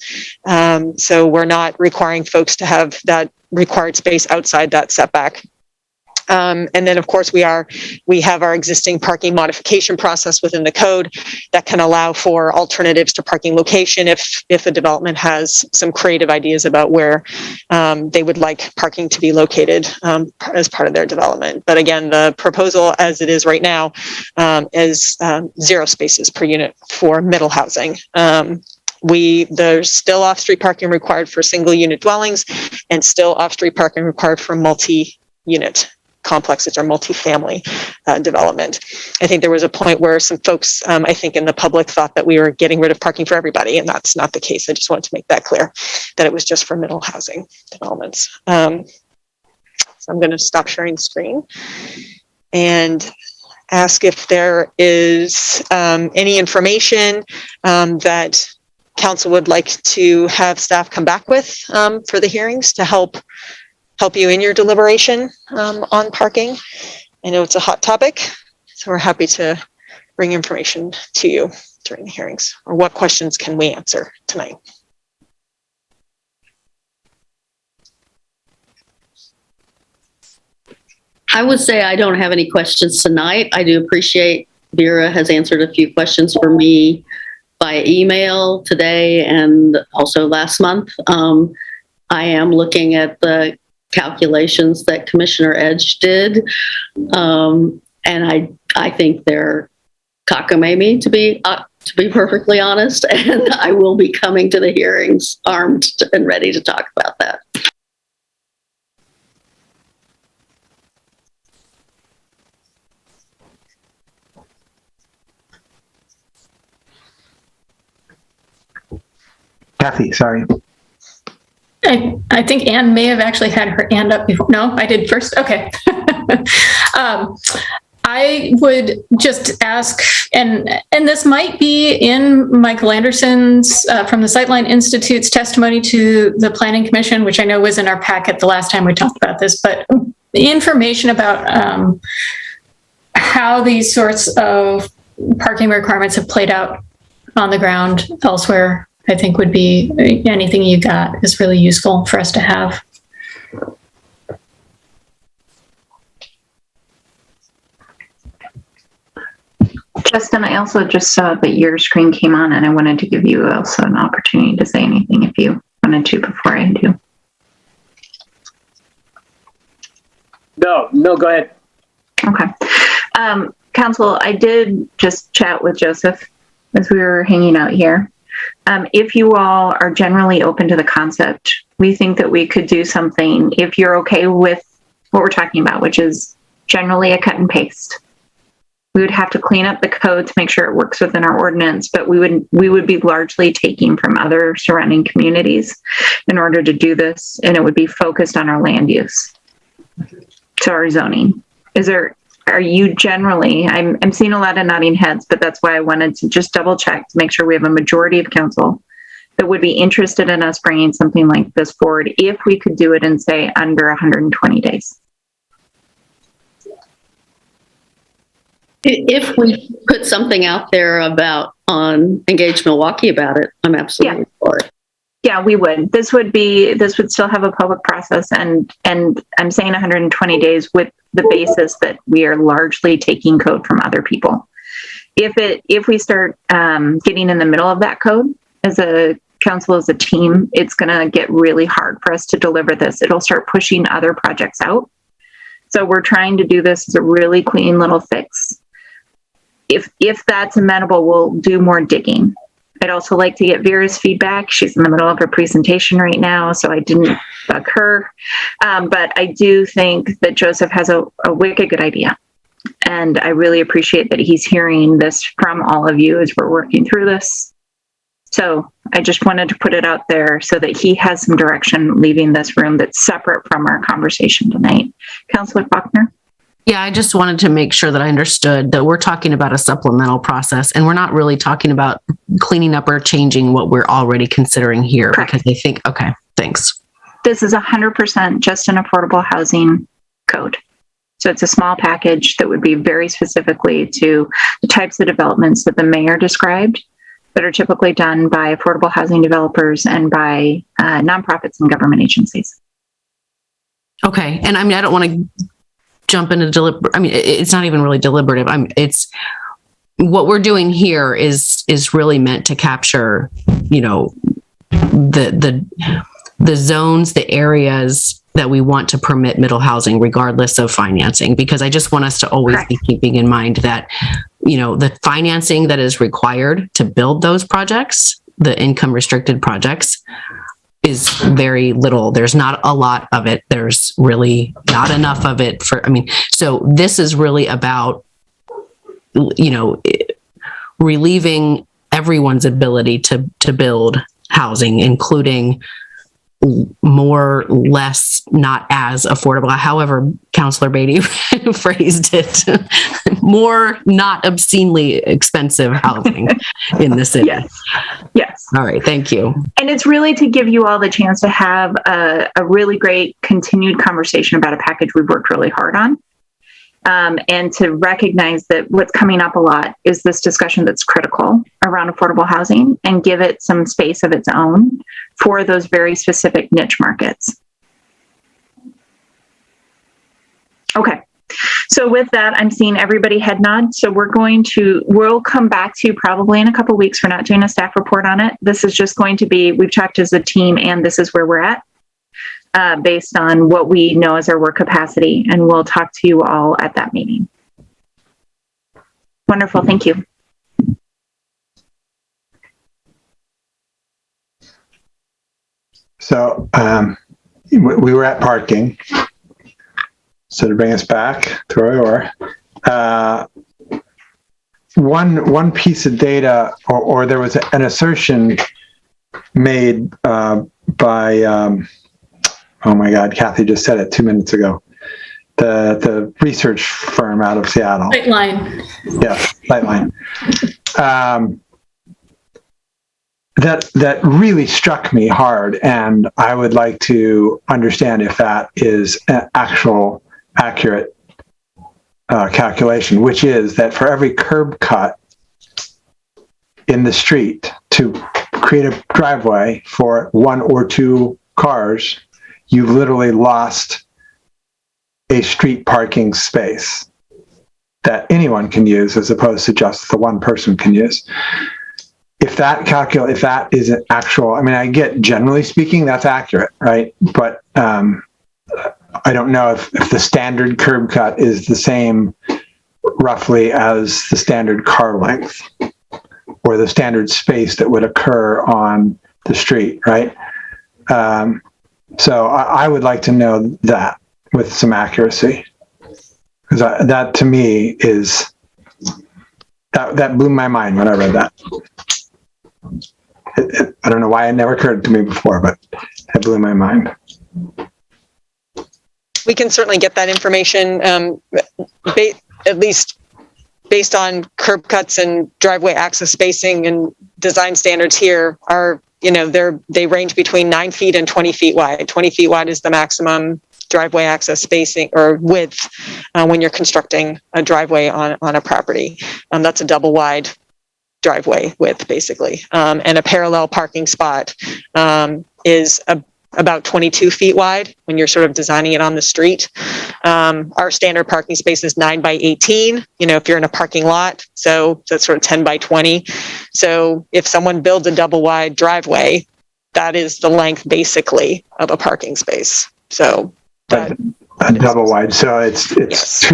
So we're not requiring folks to have that required space outside that setback. And then, of course, we have our existing parking modification process within the code that can allow for alternatives to parking location if a development has some creative ideas about where they would like parking to be located as part of their development. But again, the proposal as it is right now is 0 spaces per unit for middle housing. There's still off-street parking required for single unit dwellings and still off-street parking required for multi-unit complexes or multifamily development. I think there was a point where some folks, I think in the public, thought that we were getting rid of parking for everybody, and that's not the case. I just wanted to make that clear, that it was just for middle housing developments. So I'm going to stop sharing the screen and ask if there is any information that council would like to have staff come back with for the hearings to help you in your deliberation on parking. I know it's a hot topic, so we're happy to bring information to you during the hearings. Or what questions can we answer tonight? I would say I don't have any questions tonight. I do appreciate Vera has answered a few questions for me by email today and also last month. I am looking at the calculations that Commissioner Edge did. And I think they're cockamamie, to be perfectly honest. And I will be coming to the hearings armed and ready to talk about that. Kathy, sorry. I think Anne may have actually had her hand up before. No, I did first. Okay. I would just ask, and this might be in Michael Anderson's from the Sightline Institute's testimony to the Planning Commission, which I know was in our packet the last time we talked about this, but information about how these sorts of parking requirements have played out on the ground elsewhere, I think would be, anything you got is really useful for us to have. Justin, I also just saw that your screen came on and I wanted to give you also an opportunity to say anything if you wanted to before I do. No, go ahead. Okay. Council, I did just chat with Joseph as we were hanging out here. If you all are generally open to the concept, we think that we could do something, if you're okay with what we're talking about, which is generally a cut and paste. We would have to clean up the code to make sure it works within our ordinance, but we would be largely taking from other surrounding communities in order to do this, and it would be focused on our land use. So our zoning. Are you generally, I'm seeing a lot of nodding heads, but that's why I wanted to just double check to make sure we have a majority of council that would be interested in us bringing something like this forward if we could do it in, say, under 120 days. If we put something out there about on Engage Milwaukee about it, I'm absolutely for it. Yeah, we would. This would still have a public process, and I'm saying 120 days with the basis that we are largely taking code from other people. If we start getting in the middle of that code as a council, as a team, it's going to get really hard for us to deliver this. It'll start pushing other projects out. So we're trying to do this as a really clean little fix. If that's amenable, we'll do more digging. I'd also like to get Vera's feedback. She's in the middle of a presentation right now, so I didn't bug her. But I do think that Joseph has a wicked good idea. And I really appreciate that he's hearing this from all of you as we're working through this. So I just wanted to put it out there so that he has some direction leaving this room that's separate from our conversation tonight. Councilor Faulkner? Yeah, I just wanted to make sure that I understood that we're talking about a supplemental process, and we're not really talking about cleaning up or changing what we're already considering here. Correct. Because I think, okay, thanks. This is 100% just an affordable housing code. So it's a small package that would be very specifically to the types of developments that the mayor described that are typically done by affordable housing developers and by nonprofits and government agencies. Okay. And I mean, I don't want to jump into it's not even really deliberative. It's what we're doing here is really meant to capture, the zones, the areas that we want to permit middle housing regardless of financing, because I just want us to always be keeping in mind that, the financing that is required to build those projects, the income restricted projects, is very little. There's not a lot of it. There's really not enough of it so this is really about, relieving everyone's ability to build housing, including more, less, not as affordable, however Councilor Beatty phrased it, more not obscenely expensive housing in the city. Yes. All right. Thank you. And it's really to give you all the chance to have a really great continued conversation about a package we've worked really hard on. And to recognize that what's coming up a lot is this discussion that's critical around affordable housing, and give it some space of its own for those very specific niche markets. Okay. So with that, I'm seeing everybody head nod. So we'll come back to you probably in a couple of weeks. We're not doing a staff report on it. This is just going to be, we've talked as a team, and this is where we're at. Based on what we know as our work capacity, and we'll talk to you all at that meeting. Wonderful. Thank you. So we were at parking. So to bring us back to where we were, one piece of data, or there was an assertion made by, oh my God, Kathy just said it 2 minutes ago. The research firm out of Seattle. Lightline. Yeah, Lightline. That really struck me hard, and I would like to understand if that is an actual accurate calculation, which is that for every curb cut in the street to create a driveway for one or two cars, you literally lost a street parking space that anyone can use as opposed to just the one person can use. If that is an actual, I get, generally speaking, that's accurate, right? But I don't know if the standard curb cut is the same roughly as the standard car length or the standard space that would occur on the street, right? So I would like to know that with some accuracy, because that to me is, that blew my mind when I read that. I don't know why it never occurred to me before, but it blew my mind. We can certainly get that information, at least based on curb cuts and driveway access spacing and design standards here are, they range between 9 feet and 20 feet wide. 20 feet wide is the maximum. driveway access spacing or width when you're constructing a driveway on a property. That's a double wide driveway width, basically. And a parallel parking spot is about 22 feet wide when you're sort of designing it on the street. Our standard parking space is 9 by 18, if you're in a parking lot. So that's sort of 10 by 20. So if someone builds a double wide driveway, that is the length basically of a parking space. So a double wide. So it's Yes.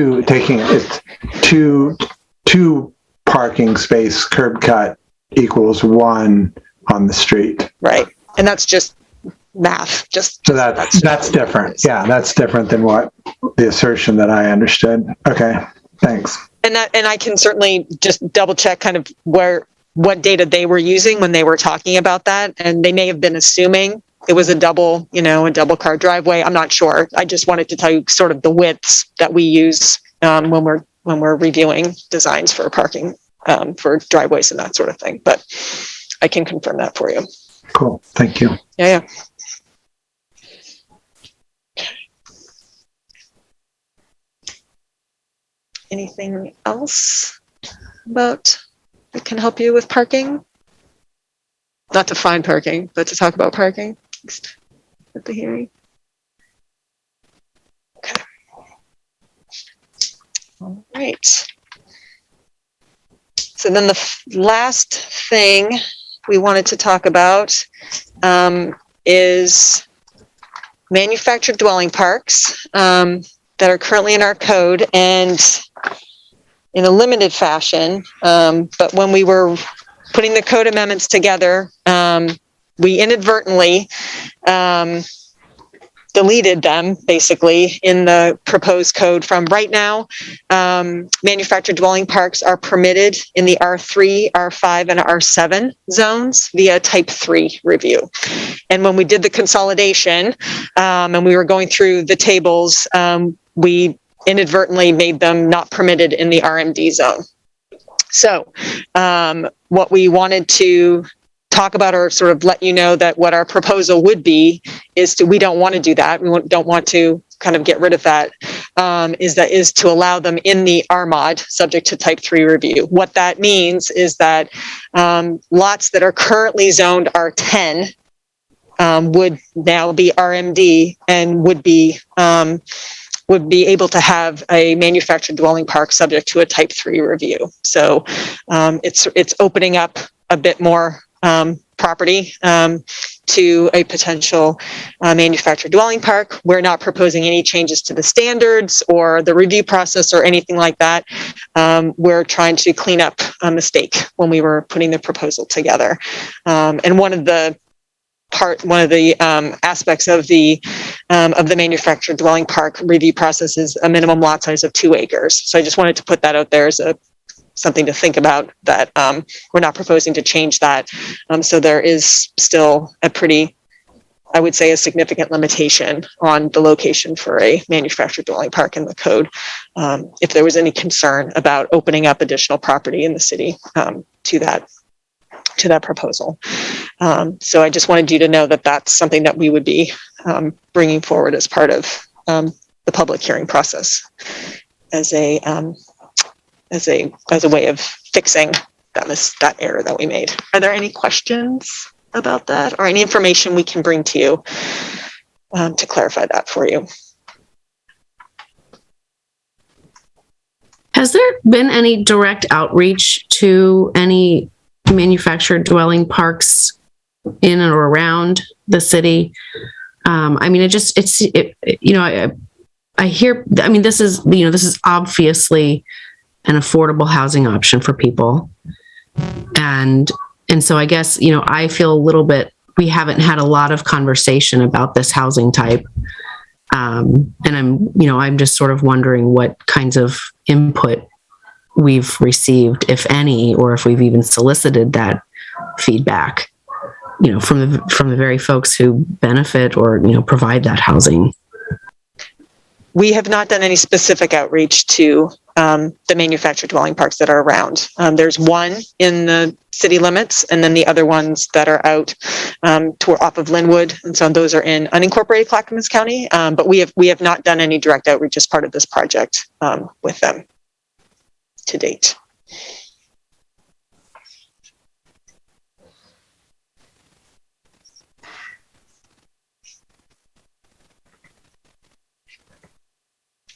two parking space curb cut equals one on the street. Right. And that's just math. So that's different. Yeah, that's different than what the assertion that I understood. Okay, thanks. And I can certainly just double check kind of what data they were using when they were talking about that. And they may have been assuming it was a double car driveway. I'm not sure. I just wanted to tell you sort of the widths that we use when we're reviewing designs for parking for driveways and that sort of thing. But I can confirm that for you. Cool. Thank you. Yeah. Anything else that can help you with parking? Not to find parking, but to talk about parking at the hearing. Okay. All right. So then the last thing we wanted to talk about is manufactured dwelling parks that are currently in our code and in a limited fashion. But when we were putting the code amendments together, we inadvertently deleted them basically in the proposed code. From right now, manufactured dwelling parks are permitted in the R3, R5, and R7 zones via type 3 review. And when we did the consolidation and we were going through the tables, we inadvertently made them not permitted in the RMD zone. So what we wanted to talk about or sort of let you know that what our proposal would be is we don't want to do that. We don't want to kind of get rid of that, is to allow them in the RMOD subject to type 3 review. What that means is that lots that are currently zoned R10 would now be RMD and would be able to have a manufactured dwelling park subject to a type 3 review. So it's opening up a bit more property to a potential manufactured dwelling park. We're not proposing any changes to the standards or the review process or anything like that. We're trying to clean up a mistake when we were putting the proposal together. And one of the aspects of the manufactured dwelling park review process is a minimum lot size of 2 acres. So I just wanted to put that out there as something to think about, that we're not proposing to change that. So there is still I would say a significant limitation on the location for a manufactured dwelling park in the code. If there was any concern about opening up additional property in the city to that proposal. So I just wanted you to know that that's something that we would be bringing forward as part of the public hearing process as a way of fixing that error that we made. Are there any questions about that or any information we can bring to you to clarify that for you? Has there been any direct outreach to any manufactured dwelling parks in or around the city? I mean, I hear, I mean, this is obviously an affordable housing option for people. And so I guess, I feel a little bit, we haven't had a lot of conversation about this housing type. And I'm just sort of wondering what kinds of input we've received, if any, or if we've even solicited that feedback, from the very folks who benefit or, provide that housing. we have not done any specific outreach to the manufactured dwelling parks that are around. There's one in the city limits, and then the other ones that are out off of Linwood, and so those are in unincorporated Clackamas County. But we have not done any direct outreach as part of this project with them to date.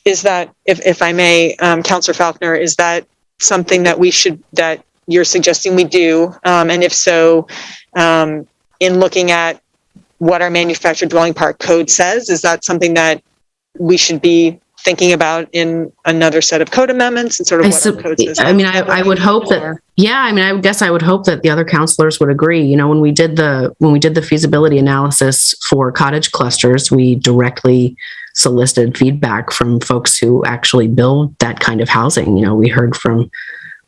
Is that, if I may, Councillor Falconer, is that something that that you're suggesting we do? And if so, in looking at what our manufactured dwelling park code says, is that something that we should be thinking about in another set of code amendments and sort of what our code says? I mean, I would hope that, yeah, I mean, I guess I would hope that the other counselors would agree. You know, when we did the feasibility analysis for cottage clusters, we directly solicited feedback from folks who actually build that kind of housing. You know, we heard from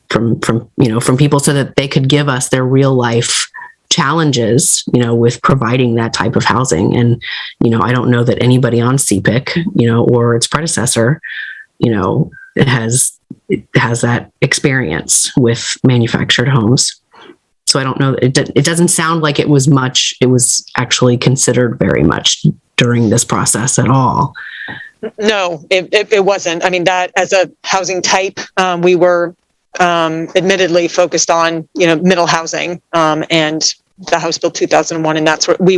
people so that they could give us their real life challenges, you know, with providing that type of housing. And, you know, I don't know that anybody on CPIC, you know, or its predecessor, you know, has that experience with manufactured homes. So I don't know. It doesn't sound like it was much. It was actually considered very much during this process at all. No, it wasn't. I mean, that as a housing type, we were admittedly focused on, you know, middle housing and the House Bill 2001, and that's what we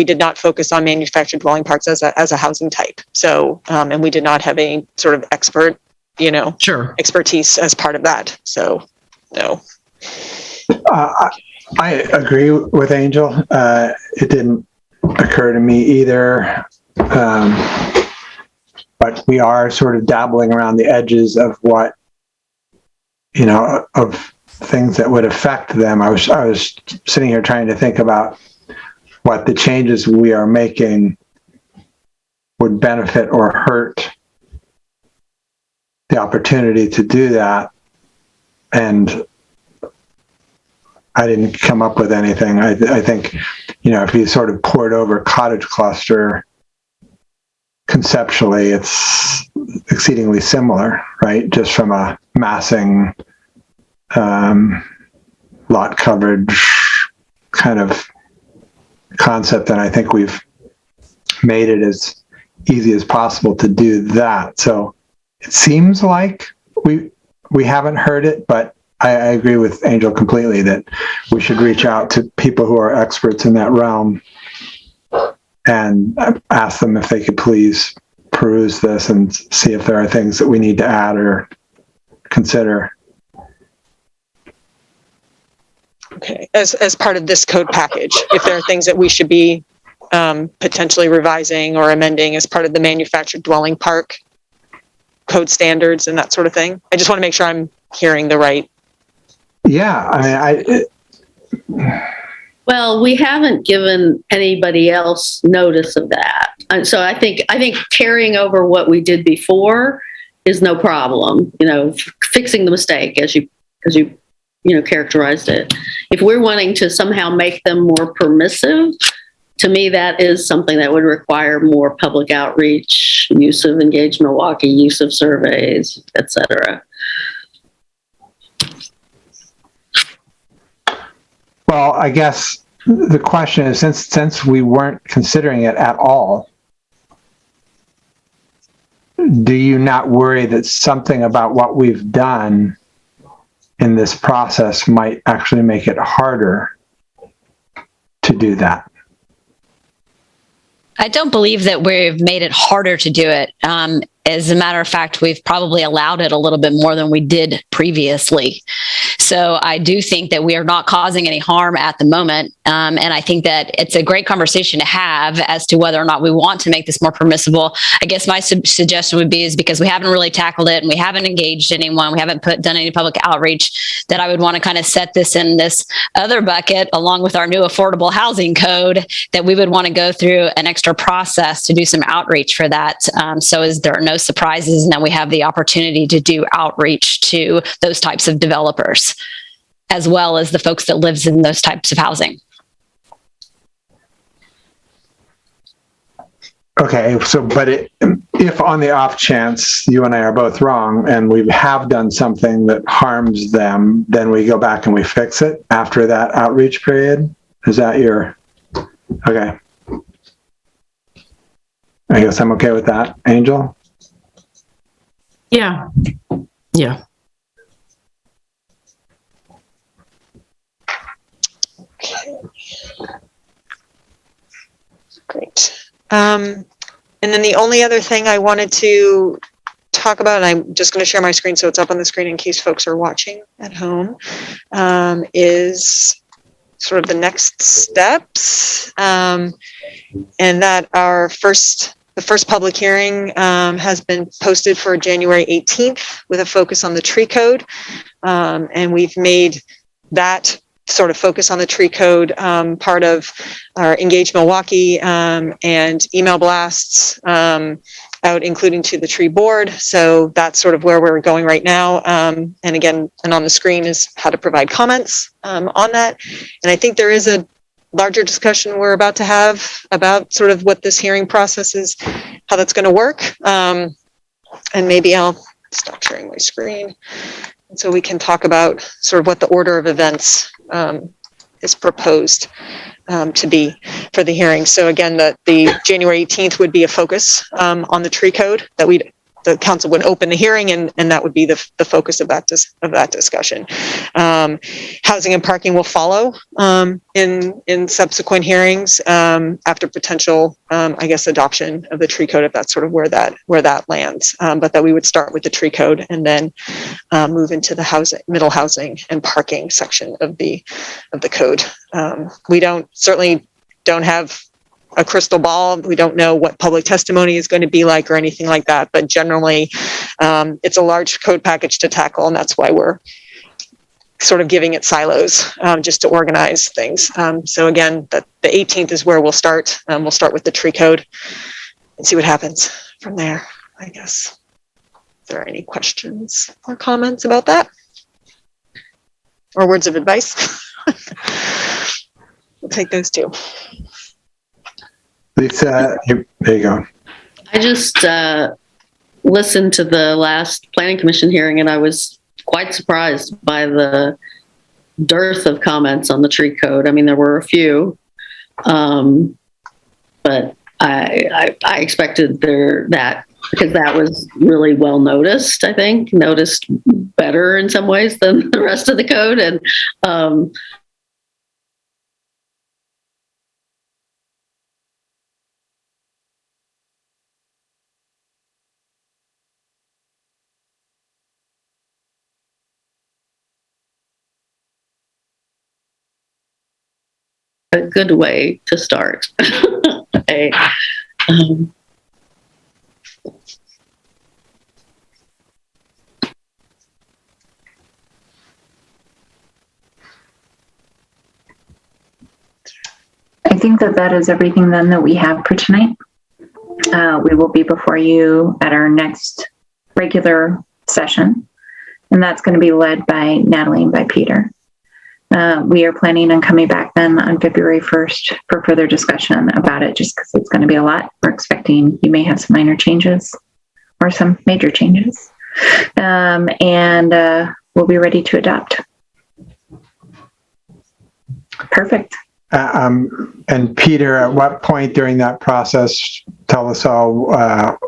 did not focus on manufactured dwelling parks as a housing type. So, and we did not have any sort of expert, you know, expertise as part of that. So, no. I agree with Angel. It didn't occur to me either. But we are sort of dabbling around the edges of what, you know, of things that would affect them. I was sitting here trying to think about what the changes we are making would benefit or hurt the opportunity to do that. And I didn't come up with anything. I think, you know, if you sort of poured over cottage cluster, conceptually, it's exceedingly similar, right? Just from a massing, lot coverage kind of concept. And I think we've made it as easy as possible to do that. So it seems like we haven't heard it, but I agree with Angel completely that we should reach out to people who are experts in that realm and ask them if they could please peruse this and see if there are things that we need to add or consider. Okay, as part of this code package, if there are things that we should be potentially revising or amending as part of the manufactured dwelling park code standards and that sort of thing. I just want to make sure I'm hearing the right. Yeah, Well, we haven't given anybody else notice of that. And so I think carrying over what we did before is no problem, you know, fixing the mistake as you characterized it. If we're wanting to somehow make them more permissive, to me, that is something that would require more public outreach, use of Engage Milwaukee, use of surveys, et cetera. well, I guess the question is, since we weren't considering it at all, do you not worry that something about what we've done in this process might actually make it harder to do that? I don't believe that we've made it harder to do it. As a matter of fact, we've probably allowed it a little bit more than we did previously. So I do think that we are not causing any harm at the moment. And I think that it's a great conversation to have as to whether or not we want to make this more permissible. I guess my suggestion would be is because we haven't really tackled it and we haven't engaged anyone, we haven't done any public outreach, that I would want to kind of set this in this other bucket along with our new affordable housing code, that we would want to go through an extra process to do some outreach for that. So as there are no surprises and that we have the opportunity to do outreach to those types of developers, as well as the folks that lives in those types of housing. Okay, so, but if on the off chance you and I are both wrong and we have done something that harms them, then we go back and we fix it after that outreach period? Is that your, okay. I guess I'm okay with that. Angel? Yeah. Yeah. Okay. Great. And then the only other thing I wanted to talk about, and I'm just going to share my screen so it's up on the screen in case folks are watching at home, is sort of the next steps, and that the first public hearing has been posted for January 18th with a focus on the tree code, and we've made that sort of focus on the tree code part of our Engage Milwaukee and email blasts out, including to the tree board. So that's sort of where we're going right now. And again, and on the screen is how to provide comments on that. And I think there is a larger discussion we're about to have about sort of what this hearing process is, how that's going to work. And maybe I'll stop sharing my screen. And so we can talk about sort of what the order of events is proposed to be for the hearing. So again, the January 18th would be a focus on the tree code that the council would open the hearing, and that would be the focus of that discussion. Housing and parking will follow in subsequent hearings after potential, I guess, adoption of the tree code, if that's sort of where that lands. But that we would start with the tree code and then move into the middle housing and parking section of the code. We certainly don't have a crystal ball. We don't know what public testimony is going to be like or anything like that, but generally it's a large code package to tackle, and that's why we're sort of giving it silos just to organize things. So again, the 18th is where we'll start. We'll start with the tree code and see what happens from there, I guess. Is there any questions or comments about that? Or words of advice? We'll take those too. Lisa, there you go. I just listened to the last Planning Commission hearing, and I was quite surprised by the dearth of comments on the tree code. I mean, there were a few, but I expected that because that was really well noticed. I think noticed better in some ways than the rest of the code, and a good way to start. Okay. I think that is everything then that we have for tonight. We will be before you at our next regular session, and that's going to be led by Natalie and by Peter. We are planning on coming back then on February 1st for further discussion about it, just because it's going to be a lot. We're expecting you may have some minor changes or some major changes. And we'll be ready to adopt. Perfect. And Peter, at what point during that process, tell us all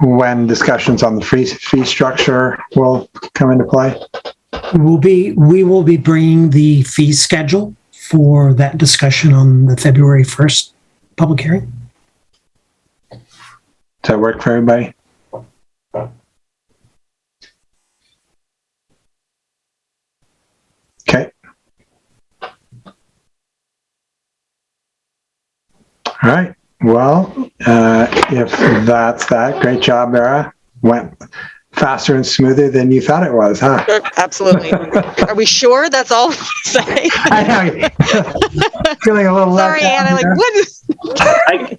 when discussions on the fee structure will come into play? We will be bringing the fee schedule for that discussion on the February 1st public hearing. Does that work for everybody? Okay. All right. Well, if that's that, great job, Era. Went faster and smoother than you thought it was, huh? Absolutely. Are we sure that's all we say? I know. Feeling a little left Sorry, Anna. Like, what is...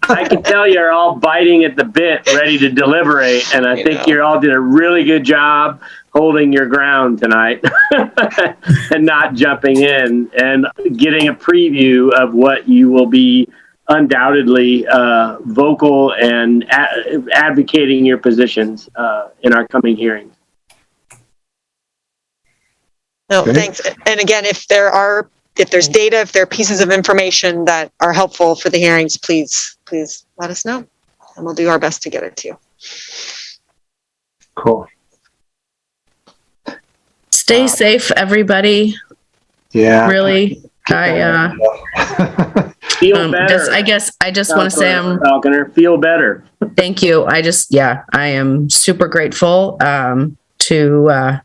I can tell you're all biting at the bit, ready to deliberate, and I think you all did a really good job holding your ground tonight and not jumping in and getting a preview of what you will be undoubtedly vocal and advocating your positions in our coming hearings. No, thanks. And again, if there's data, if there are pieces of information that are helpful for the hearings, please let us know, and we'll do our best to get it to you. Cool. Stay safe, everybody. Yeah. Really, I feel better. I just want to say Falconer, feel better. Thank you. I am super grateful to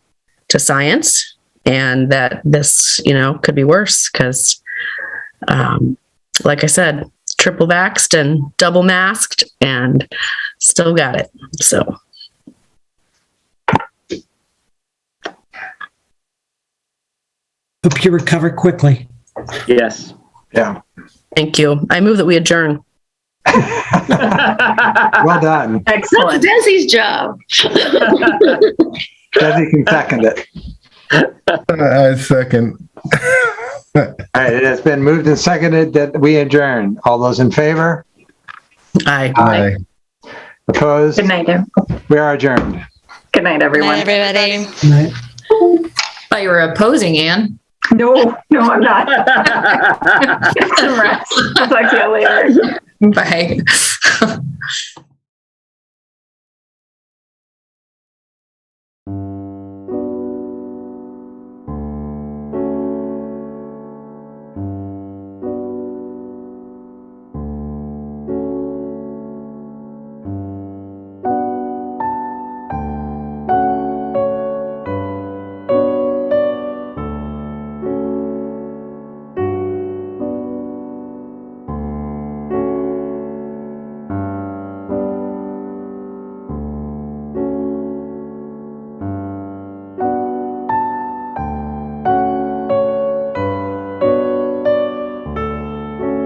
science, and that this, could be worse because, like I said, triple vaxxed and double masked and still got it. So. Hope you recover quickly. Yes. Yeah. Thank you. I move that we adjourn. Well done. Excellent. That's Desi's job. Desi can second it. I second. All right, it has been moved and seconded that we adjourn. All those in favor? Aye. Aye. Opposed? Good night, We are adjourned. Good night, everyone. Bye, everybody. Good night. Thought you were opposing, Anne. No, I'm not. Get some rest. I'll talk to you later. Bye.